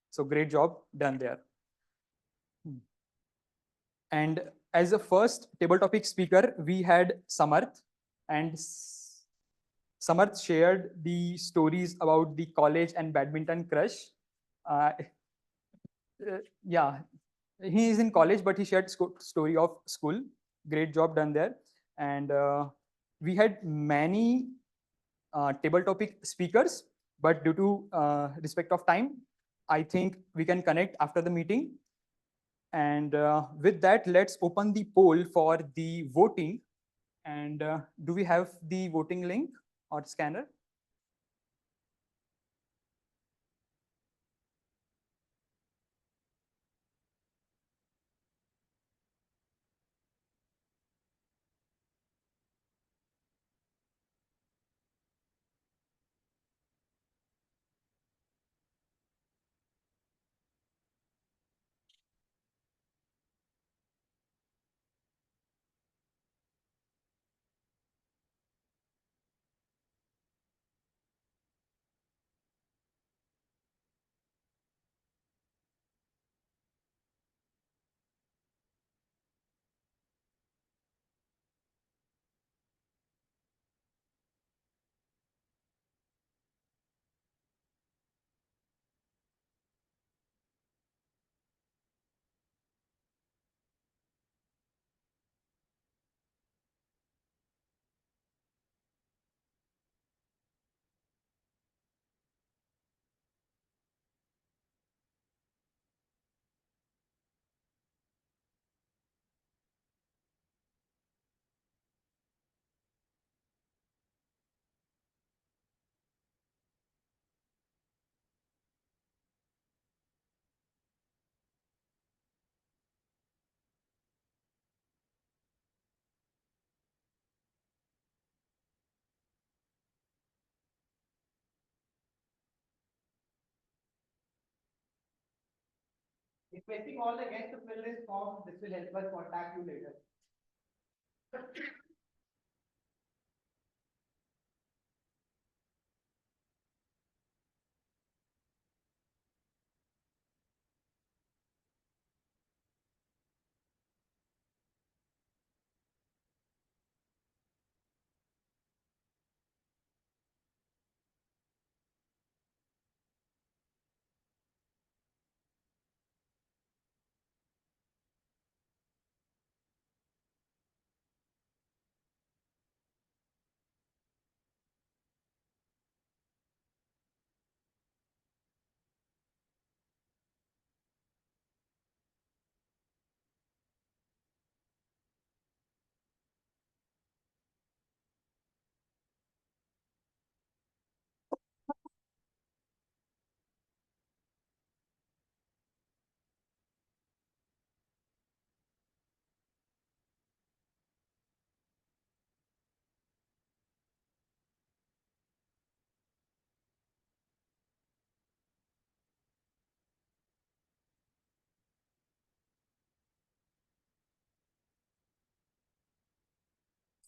So great job done there. And as a first table topic speaker, we had Samarth, and Samarth shared the stories about the college and badminton crush. Yeah, he is in college, but he shared story of school. Great job done there. And we had many table topic speakers, but due to respect of time, I think we can connect after the meeting. And with that, let's open the poll for the voting. And do we have the voting link or scanner? Requesting all the guests to fill this form. This will help us contact you later.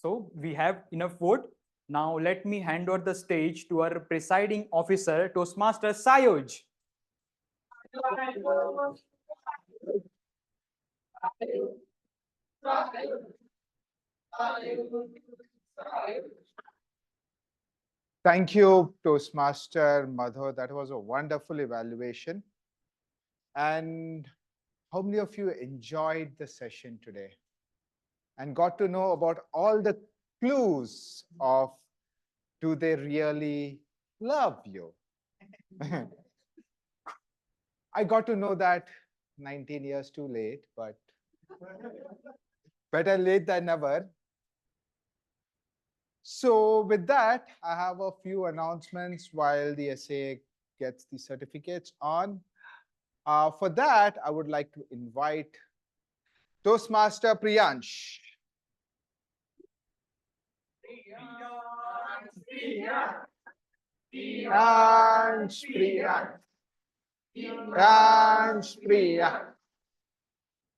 So we have enough vote. Now let me hand over the stage to our presiding officer, Toastmaster Sayoj. Thank you, Toastmaster Madhu. That was a wonderful evaluation. And how many of you enjoyed the session today and got to know about all the clues of do they really love you? I got to know that 19 years too late, but better late than never. So with that, I have a few announcements while the SA gets the certificates on. For that, I would like to invite Toastmaster Priyansh. Priyansh, Priyansh.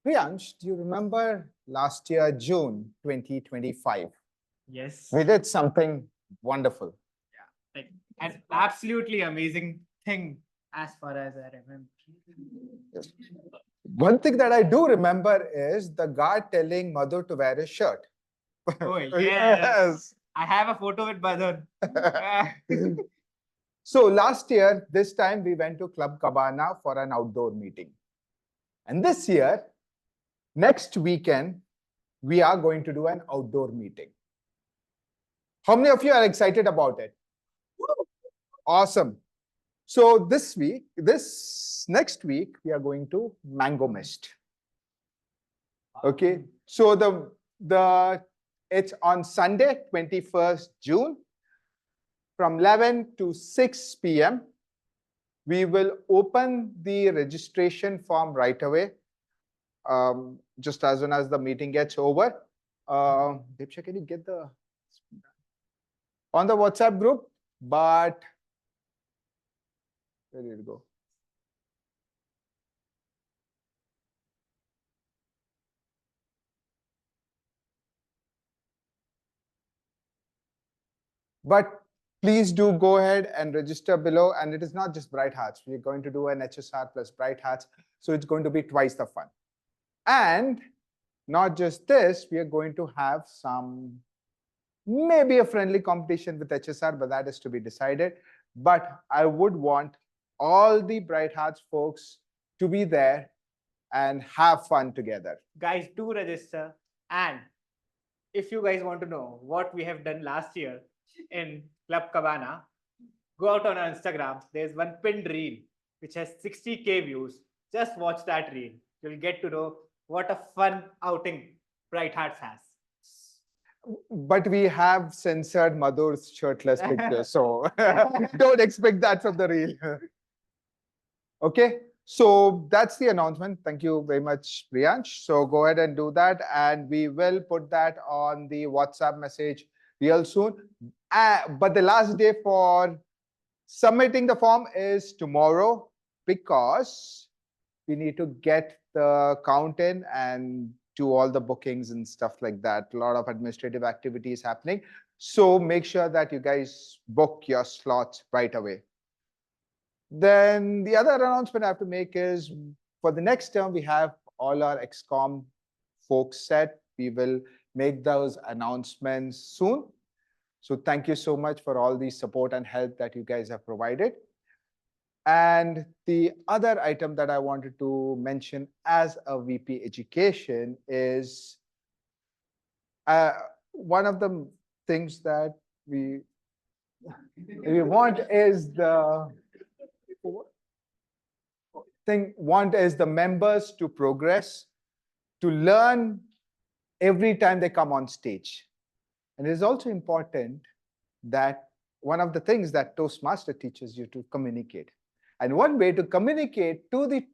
Priyansh, do you remember last year, June 2025? Yes. We did something wonderful. Like an absolutely amazing thing as far as I remember. Yes. One thing that I do remember is the guard telling Madhu to wear a shirt. Oh, yes. Yes. I have a photo with Badr. So last year, this time we went to Club Cabana for an outdoor meeting. And this year, next weekend, we are going to do an outdoor meeting. How many of you are excited about it? Awesome. So this next week, we are going to Mango Mist. Okay. So it's on Sunday, 21st June, from 11 to 6 p.m. We will open the registration form right away, just as soon as the meeting gets over. Deepsha, can you get on the WhatsApp group? But where did it go? But please do go ahead and register below. And it is not just Bright Hearts. We're going to do an HSR plus Bright Hearts. So it's going to be twice the fun. And not just this, we are going to have maybe a friendly competition with HSR, but that is to be decided. But I would want all the Bright Hearts folks to be there and have fun together. Guys, do register. And if you guys want to know what we have done last year in Club Cabana, go out on our Instagram. There's one pinned reel which has 60K views. Just watch that reel. You'll get to know what a fun outing Bright Hearts has. But we have censored Madhur's shirtless picture, so don't expect that from the reel. Okay, so that's the announcement. Thank you very much, Priyansh. So go ahead and do that, and we will put that on the WhatsApp message real soon. But the last day for submitting the form is tomorrow, because we need to get the count in and do all the bookings and stuff like that. A lot of administrative activities happening. So make sure that you guys book your slots right away. Then the other announcement I have to make is for the next term, we have all our XCOM folks set. We will make those announcements soon. So thank you so much for all the support and help that you guys have provided. And the other item that I wanted to mention as a VP Education is one of the things that we want is the members to progress, to learn every time they come on stage. And it is also important that one of the things that Toastmaster teaches you to communicate. And one way to communicate to the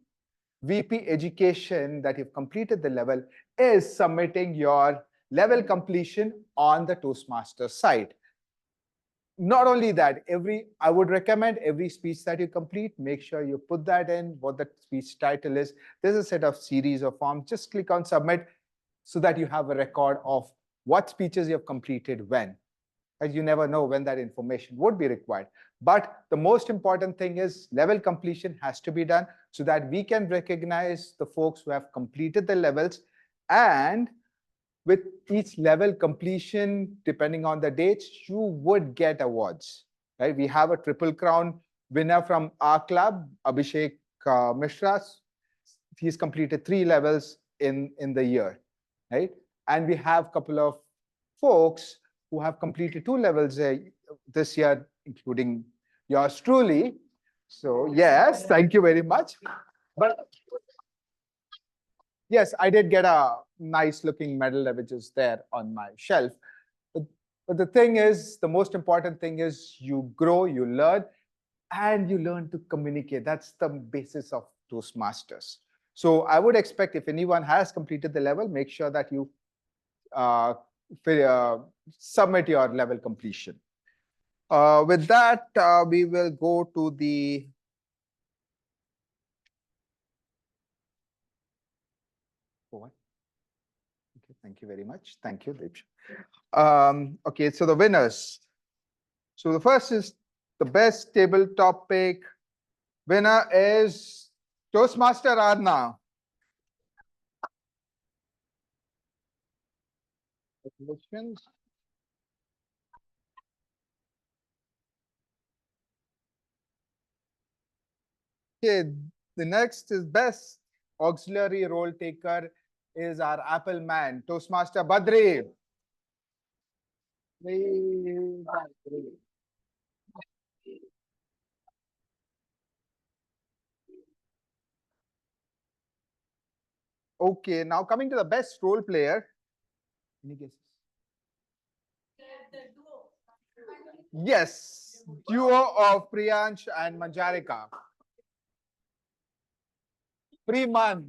VP Education that you've completed the level is submitting your level completion on the Toastmaster site. Not only that, I would recommend every speech that you complete, make sure you put that in, what the speech title is. There's a set of series of forms. Just click on submit so that you have a record of what speeches you have completed when. As you never know when that information would be required. But the most important thing is level completion has to be done so that we can recognize the folks who have completed the levels, and with each level completion, depending on the dates, you would get awards, right? We have a Triple Crown winner from our club, Abhishek Mishra. He's completed 3 levels in the year, right? And we have a couple of folks who have completed 2 levels this year, including yours truly. So yes, thank you very much. But yes, I did get a nice looking medal which is there on my shelf. But the thing is, the most important thing is you grow, you learn, and you learn to communicate. That's the basis of Toastmasters. So I would expect if anyone has completed the level, make sure that you submit your level completion. With that, we will go to the what? Okay, thank you very much. Thank you, Deep. Okay, so the winners. So the first is the best tabletop pick. Winner is Toastmaster Arna. Congratulations. Okay, the next is best auxiliary role taker is our Apple man, Toastmaster Badri. Okay, now coming to the best role player. Any guesses? Yes, duo of Priyansh and Manjarika. Preman.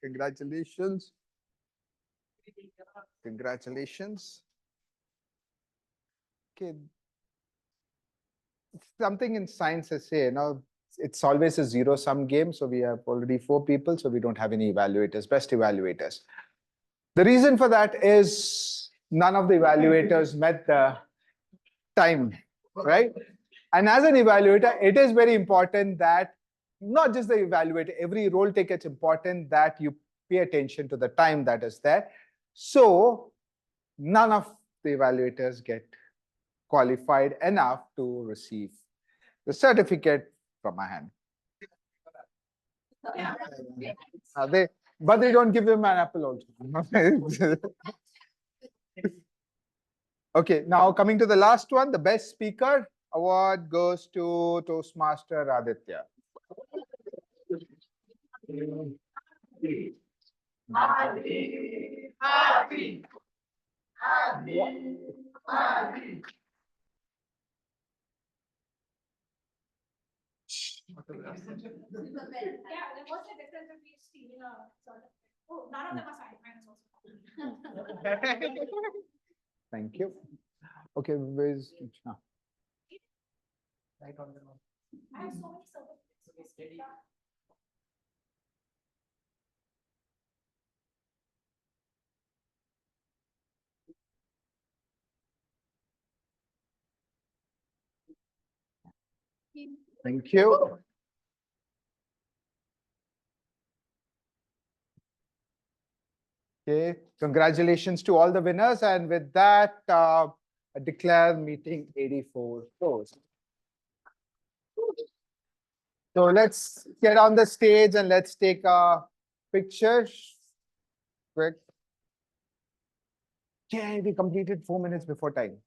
Congratulations. Congratulations. Okay. Something in science I say, it's always a zero-sum game. So we have already 4 people, so we don't have any evaluators, best evaluators. The reason for that is none of the evaluators met the time, right? And as an evaluator, it is very important that not just the evaluator, every role taker, it's important that you pay attention to the time that is there. So none of the evaluators get qualified enough to receive the certificate from my hand. But they don't give him an apple also. Okay, now coming to the last one, the best speaker award goes to Toastmaster Aditya. Yeah, there was a difference between stealing a sort of. Oh, none of them are side minus also. Thank you. Okay, where's Right on the wall. I have so many certificates. Thank you. Okay, congratulations to all the winners. And with that, I declare meeting 84 closed. So let's get on the stage and let's take a picture. Quick. Okay, we completed 4 minutes before time.